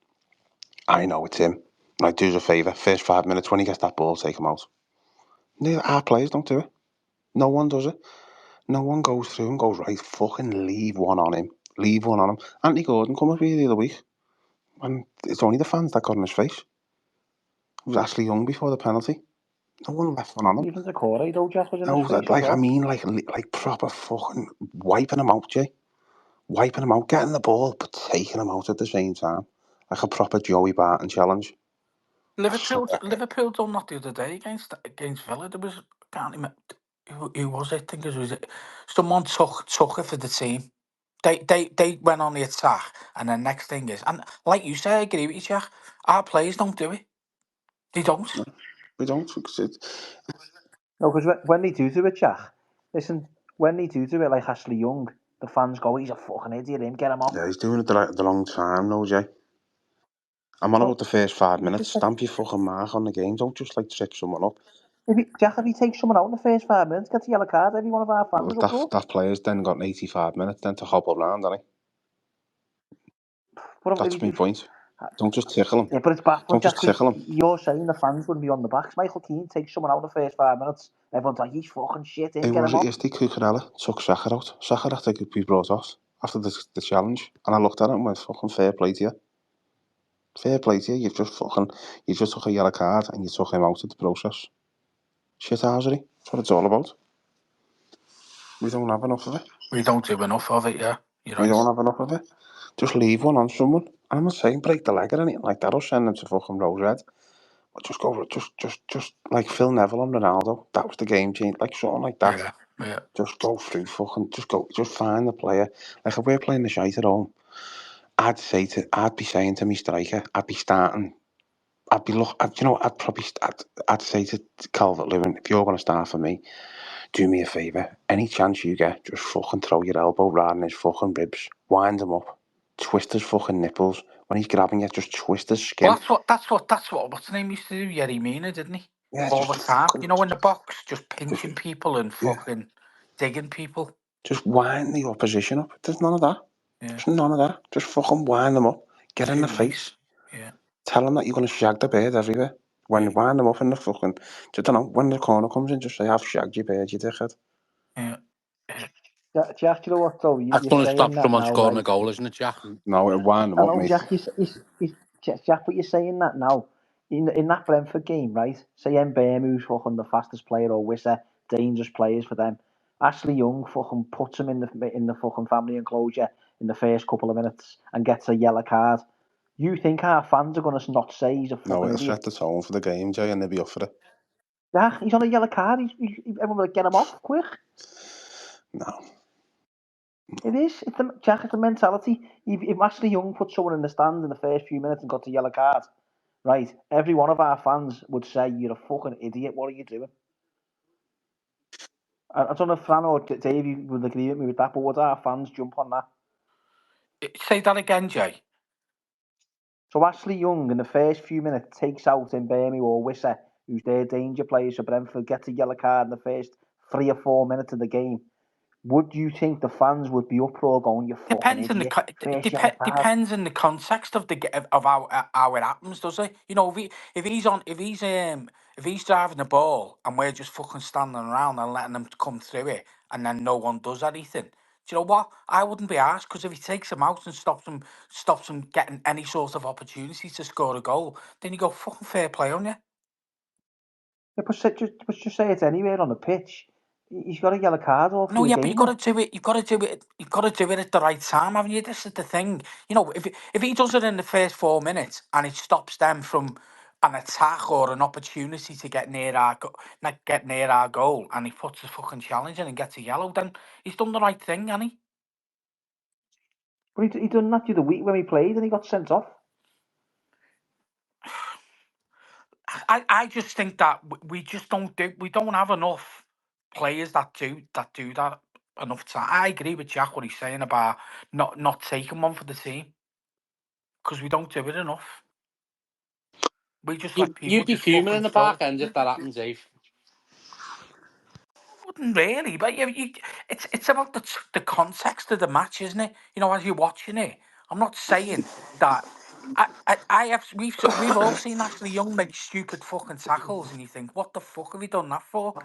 I know it's him. Right, do us a favour, first 5 minutes, when he gets that ball, take him out. Our players don't do it. No one does it. No one goes through and goes, right, fucking leave one on him. Leave one on him. Anthony Gordon come up here the other week, and it's only the fans that got in his face. It was Ashley Young before the penalty. No one left one on him. Even Decore, though, Jack was in No, his face as like, well. I mean, like proper fucking wiping him out, Jay. Wiping him out, getting the ball, but taking him out at the same time. Like a proper Joey Barton challenge. Liverpool done that the other day against Villa. There was, I can't remember who was it. I think it was someone took it for the team. They went on the attack, and the next thing is, and like you say, I agree with you, Jack. Our players don't do it. They don't. No, we don't. No, because when they do it, Jack, listen, when they do it like Ashley Young, the fans go, he's a fucking idiot, him, get him off. Yeah, he's doing it the wrong time, no, Jay. I'm on about the first 5 minutes. Stamp your fucking mark on the game. Don't just like trick someone up. Jack, if he takes someone out in the first 5 minutes, gets a yellow card, every one of our fans will go. That player's then got 85 minutes then to hobble around, hasn't he? That's my point. Don't just tickle him. Yeah, but it's baffling, Don't just Jack, because tickle him. you're saying the fans wouldn't be on the backs. Michael Keane takes someone out in the first 5 minutes, everyone's like, he's fucking shit, him, Who get was him it off. yesterday? Cucurella took Saka out. Saka had to be brought off after the challenge. And I looked at it and went, fucking fair play to you. Fair play to you. You just took a yellow card and you took him out of the process. Shithousery. That's what it's all about. We don't have enough of it. We don't do enough of it, yeah. You're We right. don't have enough of it. Just leave one on someone. And I'm not saying break the leg or anything like that or send them to fucking Rose Red. But just like Phil Neville and Ronaldo. That was the game change. Like something like that. Yeah. Just go through fucking, just find the player. Like if we're playing the shite at home, I'd be saying to me striker, I'd say to Calvert-Lewin, if you're going to start for me, do me a favour. Any chance you get, just fucking throw your elbow right in his fucking ribs, wind him up, twist his fucking nipples. When he's grabbing you, just twist his skin. Well, that's what what's his name used to do? Yerry Mina, didn't he? Yeah, all the just time. fucking, You know, in the box, just pinching people and fucking digging people. just wind the opposition up. There's none of that. Yeah, There's none of that. Just fucking wind them up. Get in too the nice. face. Yeah, Tell them that you're going to shag the bird everywhere. When you wind them up in the fucking, I don't know, when the corner comes in, just say, I've shagged your bird, you dickhead. yeah. Jack, you know what though? That's You're going to saying stop that someone now, scoring right? a goal, isn't it, Jack? No, it'll wind them I up, know, mate. Jack. Jack, but you're saying that now. In that Brentford game, right? Say Mbemu, who's fucking the fastest player, or Wissa, dangerous players for them. Ashley Young fucking puts him in the fucking family enclosure in the first couple of minutes and gets a yellow card. You think our fans are gonna not say he's a No, fucking it'll idiot? set the tone for the game, Jay, and they'll be up for it. Jack, he's on a yellow card. Everyone will get him off quick. No. It is. Jack, it's the mentality. If Ashley Young put someone in the stand in the first few minutes and got a yellow card, right, every one of our fans would say, you're a fucking idiot, what are you doing? I don't know if Fran or Dave would agree with me with that, but would our fans jump on that? Say that again, Jay. So Ashley Young, in the first few minutes, takes out Mbemu or Wissa, who's their danger players for Brentford, gets a yellow card in the first 3 or 4 minutes of the game. Would you think the fans would be uproar going, you fucking Depends on idiot, first yellow card? depends on the context of of how it happens, does it? You know, if he's driving the ball and we're just fucking standing around and letting him come through it, and then no one does anything. Do you know what? I wouldn't be arsed, because if he takes him out and stops him getting any sort of opportunity to score a goal, then you go, fucking fair play on you. Yeah, but just say it's anywhere on the pitch. He's got a yellow card all No, through the yeah, but game. you've got to do it. You've got to do it at the right time, haven't you? This is the thing. You know, if he does it in the first 4 minutes and it stops them from an attack or an opportunity to get near our goal, and he puts a fucking challenge in and gets a yellow, then he's done the right thing, hasn't he? But he done that the other week when we played and he got sent off. I just think that we don't have enough players that do that enough time. I agree with Jack what he's saying about not taking one for the team, because we don't do it enough. We just let people You'd be just fuming in fucking the go. park end if that happened, Dave. Wouldn't really, but it's about the context of the match, isn't it? You know, as you're watching it, I'm not saying that. I have we've all seen Ashley Young make stupid fucking tackles, and you think, what the fuck have we done that for?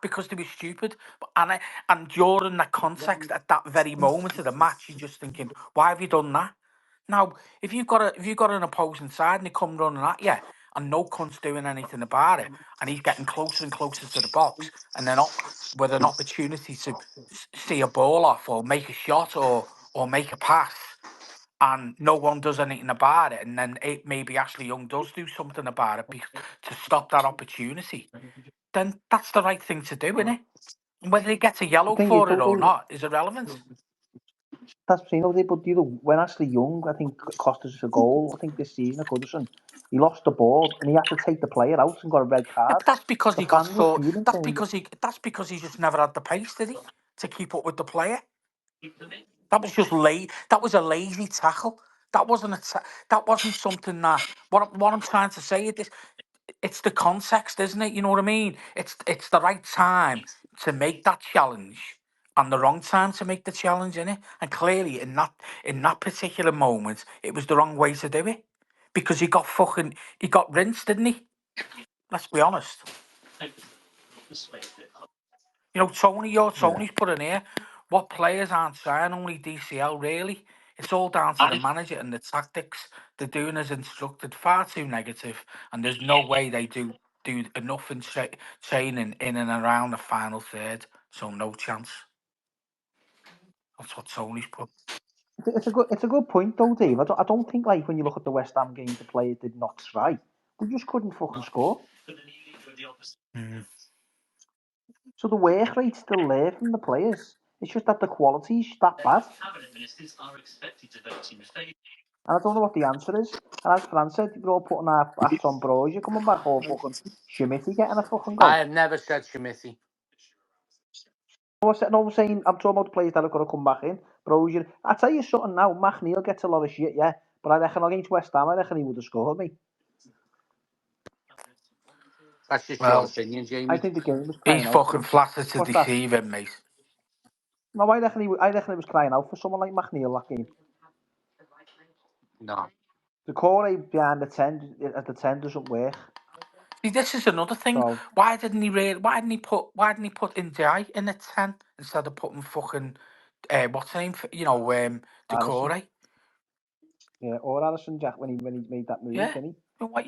Because they were stupid. And during that context, at that very moment of the match, you're just thinking, why have you done that? Now, if you've got an opposing side and they come running at you, and no cunt's doing anything about it, and he's getting closer and closer to the box, and then up with an opportunity to see a ball off or make a shot or make a pass, and no one does anything about it, and then maybe Ashley Young does do something about it to stop that opportunity, then that's the right thing to do, isn't it? And whether he gets a The yellow thing is, for it or not is irrelevant. that's but when Ashley Young, I think, cost us a goal, I think this season at Goodison, he lost the ball and he had to take the player out and got a red Yeah, card. but that's because The he got fans were so. fuming, That's saying, because he just never had the pace, did he, to keep up with the player? That was just late. That was a lazy tackle. That wasn't that wasn't something that. What I'm trying to say is this: it's the context, isn't it? You know what I mean? It's the right time to make that challenge, and the wrong time to make the challenge, innit? And clearly, in that particular moment, it was the wrong way to do it, because he got rinsed, didn't he? Let's be honest. You know, Tony's put in here. What players aren't signing, only DCL, really? It's all down to the manager and the tactics. They're doing as instructed, far too negative, and there's no way they do enough in training in and around the final third, so no chance. That's what Tony's put. it's a good point though, Dave. I don't think, like, when you look at the West Ham game, the players did not try. We just couldn't fucking score. Mm. So the work rate's still there from the players. It's just that the quality's that bad. And I don't know what the answer is. And as Fran said, we're all putting our hats on Brozier coming back, or fucking Schmitty getting a fucking I goal. have never said Schmitty. I'm saying, I'm talking about the players that are going to come back in. Brozier. I tell you something now, McNeil gets a lot of shit, yeah. But I reckon against West Ham, I reckon he would have scored me. That's just your Well, opinion, I Jamie. think the game was He's crying out for fucking him. flattered to What's that? deceive him, mate. No, I reckon it was crying out for someone like McNeil that game. No. The core behind the 10 at the 10 doesn't work. See, this is another thing. So Why didn't he put in Dyche in the 10 instead of putting fucking what's his name? Addison, Decore. yeah, or Addison Jack when he made that move, Yeah. didn't he? But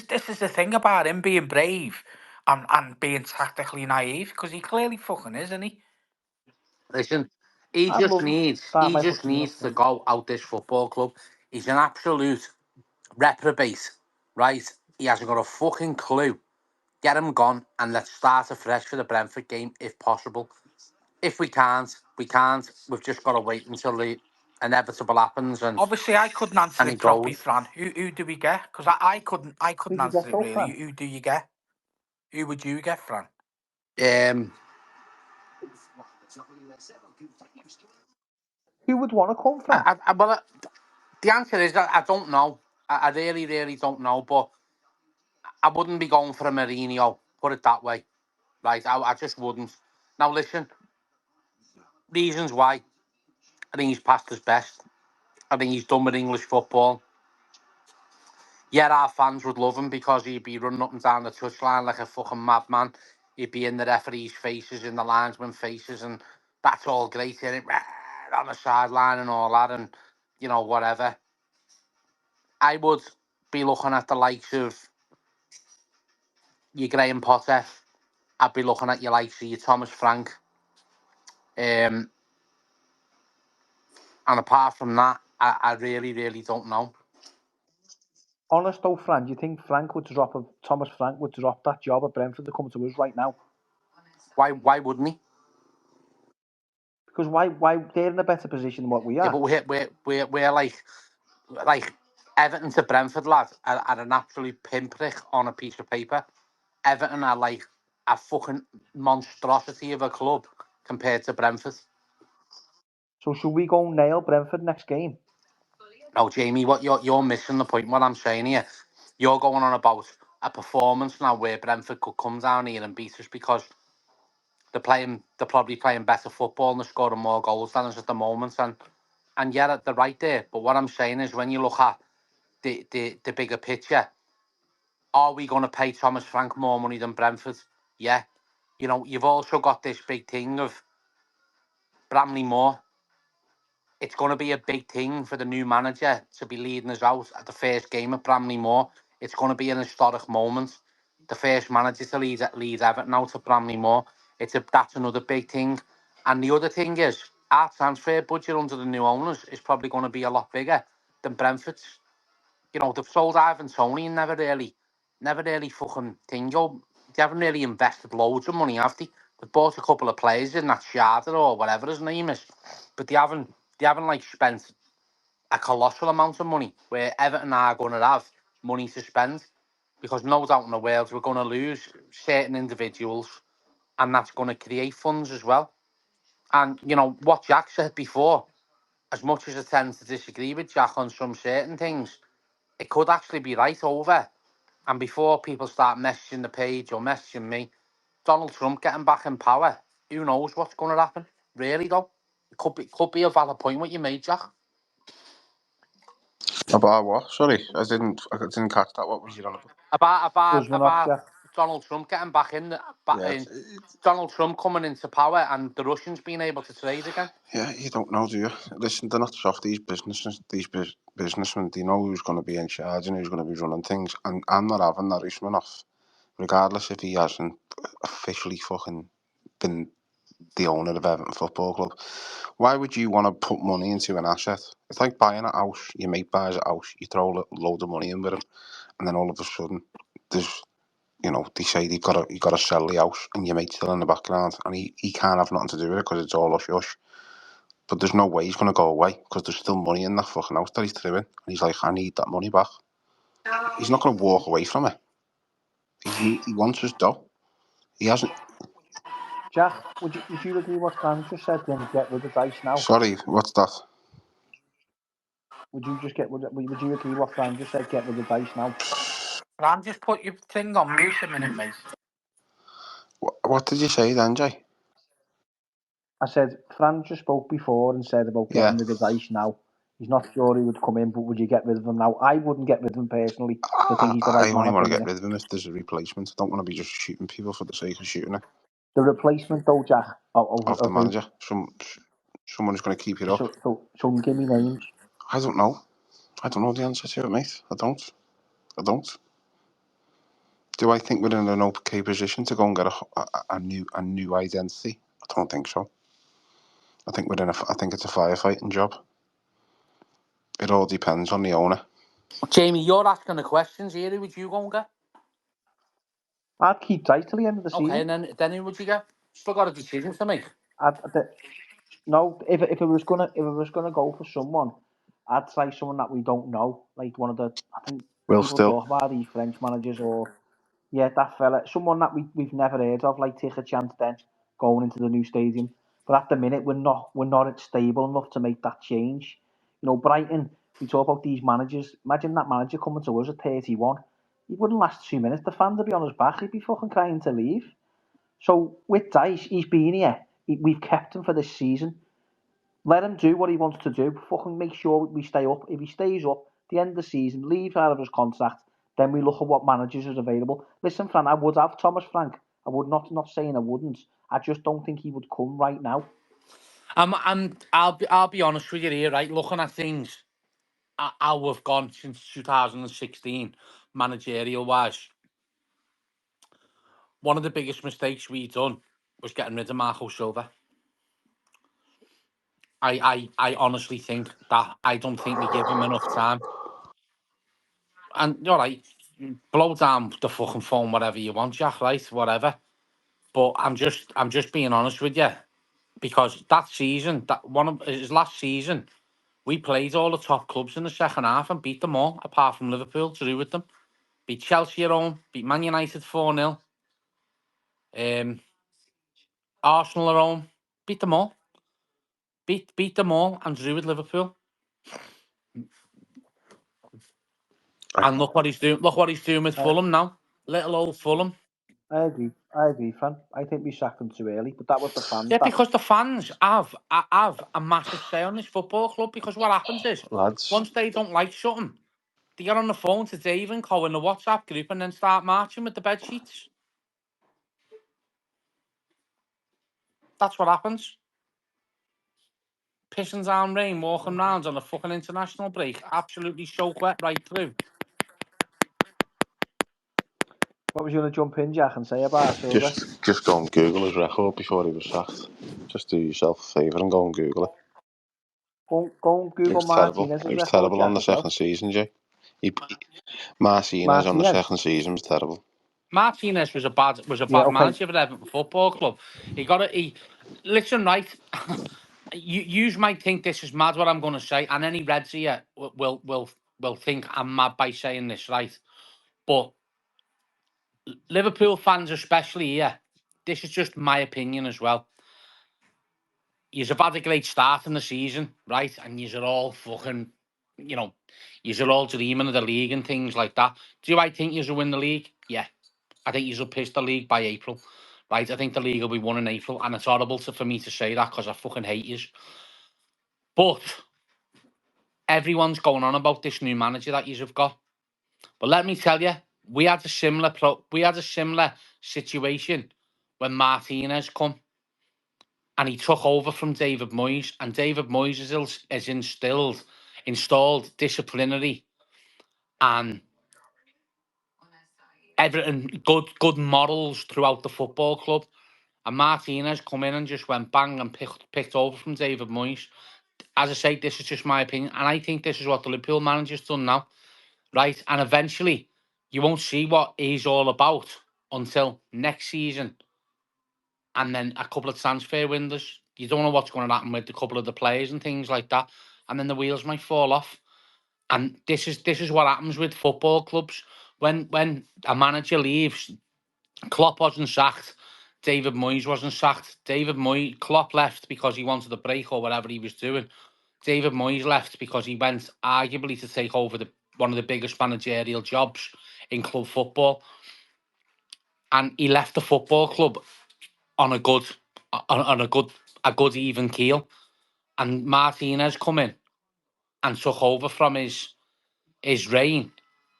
this is the thing about him being brave and being tactically naive, because he clearly fucking is, isn't he? Listen, he I'd just love needs that he Michael just Keane up needs to front. go out this football club. He's an absolute reprobate, right? He hasn't got a fucking clue. Get him gone and let's start afresh for the Brentford game if possible. If we can't, we can't. We've just got to wait until the inevitable happens and Obviously, I couldn't answer he it properly, goes. Fran. Who do we get? Because I couldn't Who'd you answer get it though, really. Fran? Who do you get? Who would you get, Fran? Um, Who would want to come, Fran? well, the answer is that I don't know. I really, really don't know. But I wouldn't be going for a Mourinho. Put it that way, right? I just wouldn't. Now listen, reasons why. I think he's past his best. I think he's done with English football. Yeah, our fans would love him because he'd be running up and down the touchline like a fucking madman. He'd be in the referees' faces, in the linesmen's faces, and that's all great, isn't it? On the sideline and all that, and whatever. I would be looking at the likes of your Graham Potter. I'd be looking at your likes of your Thomas Frank. And apart from that, I really, really don't know. Honest though, Fran, do you think Thomas Frank would drop that job at Brentford to come to us right now? Why wouldn't he? Because why they're in a better position than what we Yeah, are. but we're like Everton to Brentford, lad, are an absolute pinprick on a piece of paper. Everton are like a fucking monstrosity of a club compared to Brentford. So should we go nail Brentford next game? No, Jamie, what you're missing the point. What I'm saying here, you're going on about a performance now where Brentford could come down here and beat us because they're probably playing better football and they're scoring more goals than us at the moment. And yeah, they're right there. But what I'm saying is, when you look at the bigger picture, are we going to pay Thomas Frank more money than Brentford? Yeah. You've also got this big thing of Bramley Moore. It's going to be a big thing for the new manager to be leading us out at the first game at Bramley Moore. It's going to be an historic moment. The first manager to lead Everton out at Bramley Moore. That's another big thing. And the other thing is, our transfer budget under the new owners is probably going to be a lot bigger than Brentford's. They've sold Ivan Toney and never really fucking thing. They haven't really invested loads of money, have they? They've bought a couple of players in that Charter or whatever his name is, but they haven't like spent a colossal amount of money. Where Everton are going to have money to spend, because no doubt in the world we're going to lose certain individuals, and that's going to create funds as well. And what Jack said before, as much as I tend to disagree with Jack on some certain things, it could actually be right over. And before people start messaging the page or messaging me, Donald Trump getting back in power, who knows what's going to happen? Really, though, it could be a valid point what you made, Jack. About what? Sorry, I didn't catch that. What was you on about? About about Kuzmanov, about Jack. Donald Trump getting back back Yeah, in, Donald Trump coming into power, and the Russians being able to trade again. yeah. You don't know, do you? Listen, they're not soft. Businessmen, they know who's going to be in charge and who's going to be running things. And I'm not having that Usmanov, regardless if he hasn't officially fucking been the owner of Everton Football Club. Why would you want to put money into an asset? It's like buying a house. Your mate buys a house, you throw a load of money in with him, and then all of a sudden, there's, they say you got to sell the house, and your mate's still in the background, and he can't have nothing to do with it because it's all hush hush. But there's no way he's going to go away because there's still money in that fucking house that he's threw in, and he's like, I need that money back. He's not going to walk away from it. He wants his dough. He hasn't. Jack, would you agree what Fran just said? Then get rid of Dyche now. Sorry, what's that? Would you agree what Fran just said? Get rid of Dyche now. Fran, just put your thing on mute a minute, mate. What did you say then, Jay? I said, Fran just spoke before and said about Yeah. getting rid of Dyche now. He's not sure he would come in, but would you get rid of him now? I wouldn't get rid of him personally. I think he's the right I man only at want the to get minute. rid of him if there's a replacement. I don't want to be just shooting people for the sake of shooting it. The replacement, though, Jack, Of the who? manager. Someone who's going to keep it up. So give me names. I don't know. I don't know the answer to it, mate. I don't. Do I think we're in an okay position to go and get a new identity? I don't think so. I think it's a firefighting job. It all depends on the owner. Jamie, you're asking the questions here. Who would you go and get? I'd keep Dyche till the end of the Okay, season. and then who would you get? Still got a decision to make. No, if it was gonna go for someone, I'd try someone that we don't know, like one of the. I think Will people Still. talk about these French managers, or that fella, someone that we've never heard of, like take a chance then going into the new stadium. But at the minute, we're not stable enough to make that change. You know, Brighton. We talk about these managers. Imagine that manager coming to us at 31. He wouldn't last 2 minutes. The fans would be on his back. He'd be fucking crying to leave. So with Dyche, he's been here. We've kept him for this season. Let him do what he wants to do. Fucking make sure we stay up. If he stays up, the end of the season, leave out of his contract, then we look at what managers are available. Listen, Fran, I would have Thomas Frank. I would not saying I wouldn't. I just don't think he would come right now. I'll be honest with you here, right? Looking at things, how we've gone since 2016, managerial wise. One of the biggest mistakes we've done was getting rid of Marco Silva. I honestly think that I don't think we give him enough time. And you're right, blow down the fucking phone, whatever you want, Jack, right? Whatever. But I'm just being honest with you, because that season, that one of his last season, we played all the top clubs in the second half and beat them all, apart from Liverpool, to do with them. Beat Chelsea at home, beat Man United 4-0. Arsenal at home, beat them all. Beat them all and drew with Liverpool. And look what he's doing. Look what he's doing with Fulham now. Little old Fulham. I agree, Fran. I think we sacked him too early, but that was the fans. Yeah, because the fans have a massive say on this football club. Because what happens is, Lads. once they don't like something, they get on the phone to Dave and Co in the WhatsApp group and then start marching with the bed sheets. That's what happens. Pissing down rain, walking round on a fucking international break, absolutely soak wet right through. What was you going to jump in, Jack, and say about Silva? Just go and Google his record before he was sacked. Just do yourself a favour and go and Google it. Go and Google Martinez's It was record, terrible Jack, on the as well. second season, Jay. Martinez on the second season was terrible. Martinez was a bad okay. manager for Everton Football Club. Listen, right. You might think this is mad what I'm going to say, and any Reds here will think I'm mad by saying this, right? But Liverpool fans, especially here, this is just my opinion as well. You've had a great start in the season, right? And you're all fucking, you're all dreaming of the league and things like that. Do I think you'll win the league? Yeah. I think you'll piss the league by April, right? I think the league will be won in April, and it's horrible for me to say that because I fucking hate you. But everyone's going on about this new manager that you've got. But let me tell you, we had a similar situation when Martinez come, and he took over from David Moyes, and David Moyes is installed disciplinary and everything good models throughout the football club. And Martinez come in and just went bang and picked over from David Moyes. As I say, this is just my opinion, and I think this is what the Liverpool manager's done now, right? And eventually, you won't see what he's all about until next season, and then a couple of transfer windows. You don't know what's going to happen with a couple of the players and things like that, and then the wheels might fall off. And this is what happens with football clubs when a manager leaves. Klopp wasn't sacked. David Moyes wasn't sacked. Klopp left because he wanted a break or whatever he was doing. David Moyes left because he went arguably to take over one of the biggest managerial jobs in club football, and he left the football club on a good even keel. And Martinez come in and took over from his reign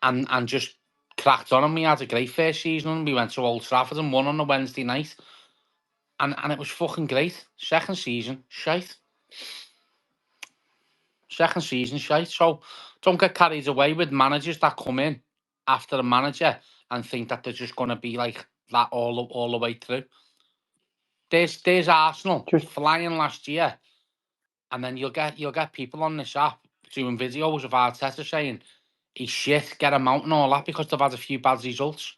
and just cracked on him. We had a great first season and we went to Old Trafford and won on a Wednesday night. And it was fucking great. Second season, shite. So don't get carried away with managers that come in after a manager and think that they're just going to be like that all the way through. There's Arsenal Just- flying last year, and then you'll get people on this app doing videos of Arteta saying he's shit, get him out and all that because they've had a few bad results.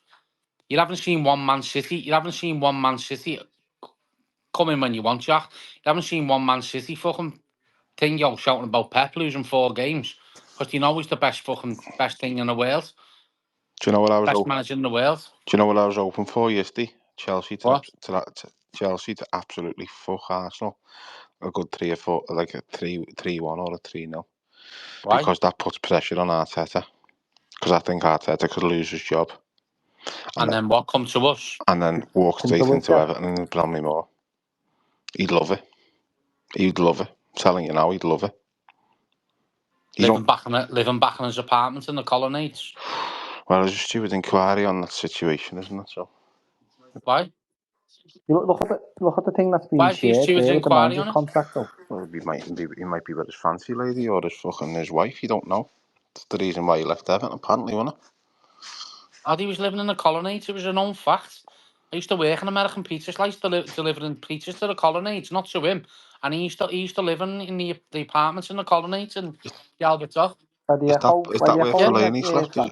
You haven't seen one Man City come in when you want, Jack. You haven't seen one Man City fucking thing, shouting about Pep losing 4 games because you know he's the best thing in the world, Do you know what I was best hoping? manager in the world. Do you know what I was hoping for yesterday? Chelsea What? Chelsea to absolutely fuck Arsenal. A good 3 or 4, like a 3-1 or a 3-0. Why? Because that puts pressure on Arteta. Because I think Arteta could lose his job. And then what come to us? And then walk Come straight to us, into yeah. Everton and Bramley Moore. He'd love it. He'd love it. I'm telling you now, he'd love it. Living back in his apartment in the colonnades. Well, there's a stupid inquiry on that situation, isn't it? So. Why? You look at the thing that's been Why is there shared steward's there with the inquiry manager's on it? contract, though. Well, he might be with his fancy lady or his wife. You don't know. That's the reason why he left Everton, apparently, wasn't it? He was living in the colonnades. It was a known fact. I used to work in American pizza slice, delivering pizzas to the colonnades, not to him. And he used to live in the apartments in the colonnades in the Albert Dock. By the Is Echo, that where phone that Fellaini's left? Is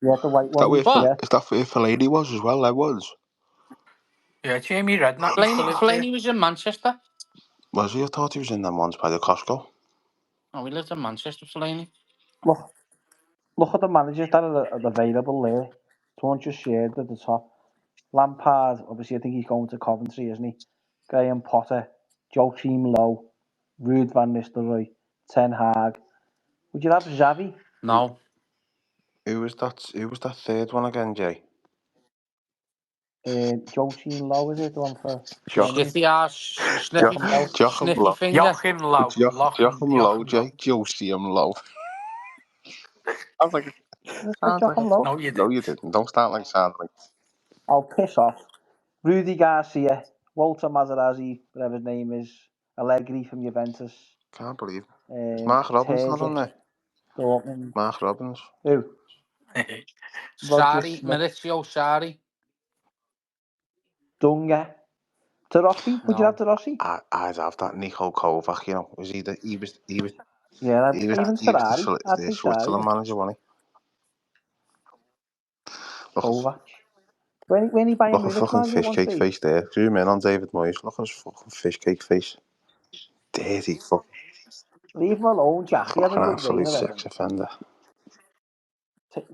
yeah, the white one. What? Yeah. Is that where Fellaini was as well? There was. Yeah, Jamie Redknapp used to live there. Fellaini was in Manchester. Was he? I thought he was in them ones by the Costco. Oh, he lived in Manchester, Fellaini. Look at the managers that are available there. Someone just shared at the top. Lampard, obviously, I think he's going to Coventry, isn't he? Graham Potter, Joachim Low, Ruud van Nistelrooy, Ten Hag. Would you have Xavi? No. Who was that third one again, Jay? Joachim Low, is it the one for Germany? Sniffy ass, Joachim Low. sniffy finger. Joachim Low. Joachim Low, Jay. Joachim Low. I was like, Is it Joachim Low? No, you no, didn't. you didn't. Don't start like sound like. I'll piss off. Rudy Garcia, Walter Materazzi, whatever his name is, Allegri from Juventus, Can't believe. Is Mark Robbins not on Terzic, there? Dortmund. Mark Robbins. Who? Roger Sarri, Smith, Maurizio Sarri. Dunga, Tarossi. Would you have Tarossi? I'd have that Niko Kovac. You know, Yeah, even he was Sarari. I'd the take Sarari. Switzerland manager, wasn't he? Kovac. When he Bayern Look at Munich fucking manager fish one cake stage. face there. Zoom in on David Moyes. Look at his fucking fish cake face. Dirty Leave him alone, Jack. He had a fucking good reign absolute of it. sex offender.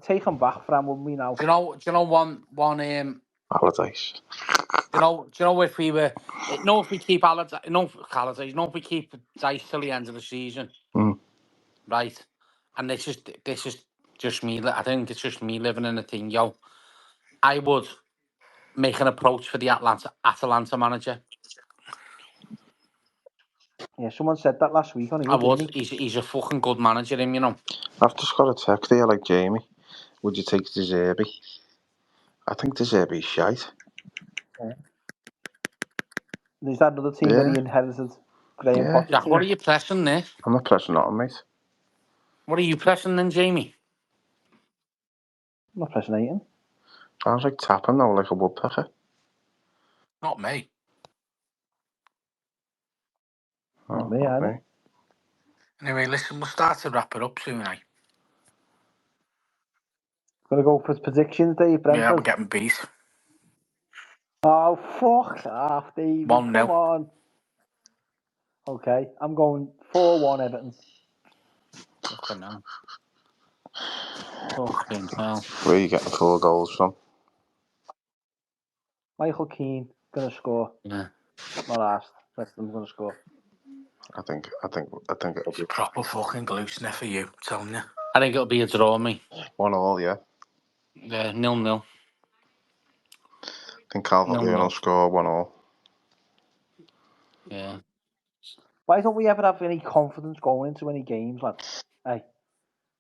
Take him back from, wouldn't we now? Do you know one Allardyce. do you know if we were if we keep Allardyce, if we keep Dyche till the end of the season, right? And this is just me. I think it's just me living in a thing, I would make an approach for the Atalanta manager. Yeah, someone said that last week on I here, would. didn't he? He's a fucking good manager, him, you know. I've just got a text here like Jamie. Would you take De Zerbi? I think De Zerbi's shite. Yeah. There's that other team that he inherited, Graham Yeah. Potter Jack, team. what are you pressing there? I'm not pressing on, mate. What are you pressing then, Jamie? I'm not pressing anything. Sounds like tapping though, like a woodpecker. Not me. Not me, either. Anyway, listen, we'll start to wrap it up soon, eh? Gonna go for predictions, Dave, Yeah, we're Brentford. getting beat. Oh, fuck off, Davey. 1-0. Come on. Okay, I'm going 4-1 Everton. Fucking hell. Fucking hell. Where are you getting 4 goals from? Michael Keane gonna score. Yeah. Not asked. Rest of them gonna score. I think it'll It's be a proper fucking glue sniffer, you, I'm telling you. I think it'll be a draw, me. 1-1, yeah. Yeah, 0-0. I think Calvert-Lewin will score 1-1. Yeah. Why don't we ever have any confidence going into any games, lads? Hey,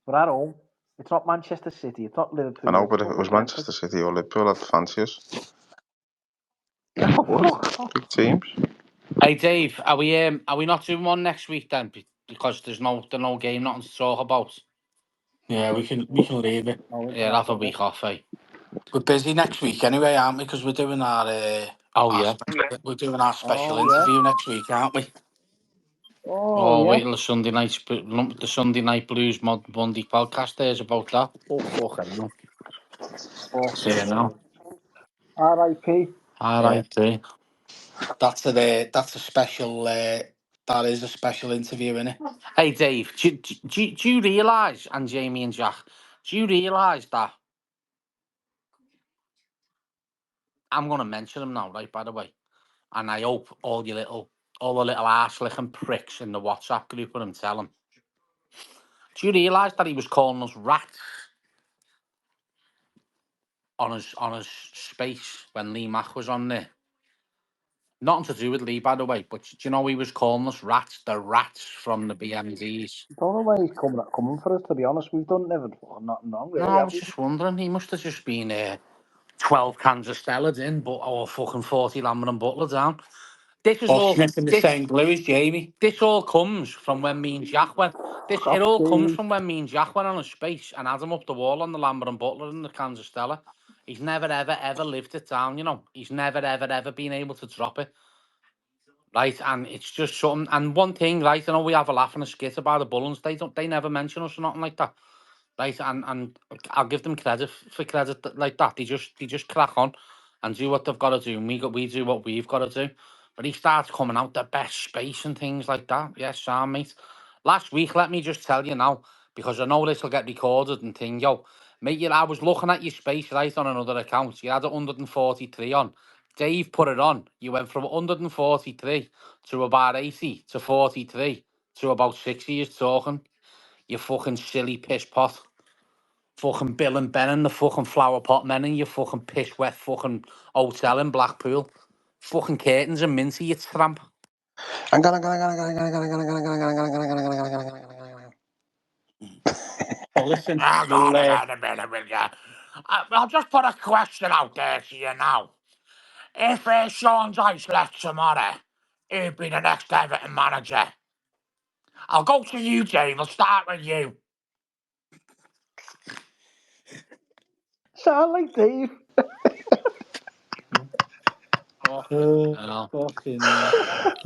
we're at home. It's not Manchester City. It's not Liverpool. I know, It's but if it fucking was Brentford. Manchester City or Liverpool, I'd fancy us. No, Big teams. Hey Dave, are we not doing one next week then? Because there's no game, nothing to talk about. Yeah, we can leave it. Yeah, have a week off, eh? We're busy next week anyway, aren't we? Because we're doing Oh yeah. we're doing our special Oh, yeah. interview next week, aren't we? Oh, Oh, yeah. wait till the Sunday Night Blues Monday podcast there's about that. Oh fuck, I know. Yeah, no. R.I.P. All Yeah, right, that's a special. That is a special interview, isn't it? Hey Dave, do you realise, and Jamie and Jack, do you realise that I'm going to mention them now, right? By the way, and I hope all the little arse-licking pricks in the WhatsApp group when I'm telling. Do you realise that he was calling us rats on his space when Lee Mack was on there? Nothing to do with Lee, by the way, but do you know he was calling us rats? The rats from the BMDs. Don't know why he's coming for us, to be honest. We've done nothing wrong, No, really, I have was we? just wondering. He must have just been 12 cans of Stella in, but fucking 40 Lambert and Butler down. This is Or all. sniffing the same glue as Jamie. This all comes from when me and Jack went. It Oh, all comes Jamie. from when me and Jack went on a space and had him up the wall on the Lambert and Butler and the cans of Stella. He's never ever lived it down. You know, he's never ever been able to drop it. Right, and it's just something. And one thing, right? I know we have a laugh and a skit about the Bullens. They never mention us or nothing like that. Right, and I'll give them credit for credit like that. They just crack on and do what they've got to do. And we do what we've got to do. But he starts coming out the best space and things like that. Yes, Sam, mate. Last week, let me just tell you now, because I know this will get recorded and thing, yo, mate, I was looking at your space right on another account. You had it 143 on. Dave put it on. You went from 143 to about 80 to 43 to about 60 years talking. You fucking silly piss pot. Fucking Bill and Ben and the fucking flower pot men and your fucking piss wet fucking hotel in Blackpool. Fucking curtains and minty, you tramp. Well, listen, I'll just put a question out there to you now. If Sean Dyche left tomorrow, who'd be the next Everton manager? I'll go to you, Dave. I'll start with you. Sound like Dave. Fucking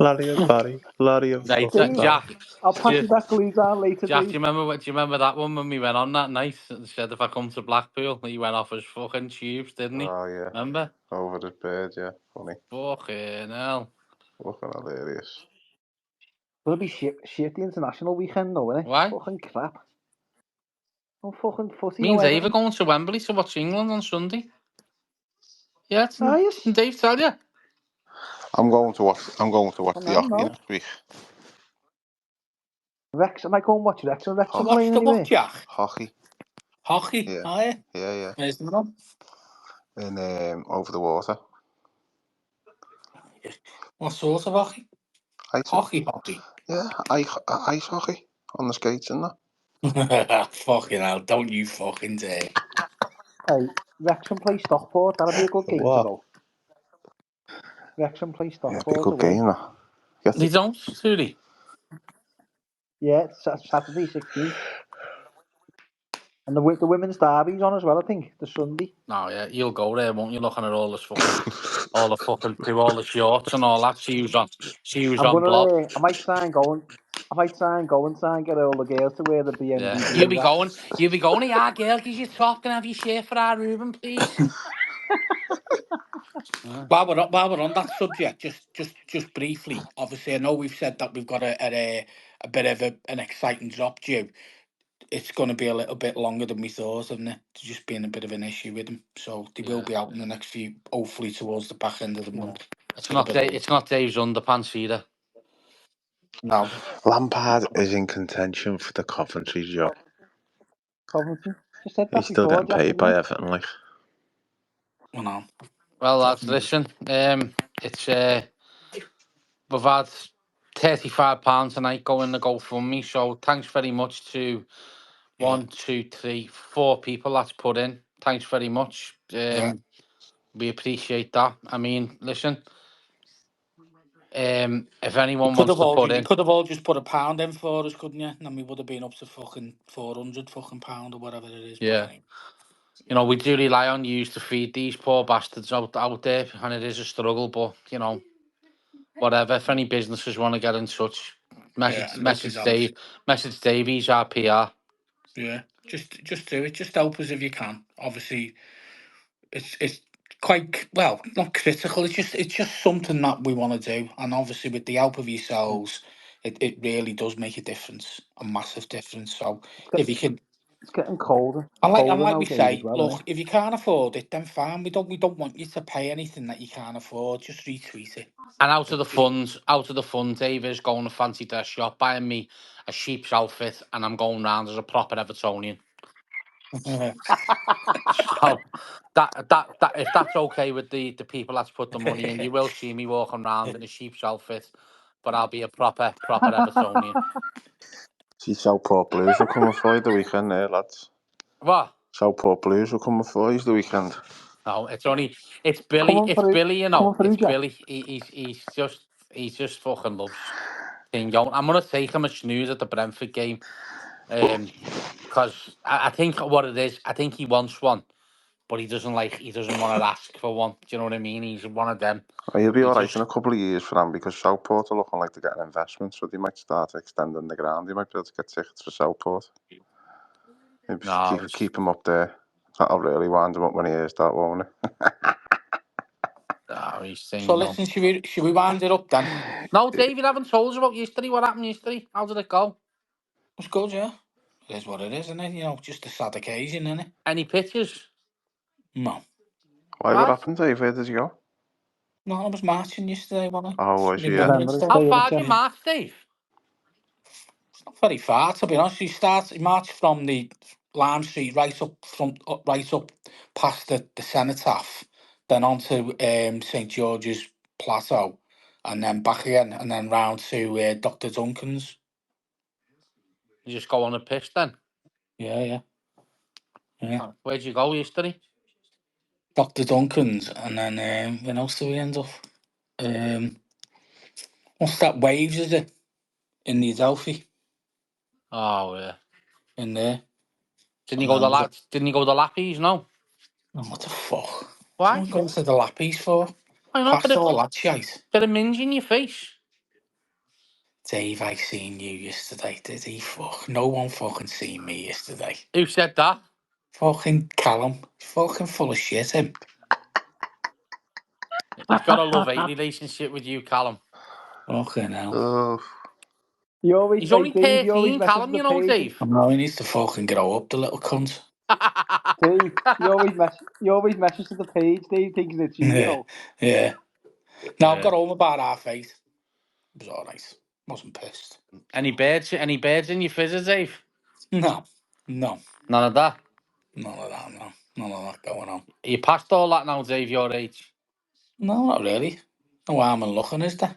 Larry and Barry. Larry and Right, fucking Barry. Jack. I'll pass you Jack, that glue down later, do you Dave. remember? Do you remember that one when we went on that night and said if I come to Blackpool, he went off his fucking tubes, didn't he? Oh, yeah. Remember? Over the bird, yeah. Funny. Fucking hell. Fucking hilarious. It'll be shit the international weekend, though, innit? Why? Fucking crap. No fucking footy, Me no and Dave are Everton. going to Wembley to watch England on Sunday. Yeah, Ah, yes. didn't Dave tell you? I'm going to watch And the I'm hockey not. next week. Rex, I might go and watch Rex. And Rex to are watch playing the what, anyway. Jack? Hockey. Hockey, Yeah. are you? Yeah. Where's the one? And over the water. What sort of hockey? Ice, Hockey. yeah, ice hockey on the skates and that. Fucking hell, don't you fucking dare. Hey, Wrexham play Stockport. That'll be a good game to What? go. Wrexham play Yeah, it'd be a Stockport good away. game, that. Get They the don't, do they? Yeah, it's Saturday 16th. And the women's derby's on as well, I think, the Sunday. No, yeah, you'll go there, won't you? Looking at all this fucking, all the shorts and all that. She was I'm on blob. gonna. I might try and go and. try and get all the girls to wear the Yeah, BMD you blue be hats. going. Yeah, girl, give your top. Can I have your shirt for our Ruben, please? While we're on that subject, just briefly, obviously, I know we've said that we've got a bit of an exciting drop due. It's going to be a little bit longer than we thought, isn't it? There's just been a bit of an issue with them, so they will be out in the next few, hopefully towards the back end of the month. It's not Dave's underpants either. No. Lampard is in contention for the Coventry job. Coventry. You said that He's still before, getting Jack, paid didn't by you? Everton, like. You know, Well, lads, definitely. listen. It's we've had £35 tonight going to GoFundMe. So thanks very much to Yeah. 1, 2, 3, 4 people that's put in. Thanks very much. We appreciate that. I mean, listen. If anyone wants to put You in, could have all just put £1 in for us, couldn't you? And then we would have been up to fucking 400 fucking pound or whatever it is. But yeah, anyway. you know, we do rely on you to feed these poor bastards out there, and it is a struggle. But you know, whatever. If any businesses want to get in touch, Yeah, and help us out. Message Dave. He's our PR. Yeah, just do it. Just help us if you can. Obviously, it's quite well not critical. It's just something that we want to do, and obviously with the help of yourselves, it really does make a difference, a massive difference. So if you can, It's getting colder. and Colder like we now, Dave, as say, well, isn't look, if you can't afford it, then fine. We don't want you to pay anything that you can't afford. Just retweet it. And out of the funds, Dave is going to fancy dress shop, buying me a sheep's outfit, and I'm going round as a proper Evertonian. So that if that's okay with the people that's put the money in, you will see me walking around in a sheep's outfit, but I'll be a proper Evertonian. See, Southport Blues are coming for you the weekend there, lads. What? Southport Blues are coming for you the weekend. No, it's Billy. Coming It's for you, Billy, you know. coming for you, It's Jack. Billy. He's just fucking loves King Young. I'm gonna take him a snooze at the Brentford game. Because I think what it is, I think he wants one, but he doesn't want to ask for one. Do you know what I mean? He's one of them. Oh, he'll be He alright in just a couple of years for them because Southport are looking like they're getting investment, so they might start extending the ground. They might be able to get tickets for Southport. Maybe no, keep him up there. That'll really wind him up when he hears that, won't it? he's saying So no. listen, should we wind it up then? No, David, I haven't told us about yesterday. What happened yesterday? How did it go? It's good, yeah. It is what it is, isn't it? You know, just a sad occasion, isn't it? Any pictures? No. Why, what Why? happened, Dave? Where did you go? No, I was marching yesterday, wasn't I? Oh, was you? Yeah. Remembrance Remembrance Day. How Day, far innit, did yeah? you Yeah. march, Dave? It's not very far, to be honest. He marched from the Lime Street right up past the cenotaph, then on to St George's Plateau, and then back again, and then round to Dr Duncan's. You just go on a piss then. Yeah. Oh, where'd you go yesterday? Dr Duncan's, and then when else do we end up? What's that? Waves, is it? In the Adelphi, Oh yeah. in there. Didn't you And go then the was it? Didn't you go the Lappies? No. Oh, what the fuck? Why? Someone goes to the Lappies for? Why not? Past all that shite. Bit of minge in your face. Dave, I seen you yesterday, did he? Fuck. No one fucking seen me yesterday. Who said that? Fucking Callum. Fucking full of shit, him. He's got a love-hate relationship with you, Callum. Fucking hell. Oh, You always He's say, only Dave, you always 13, message Callum, the you know, page. Dave. I know he needs to fucking grow up, the little cunt. Dave, you always message to the page. Dave thinking it's you, you Yeah. know. Yeah. No, I Yeah. got home about 8:30. It was alright. Wasn't pissed. Any birds in your fizzes, Dave? No. None of that. None of that, no. None of that going on. Are you past all that now, Dave, your age? No, not really. No harm in looking, is there?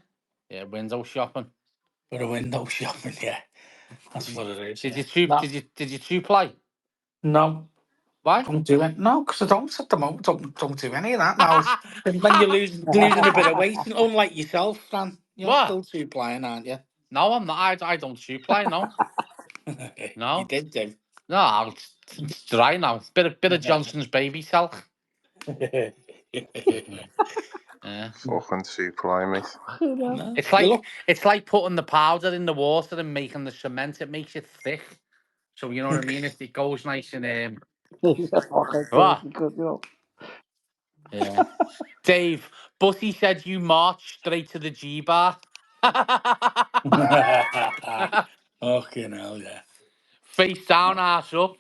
Yeah, window shopping. For a window shopping, yeah. That's what it is, Did yeah. you two No. did you two play? No. Why? Don't do it. No, because I don't at the moment. Don't do any of that now. When you're losing a bit of weight, unlike yourself, Fran, you're What? still too playing, aren't you? No, I'm not. I don't two play, no. You No. did do. No, it's dry now. Bit of Johnson's baby talc. Yeah. fucking supply, mate. No, It's you like look. it's like putting the powder in the water and making the cement. It makes it thick. So you know what I mean? It goes nice and He's a fucking what? filthy cunt, you know. Yeah. Dave, Bussy said you marched straight to the G bar. Fucking hell, yeah. Face down, ass up.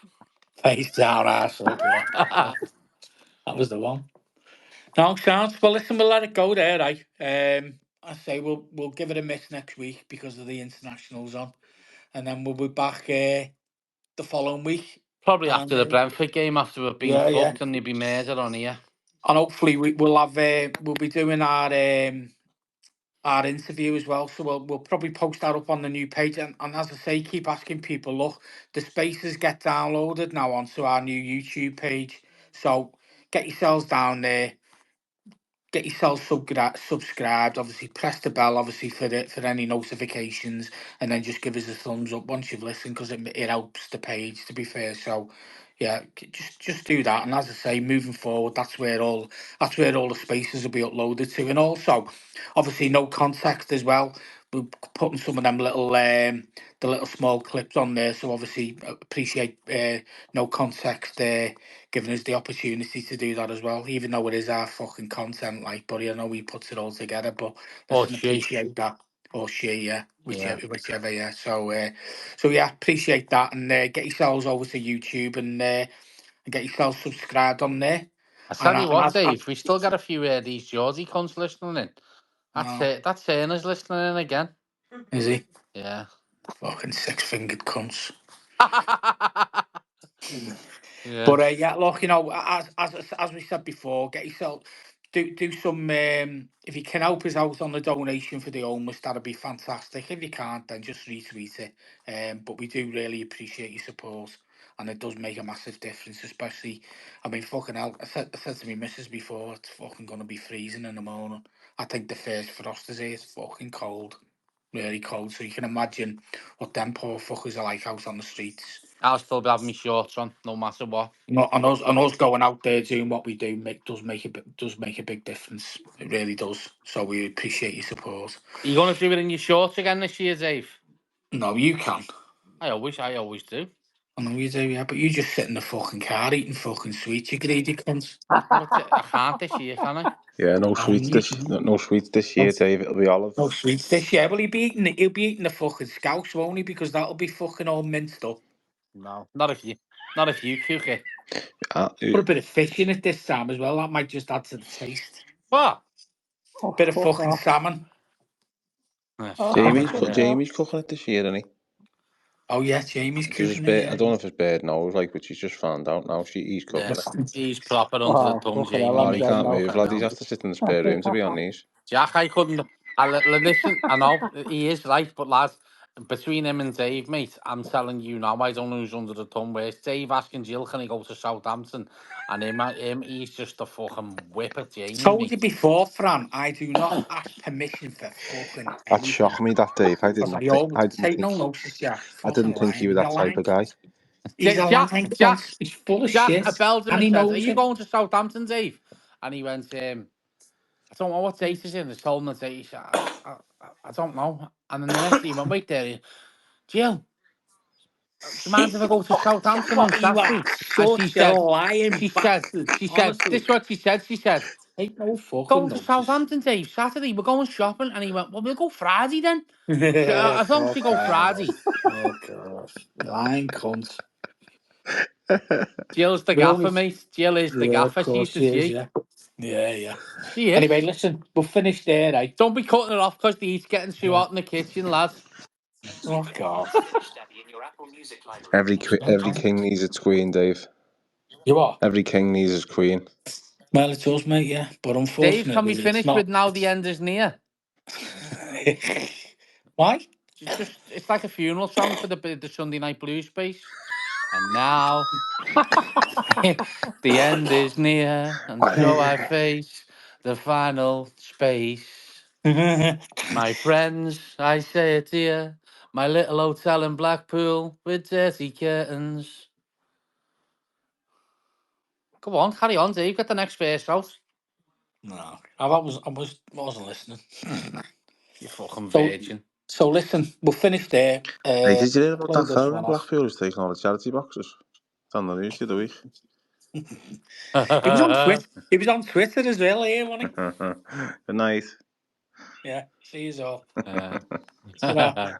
Face down, ass up, yeah. That was the one. No, sounds. Well, listen, we'll let it go there, right? I say we'll give it a miss next week because of the internationals on, and then we'll be back the following week. Probably after the Brentford game, after we've been fucked, and they'll be murdered on here. And hopefully we'll be doing our interview as well. So we'll probably post that up on the new page. And as I say, keep asking people. Look, the spaces get downloaded now onto our new YouTube page. So get yourselves down there. Get yourself subscribed. Obviously, press the bell. Obviously, for any notifications, and then just give us a thumbs up once you've listened, because it helps the page. To be fair, so yeah, just do that. And as I say, moving forward, that's where all the spaces will be uploaded to, and also, obviously, no context as well. We're putting some of them little the little small clips on there. So obviously, appreciate no context giving us the opportunity to do that as well, even though it is our fucking content, like, buddy. I know he puts it all together, but listen, appreciate that. Or she, yeah, whichever, yeah. So yeah, appreciate that, and get yourselves over to YouTube and get yourselves subscribed on there. I tell you what, Dave, we still got a few these Geordie cunts listening in. That's it. That's Turner's listening in again. Is he? Yeah. Fucking six-fingered cunts. Yeah. But yeah, look, you know, as we said before, get yourself do some. If you can help us out on the donation for the homeless, that'd be fantastic. If you can't, then just retweet it. But we do really appreciate your support, and it does make a massive difference. Especially, I mean, fucking hell. I said to my missus before, it's fucking gonna be freezing in the morning. I think the first frost is here. It's fucking cold, really cold. So you can imagine what them poor fuckers are like out on the streets. I'll still be having my shorts on, no matter what. No, and us going out there doing what we do does make a big difference. It really does. So we appreciate your support. Are you gonna do it in your shorts again this year, Dave? No, you can. I always do. I know you do, yeah, but you just sit in the fucking car eating fucking sweets, you greedy cunt. I can't this year, can I? Yeah, no sweets this year, Dave. It'll be olive. No sweets this year. Well, he'll be eating the fucking scouts, won't he? Because that'll be fucking all minced up. No, not if you cook it. Put a bit of fish in it this time as well. That might just add to the taste. What? Bit of fucking salmon. Jamie's cooking it this year, isn't he? Oh yeah, Jamie's cooking it. Yeah. I don't know if his bird knows, like, but she's just found out now. He's cooking it. He's proper under the thumb, Jamie. Oh, he can't move, lad. He has to sit in the spare room to be on these. Jack, I couldn't. Listen, I know he is right, but lads, between him and Dave, mate, I'm telling you now, I don't know who's under the thumb. Where's Dave asking Jill, can he go to Southampton? And him, he's just a fucking whip at Jamie. Told you before, Fran, I do not ask permission for fucking anything. That shocked me, that Dave. I didn't take no notice, Jack. I didn't think you were that type of guy. He's he's full of shit. I belled him and and he said, knows are you it. going to Southampton, Dave? And he went, I don't know what date is in. I told him the date. He said, I don't know. And then the next day he went, wait there, Jill, do you mind if I go to Southampton on Saturday? And she said, this is what she said. She said, ain't no fucking going to Southampton, Dave, Saturday. We're going shopping. And he went, well, we'll go Friday then. As long as we go Friday. Oh, God. Lying cunt. Jill's the gaffer, mate. Jill is the gaffer. She's the G. Yeah. She is. Anyway, listen, we'll finish there, right? Don't be cutting it off because the heat's getting too hot in the kitchen, lads. Oh, God. Every king needs its queen, Dave. You what? Every king needs his queen. Well, it does, mate, yeah. But unfortunately, Dave, can we finish with Now the End is Near? Why? It's like a funeral song for the Sunday Night Blues space. And now the end is near, and so I face the final space. My friends, I say it here, my little hotel in Blackpool with dirty curtains. Come on, carry on, Dave. Get the next verse out. No, I wasn't listening. You fucking virgin. So listen, we'll finish there. Hey, did you hear about that fella in Blackpool who's taking all the charity boxes? It's on the news the other week. He was on Twitter. He was on Twitter as well, here, wasn't he? Good night. Yeah, see you all.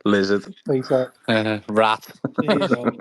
Lizard. Rat. See you all.